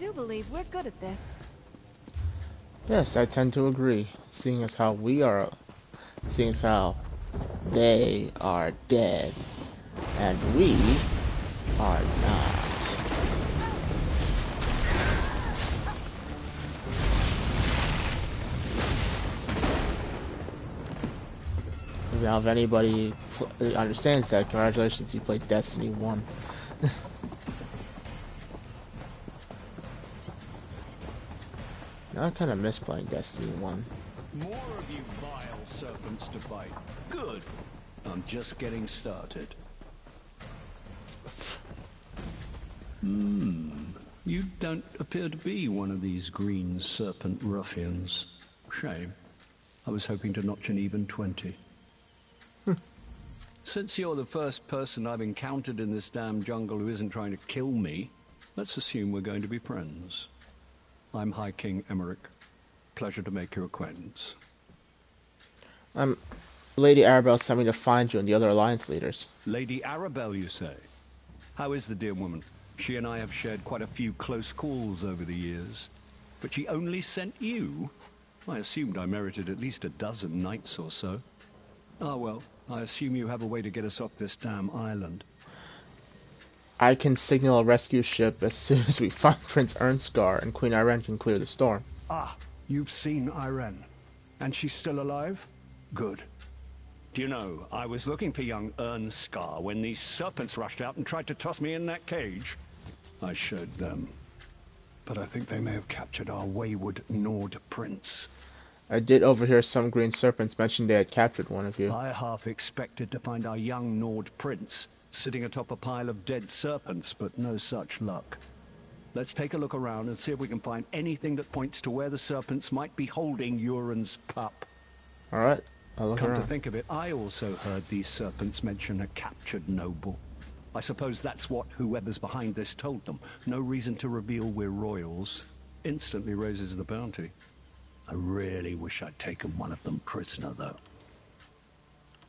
do believe we're good at this. Yes, I tend to agree. Seeing as how they are dead, and we are not. Now, if anybody understands that, congratulations, you played Destiny 1. Now I kind of miss playing Destiny 1. More of you vile serpents to fight. Good. I'm just getting started. You don't appear to be one of these green serpent ruffians. Shame. I was hoping to notch an even 20. Since you're the first person I've encountered in this damn jungle who isn't trying to kill me, let's assume we're going to be friends. I'm High King Emeric. Pleasure to make your acquaintance. Lady Arabelle sent me to find you and the other Alliance leaders. Lady Arabelle, you say? How is the dear woman? She and I have shared quite a few close calls over the years. But she only sent you? I assumed I merited at least a dozen knights or so. Ah, well, I assume you have a way to get us off this damn island. I can signal a rescue ship as soon as we find Prince Ernskar, and Queen Irene can clear the storm. Ah, you've seen Irene. And she's still alive? Good. Do you know, I was looking for young Ernskar when these serpents rushed out and tried to toss me in that cage. I showed them. But I think they may have captured our wayward Nord Prince. I did overhear some green serpents mention they had captured one of you. I half expected to find our young Nord Prince sitting atop a pile of dead serpents, but no such luck. Let's take a look around and see if we can find anything that points to where the serpents might be holding Euron's pup. Alright, I'll look around. Come to think of it, I also heard these serpents mention a captured noble. I suppose that's what whoever's behind this told them. No reason to reveal we're royals. Instantly raises the bounty. I really wish I'd taken one of them prisoner, though.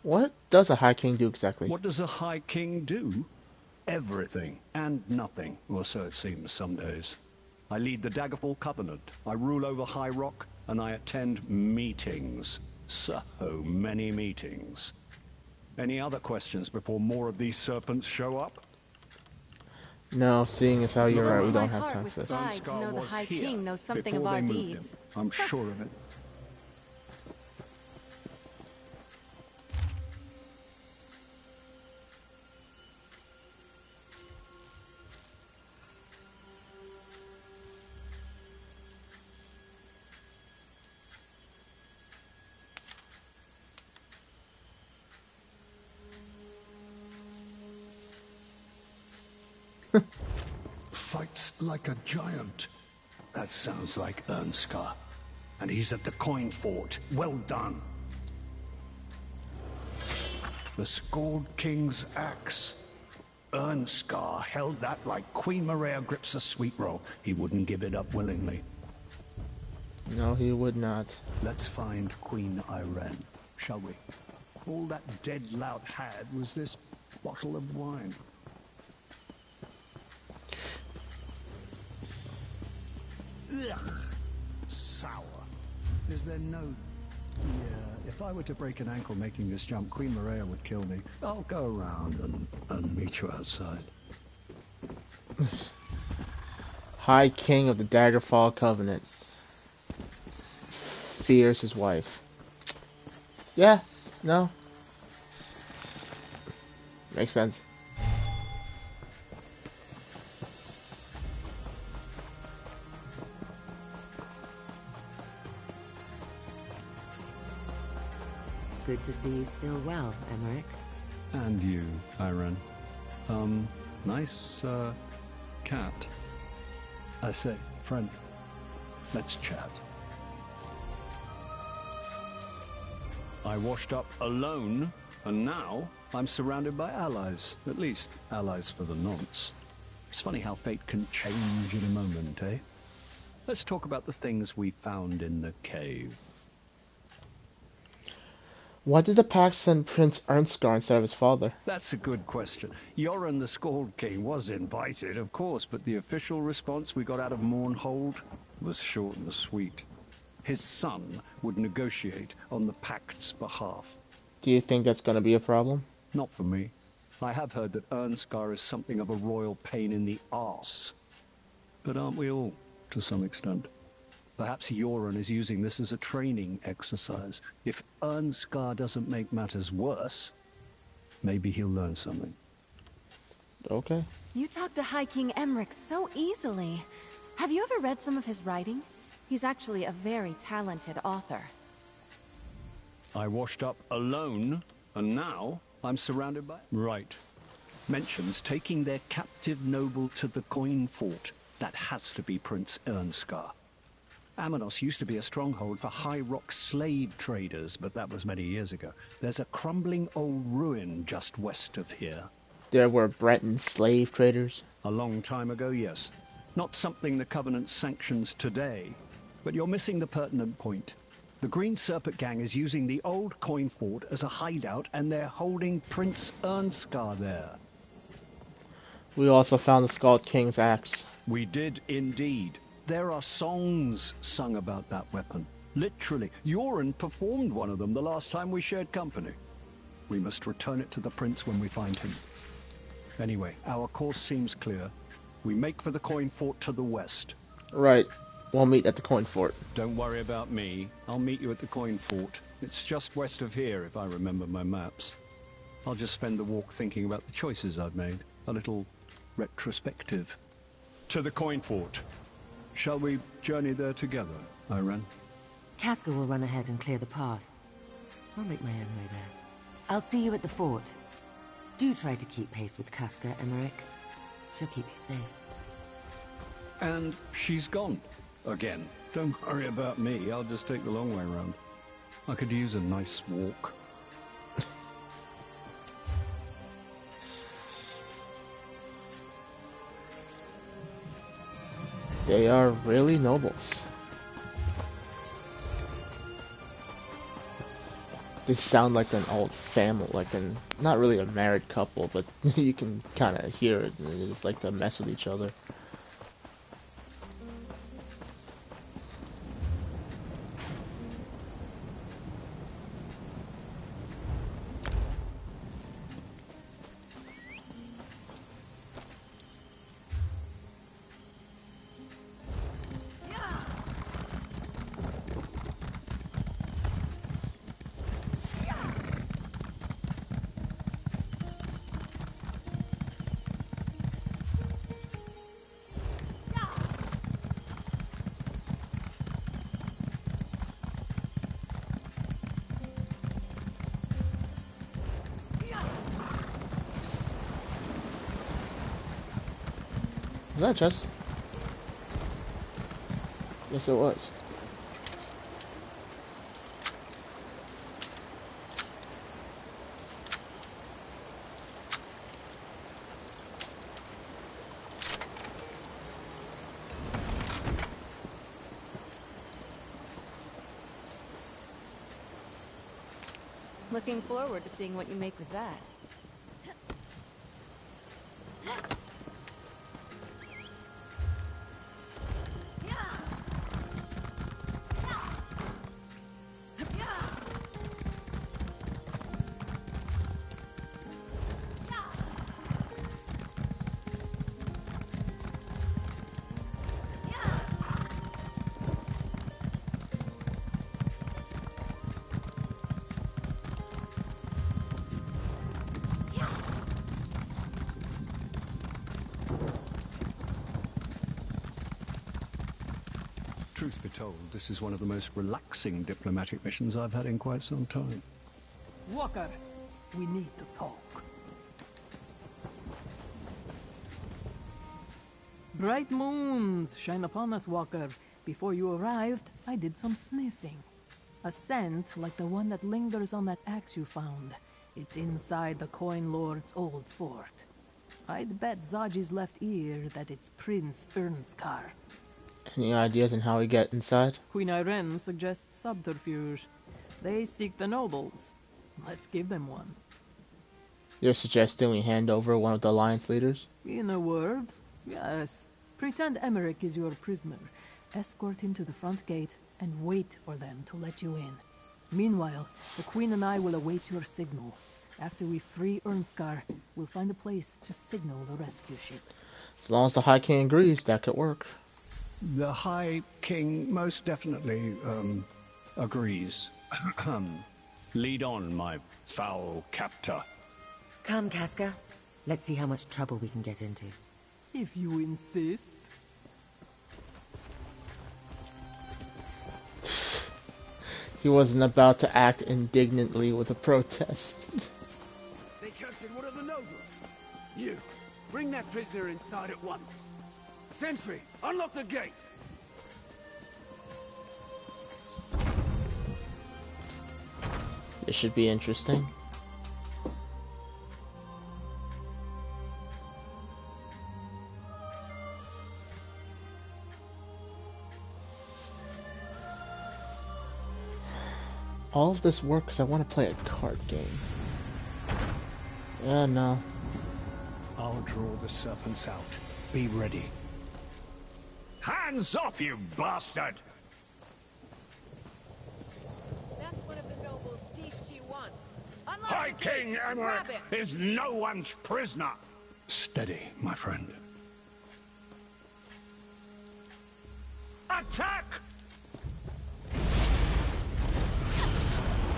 What does a High King do exactly? What does a High King do? Everything and nothing, or so it seems some days. I lead the Daggerfall Covenant, I rule over High Rock, and I attend meetings. So many meetings. Any other questions before more of these serpents show up? No, seeing as how you're right, we don't have time for this. Pride to know the High King knows something of our deeds. I'm sure of it. Fights like a giant. That sounds like Ernskar. And he's at the coin fort. Well done. The Scald King's axe. Ernskar held that like Queen Maria grips a sweet roll. He wouldn't give it up willingly. No, he would not. Let's find Queen Irene, shall we? All that dead lout had was this bottle of wine. Ugh. Sour. Is there no... Yeah, if I were to break an ankle making this jump, Queen Maria would kill me. I'll go around and meet you outside. High King of the Daggerfall Covenant fears his wife. Yeah, no. Makes sense. Good to see you still well, Emeric. And you, Irene. Nice, cat. I say, friend, let's chat. I washed up alone, and now I'm surrounded by allies. At least, allies for the nonce. It's funny how fate can change in a moment, eh? Let's talk about the things we found in the cave. Why did the pack send Prince Ernstgar instead of his father? That's a good question. Yoren the Scald King was invited, of course, but the official response we got out of Mournhold was short and sweet. His son would negotiate on the Pact's behalf. Do you think that's going to be a problem? Not for me. I have heard that Ernstgar is something of a royal pain in the arse. But aren't we all, to some extent? Perhaps Yoren is using this as a training exercise. If Ernstgar doesn't make matters worse, maybe he'll learn something. Okay. You talk to High King Emmerich so easily. Have you ever read some of his writing? He's actually a very talented author. I washed up alone, and now I'm surrounded by... Right. Mentions taking their captive noble to the coin fort. That has to be Prince Ernstgar. Amanos used to be a stronghold for High Rock slave traders, but that was many years ago. There's a crumbling old ruin just west of here. There were Breton slave traders? A long time ago, yes. Not something the Covenant sanctions today, but you're missing the pertinent point. The Green Serpent Gang is using the old coin fort as a hideout, and they're holding Prince Ernstgar there. We also found the Scald King's axe. We did indeed. There are songs sung about that weapon. Literally. Yoren performed one of them the last time we shared company. We must return it to the prince when we find him. Anyway, our course seems clear. We make for the coin fort to the west. Right. We'll meet at the coin fort. Don't worry about me. I'll meet you at the coin fort. It's just west of here, if I remember my maps. I'll just spend the walk thinking about the choices I've made. A little retrospective. To the coin fort. Shall we journey there together, Iran? Casca will run ahead and clear the path. I'll make my own way there. I'll see you at the fort. Do try to keep pace with Casca, Emmerich. She'll keep you safe. And she's gone. Again. Don't worry about me. I'll just take the long way round. I could use a nice walk. They are really nobles. They sound like an old family, not really a married couple, but you can kind of hear it. They just like to mess with each other. Was that a chest? Yes, it was. Looking forward to seeing what you make with that. Truth be told, this is one of the most relaxing diplomatic missions I've had in quite some time. Walker, we need to talk. Bright moons shine upon us, Walker. Before you arrived, I did some sniffing. A scent like the one that lingers on that axe you found. It's inside the Coin Lord's old fort. I'd bet Zaji's left ear that it's Prince Ernstgar. Any ideas on how we get inside? Queen Irene suggests subterfuge. They seek the nobles. Let's give them one. You're suggesting we hand over one of the Alliance leaders? In a word, yes. Pretend Emmerich is your prisoner. Escort him to the front gate and wait for them to let you in. Meanwhile, the Queen and I will await your signal. After we free Ernskar, we'll find a place to signal the rescue ship. As long as the High King agrees, that could work. The High King most definitely, agrees. Lead on, my foul captor. Come, Casca. Let's see how much trouble we can get into. If you insist. He wasn't about to act indignantly with a protest. They captured one of the nobles. You, bring that prisoner inside at once. Sentry, unlock the gate. This should be interesting. All of this work because I want to play a card game. No. I'll draw the serpents out. Be ready. Hands off, you bastard! That's one of the nobles Tishchi wants. Unlock High the gate King and Emmerich grab him. is no one's prisoner. Steady, my friend. Attack!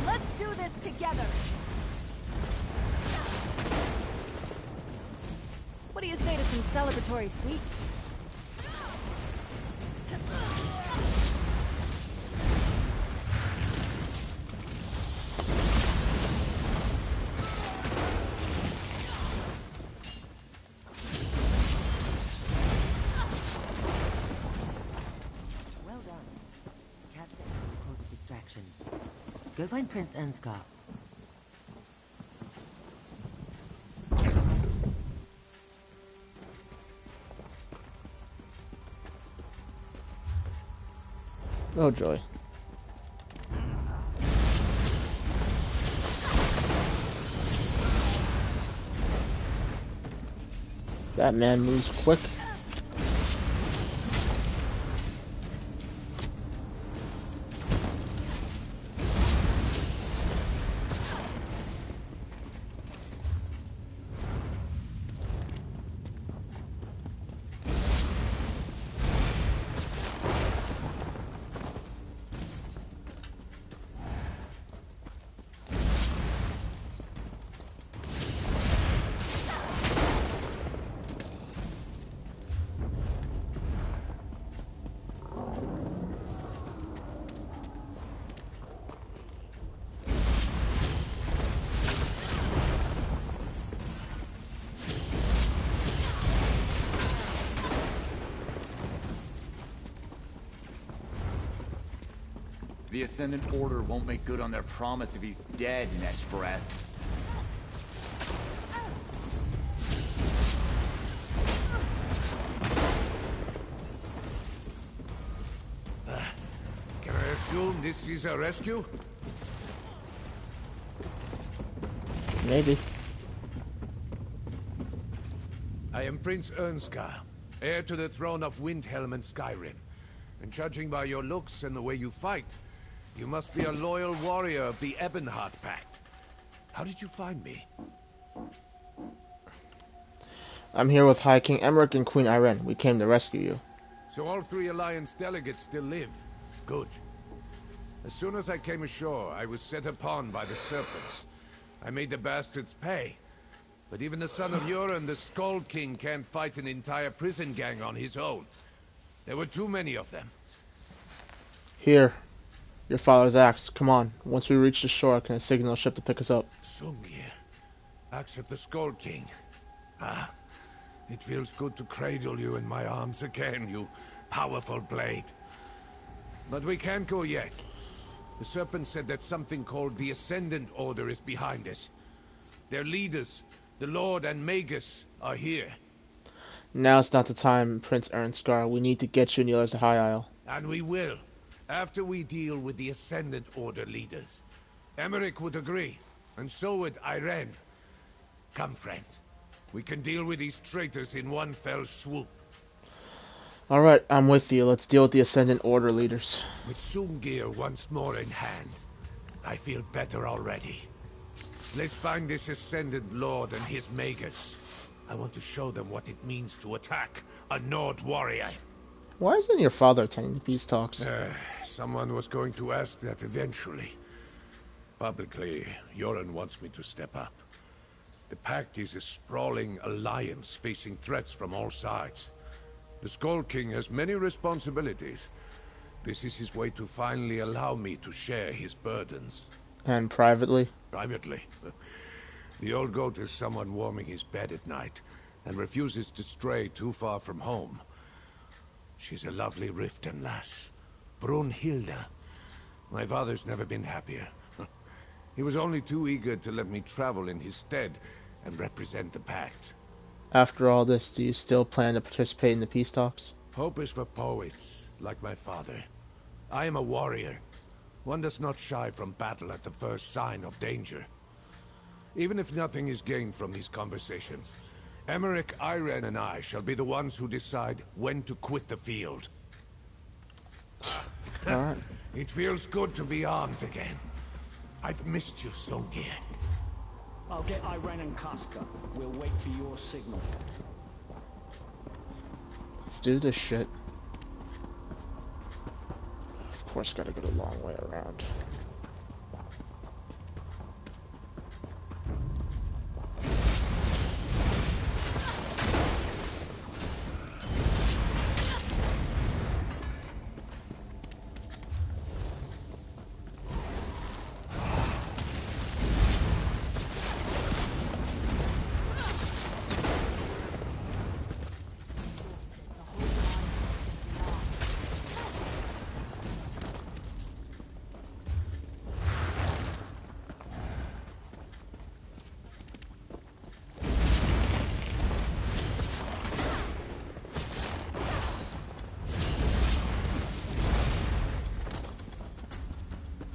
Let's do this together. What do you say to some celebratory sweets? Well done. Casca will cause a distraction. Go find Prince Ernskar. Oh joy. That man moves quick. The Ascendant Order won't make good on their promise if he's dead next breath. Can I assume this is a rescue? Maybe. I am Prince Ernskar, heir to the throne of Windhelm and Skyrim. And judging by your looks and the way you fight, you must be a loyal warrior of the Ebonheart Pact. How did you find me? I'm here with High King Emmerich and Queen Irene. We came to rescue you. So all three Alliance delegates still live. Good. As soon as I came ashore, I was set upon by the Serpents. I made the bastards pay. But even the son of Yoren, the Skull King, can't fight an entire prison gang on his own. There were too many of them. Here. Your father's axe. Come on. Once we reach the shore, I can signal a ship to pick us up. Sungir. Axe of the Skull King. Ah. It feels good to cradle you in my arms again, you powerful blade. But we can't go yet. The Serpent said that something called the Ascendant Order is behind us. Their leaders, the Lord and Magus, are here. Now's not the time, Prince Ernskar. We need to get you in the others of High Isle. And we will, after we deal with the Ascendant Order leaders. Emmerich would agree. And so would Irene. Come, friend. We can deal with these traitors in one fell swoop. Alright, I'm with you. Let's deal with the Ascendant Order leaders. With Sungir once more in hand, I feel better already. Let's find this Ascendant Lord and his Magus. I want to show them what it means to attack a Nord warrior. Why isn't your father attending the peace talks? Someone was going to ask that eventually. Publicly, Yoren wants me to step up. The Pact is a sprawling alliance facing threats from all sides. The Skull King has many responsibilities. This is his way to finally allow me to share his burdens. And privately? Privately. The old goat is someone warming his bed at night, and refuses to stray too far from home. She's a lovely Riften lass. Brunhilde. My father's never been happier. He was only too eager to let me travel in his stead and represent the Pact. After all this, do you still plan to participate in the peace talks? Hope is for poets, like my father. I am a warrior. One does not shy from battle at the first sign of danger. Even if nothing is gained from these conversations, Emmerich, Irene, and I shall be the ones who decide when to quit the field. Alright. It feels good to be armed again. I've missed you, Sungir. I'll get Irene and Casca. We'll wait for your signal. Let's do this shit. Of course, gotta go the long way around.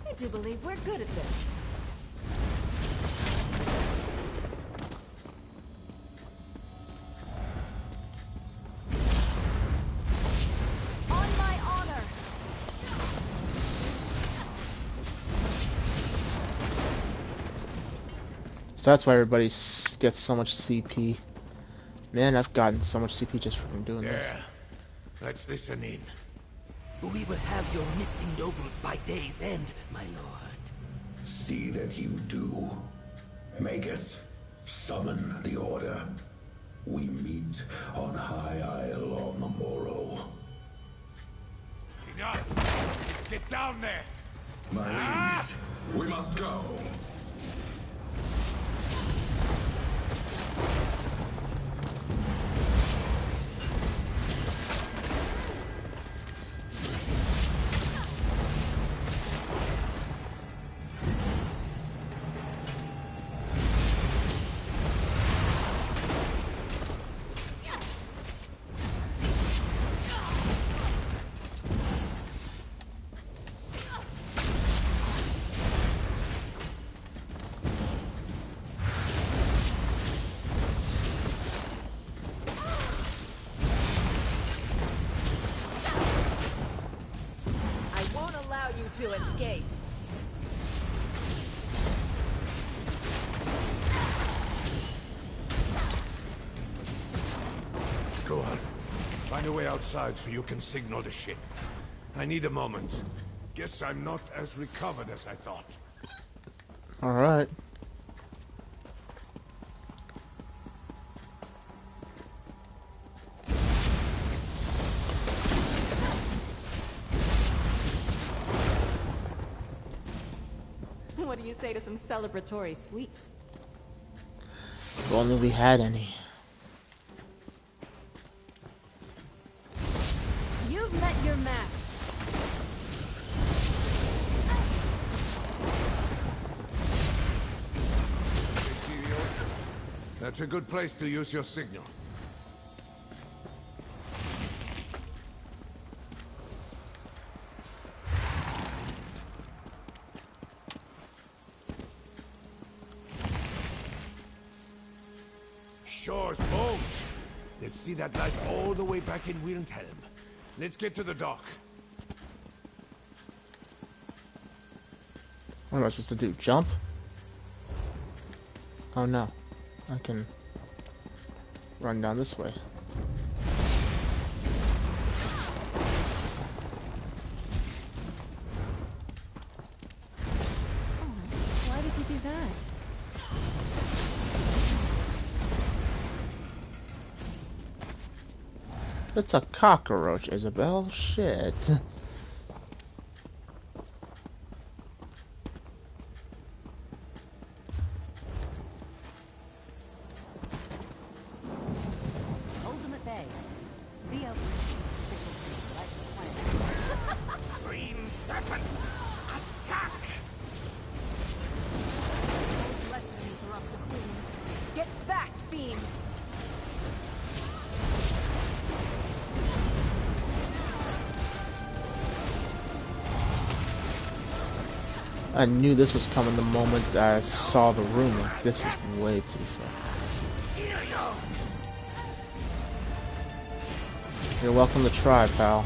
I do believe we're good at this. On my honor. So that's why everybody gets so much CP. Man, I've gotten so much CP just from doing this. Let's listen in. We will have your missing nobles by day's end, my lord. See that you do. Magus, summon the Order. We meet on High Isle on the morrow. Enough! Get down there! My liege, we must go. To escape. Go on. Find a way outside so you can signal the ship. I need a moment. Guess I'm not as recovered as I thought. Alright. What do you say to some celebratory sweets? If only we had any. You've met your match. That's a good place to use your signal. Shore's bones. Let's see that light all the way back in Windhelm. Let's get to the dock. What am I supposed to do? Jump? Oh no. I can run down this way. Why did you do that? It's a cockroach, Isabel. Shit. Hold them at bay. See how Green serpent! Attack! Let's interrupt the queen. Get back, fiends! I knew this was coming the moment I saw the room. Like, this is way too far. You're welcome to try, pal.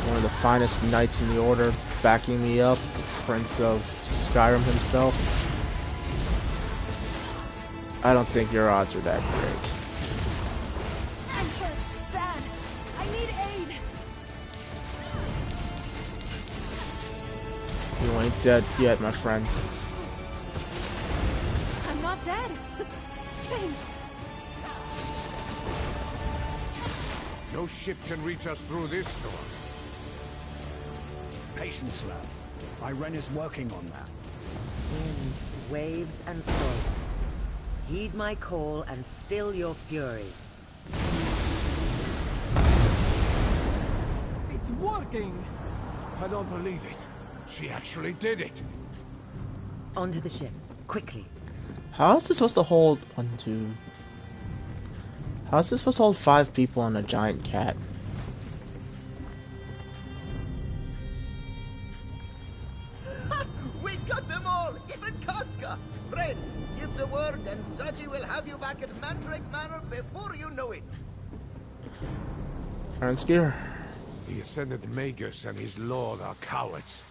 One of the finest knights in the order backing me up, the Prince of Skyrim himself. I don't think your odds are that great. I'm hurt. Bad. I need aid. You ain't dead yet, my friend. I'm not dead. Thanks. No ship can reach us through this storm. Patience, lad. Irene is working on that. winds, waves, and storms. Heed my call and still your fury. It's working! I don't believe it. She actually did it. Onto the ship, quickly. How is this supposed to hold 1, 2? How is this supposed to hold 5 people and a giant cat? We got them all, even Casca. Friend, give the word and Zaji will have you back at Mandrake Manor before you know it. Ernstgear. The Ascended Magus and his lord are cowards.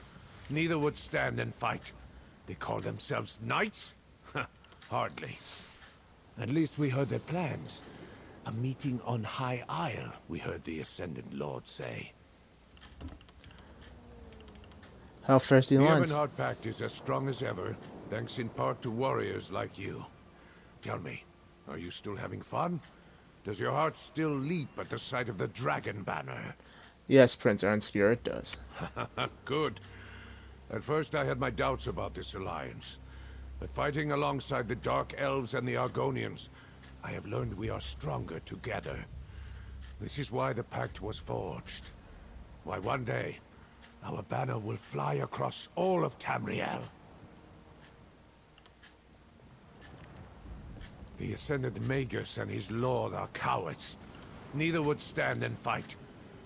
Neither would stand and fight. They call themselves knights? Hardly. At least we heard their plans. A meeting on High Isle, we heard the Ascended Lord say. How fares the The alliance? Ebonheart Pact is as strong as ever, thanks in part to warriors like you. Tell me, are you still having fun? Does your heart still leap at the sight of the Dragon Banner? Yes, Prince Ernstgear, it does. Good. At first I had my doubts about this alliance. But fighting alongside the Dark Elves and the Argonians, I have learned we are stronger together. This is why the pact was forged. Why one day, our banner will fly across all of Tamriel. The Ascended Magus and his lord are cowards. Neither would stand and fight.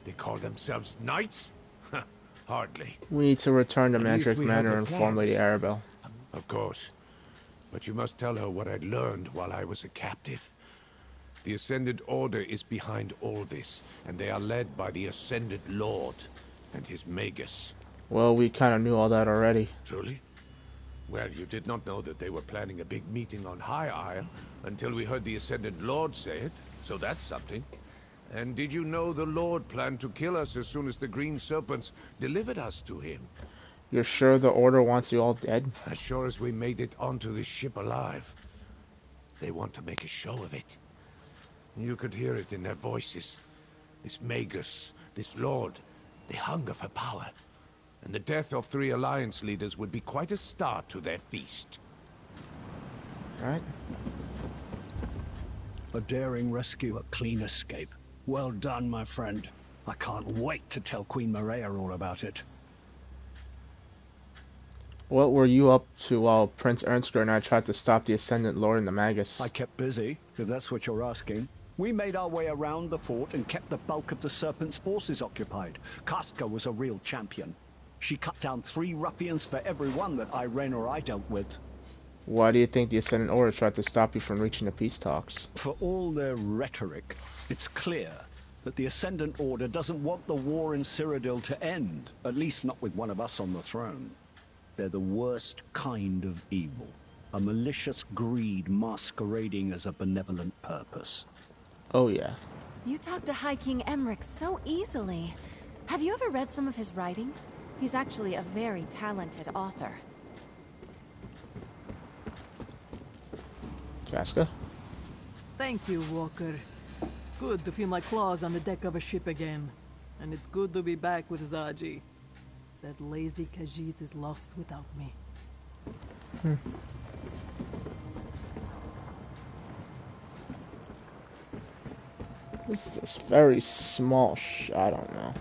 They call themselves knights? Hardly. We need to return to At least Mandrake we had Manor the and inform plans. Lady Arabelle. Of course. But you must tell her what I'd learned while I was a captive. The Ascended Order is behind all this, and they are led by the Ascended Lord and his Magus. Well, we kind of knew all that already. Truly? Well, you did not know that they were planning a big meeting on High Isle until we heard the Ascended Lord say it, so that's something. And did you know the Lord planned to kill us as soon as the Green Serpents delivered us to him? You're sure the Order wants you all dead? As sure as we made it onto this ship alive. They want to make a show of it. You could hear it in their voices. This Magus, this Lord, they hunger for power. And the death of 3 Alliance leaders would be quite a start to their feast. Right. A daring rescue, a clean escape. Well done, my friend. I can't wait to tell Queen Maria all about it. What were you up to while Prince Ernstgear and I tried to stop the Ascendant Lord and the Magus? I kept busy, if that's what you're asking. We made our way around the fort and kept the bulk of the Serpent's forces occupied. Casca was a real champion. She cut down 3 ruffians for every one that Irene or I dealt with. Why do you think the Ascendant Order tried to stop you from reaching the peace talks? For all their rhetoric, it's clear that the Ascendant Order doesn't want the war in Cyrodiil to end, at least not with one of us on the throne. They're the worst kind of evil, a malicious greed masquerading as a benevolent purpose. Oh yeah. You talk to High King Emmerich so easily. Have you ever read some of his writing? He's actually a very talented author. Casca? Thank you, Walker. It's good to feel my claws on the deck of a ship again. And it's good to be back with Zaji. That lazy Khajiit is lost without me. This is a very small I don't know.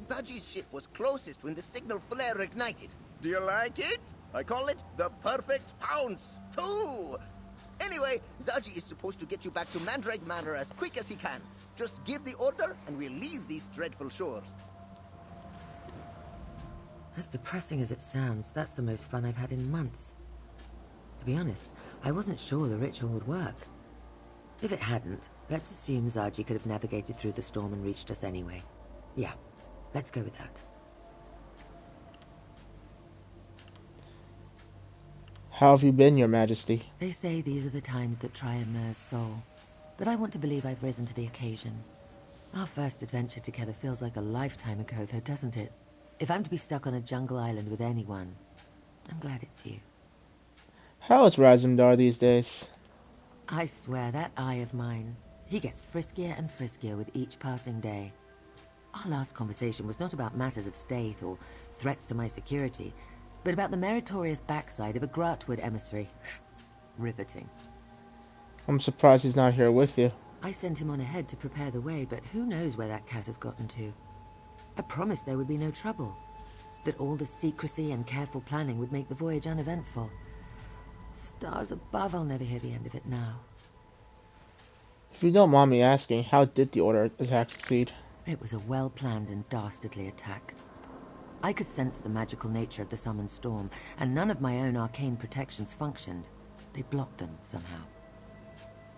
Zaji's ship was closest when the signal flare ignited. Do you like it? I call it the perfect pounce. 2! Anyway, Zaji is supposed to get you back to Mandrake Manor as quick as he can. Just give the order and we'll leave these dreadful shores. As depressing as it sounds, that's the most fun I've had in months. To be honest, I wasn't sure the ritual would work. If it hadn't, let's assume Zaji could have navigated through the storm and reached us anyway. Yeah, let's go with that. How have you been, Your Majesty? They say these are the times that try a mer's soul, but I want to believe I've risen to the occasion. Our first adventure together feels like a lifetime ago, though, doesn't it? If I'm to be stuck on a jungle island with anyone, I'm glad it's you. How is Razumdar these days? I swear, that eye of mine, he gets friskier and friskier with each passing day. Our last conversation was not about matters of state or threats to my security, but about the meritorious backside of a Grahtwood emissary. Riveting. I'm surprised he's not here with you. I sent him on ahead to prepare the way, but who knows where that cat has gotten to. I promised there would be no trouble, that all the secrecy and careful planning would make the voyage uneventful. Stars above, I'll never hear the end of it now. If you don't mind me asking, how did the Order attack succeed? It was a well-planned and dastardly attack. I could sense the magical nature of the summoned storm, and none of my own arcane protections functioned. They blocked them somehow.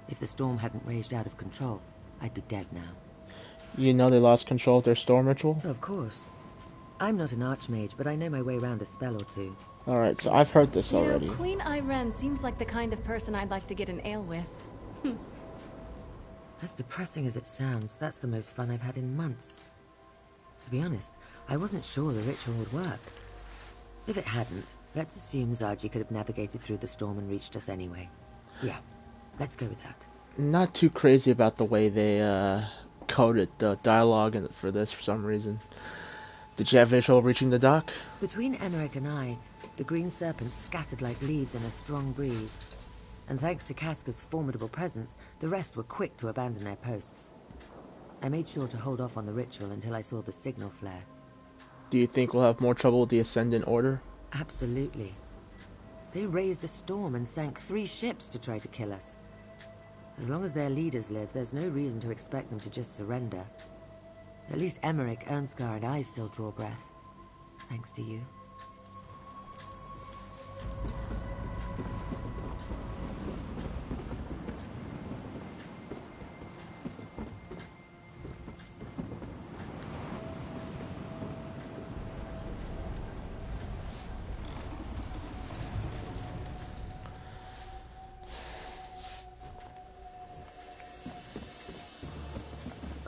If the storm hadn't raged out of control, I'd be dead now. You know they lost control of their storm ritual? Of course. I'm not an archmage, but I know my way around a spell or two. Alright, so I've heard this already. You know, Queen Ayrenn seems like the kind of person I'd like to get an ale with. As depressing as it sounds, that's the most fun I've had in months. To be honest, I wasn't sure the ritual would work. If it hadn't, let's assume Zaji could have navigated through the storm and reached us anyway. Yeah, let's go with that. Not too crazy about the way they coded the dialogue for this for some reason. Did you have visual reaching the dock? Between Emmerich and I, the green serpents scattered like leaves in a strong breeze. And thanks to Casca's formidable presence, the rest were quick to abandon their posts. I made sure to hold off on the ritual until I saw the signal flare. Do you think we'll have more trouble with the Ascendant Order? Absolutely. They raised a storm and sank 3 ships to try to kill us. As long as their leaders live, there's no reason to expect them to just surrender. At least Emmerich, Ernskar, and I still draw breath. Thanks to you.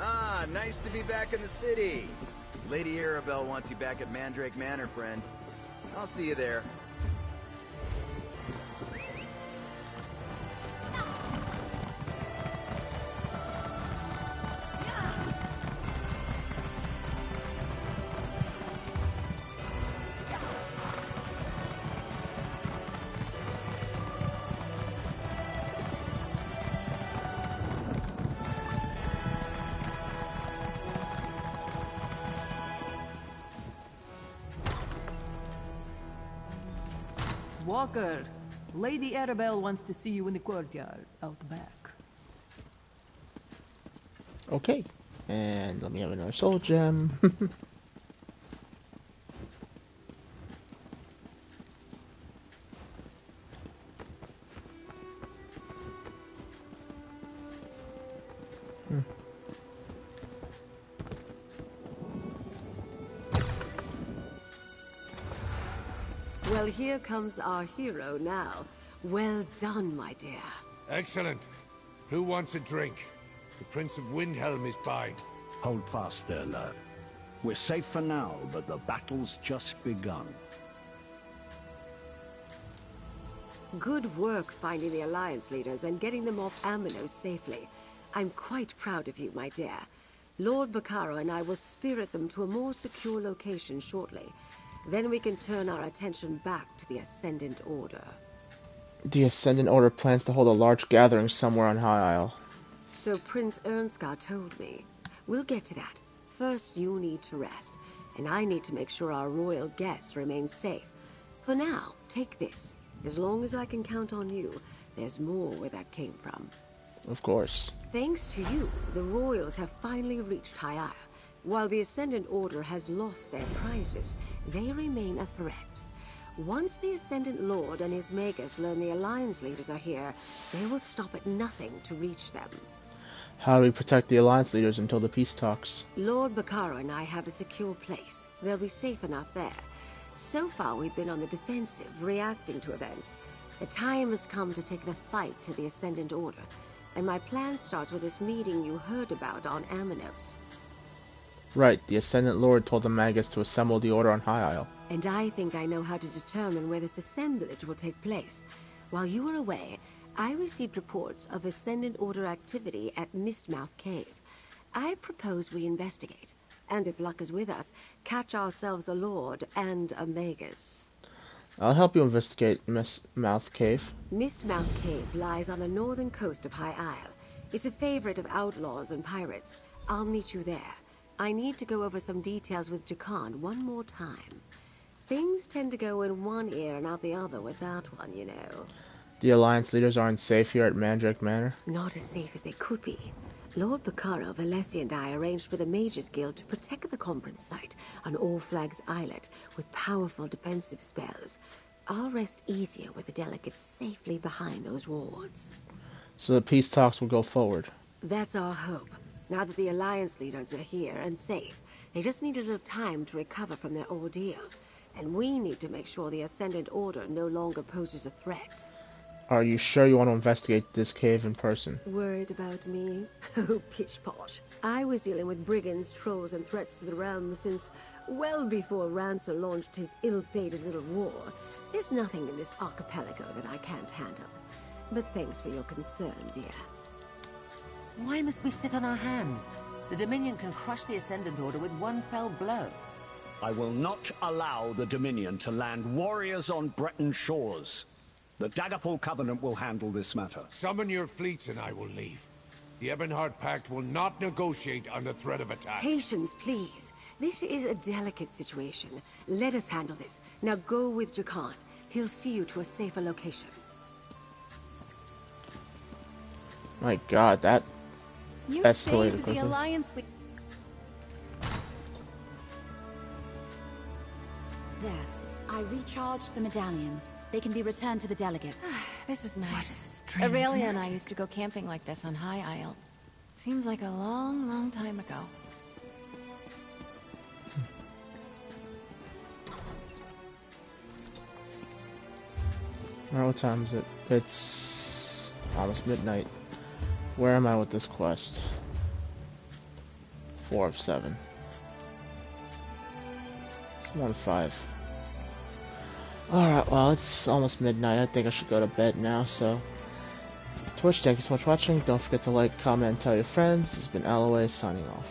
Ah, nice to be back in the city. Lady Arabelle wants you back at Mandrake Manor, friend. I'll see you there. Walker, Lady Arabelle wants to see you in the courtyard, out back. Okay. And let me have another soul gem. Well, here comes our hero now. Well done, my dear. Excellent. Who wants a drink? The Prince of Windhelm is by. Hold fast there, lad. We're safe for now, but the battle's just begun. Good work finding the Alliance leaders and getting them off Amino safely. I'm quite proud of you, my dear. Lord Bacaro and I will spirit them to a more secure location shortly. Then we can turn our attention back to the Ascendant Order. The Ascendant Order plans to hold a large gathering somewhere on High Isle. So Prince Ernskar told me. We'll get to that. First, you need to rest, and I need to make sure our royal guests remain safe. For now, take this. As long as I can count on you, there's more where that came from. Of course. Thanks to you, the royals have finally reached High Isle. While the Ascendant Order has lost their prizes, they remain a threat. Once the Ascendant Lord and his Magus learn the Alliance leaders are here, they will stop at nothing to reach them. How do we protect the Alliance leaders until the peace talks? Lord Bacaro and I have a secure place. They'll be safe enough there. So far, we've been on the defensive, reacting to events. The time has come to take the fight to the Ascendant Order, and my plan starts with this meeting you heard about on Aminos. Right, the Ascendant Lord told the Magus to assemble the Order on High Isle. And I think I know how to determine where this assemblage will take place. While you were away, I received reports of Ascendant Order activity at Mistmouth Cave. I propose we investigate, and if luck is with us, catch ourselves a Lord and a Magus. I'll help you investigate Mistmouth Cave. Mistmouth Cave lies on the northern coast of High Isle. It's a favorite of outlaws and pirates. I'll meet you there. I need to go over some details with Jakan one more time. Things tend to go in one ear and out the other with that one, you know. The Alliance leaders aren't safe here at Mandrake Manor? Not as safe as they could be. Lord Bacaro, Valessi, and I arranged for the Mages Guild to protect the conference site on All Flags Islet with powerful defensive spells. I'll rest easier with the delegates safely behind those wards. So the peace talks will go forward? That's our hope. Now that the Alliance leaders are here and safe, they just need a little time to recover from their ordeal. And we need to make sure the Ascendant Order no longer poses a threat. Are you sure you want to investigate this cave in person? Worried about me? Oh, pish posh. I was dealing with brigands, trolls, and threats to the realm since well before Rancer launched his ill-fated little war. There's nothing in this archipelago that I can't handle. But thanks for your concern, dear. Why must we sit on our hands? The Dominion can crush the Ascendant Order with one fell blow. I will not allow the Dominion to land warriors on Breton shores. The Daggerfall Covenant will handle this matter. Summon your fleets and I will leave. The Ebonheart Pact will not negotiate under threat of attack. Patience, please. This is a delicate situation. Let us handle this. Now go with Jakan. He'll see you to a safer location. My god, that You escalated saved quickly. the Alliance. There. I recharged the medallions. They can be returned to the delegates. This is nice. Aurelia and I used to go camping like this on High Isle. Seems like a long, long time ago. Alright, what time is it? It's almost midnight. Where am I with this quest? 4 of 7. It's 1-5. Alright, well, it's almost midnight. I think I should go to bed now, so... Twitch, thank you so much for watching. Don't forget to like, comment, and tell your friends. This has been Alloway signing off.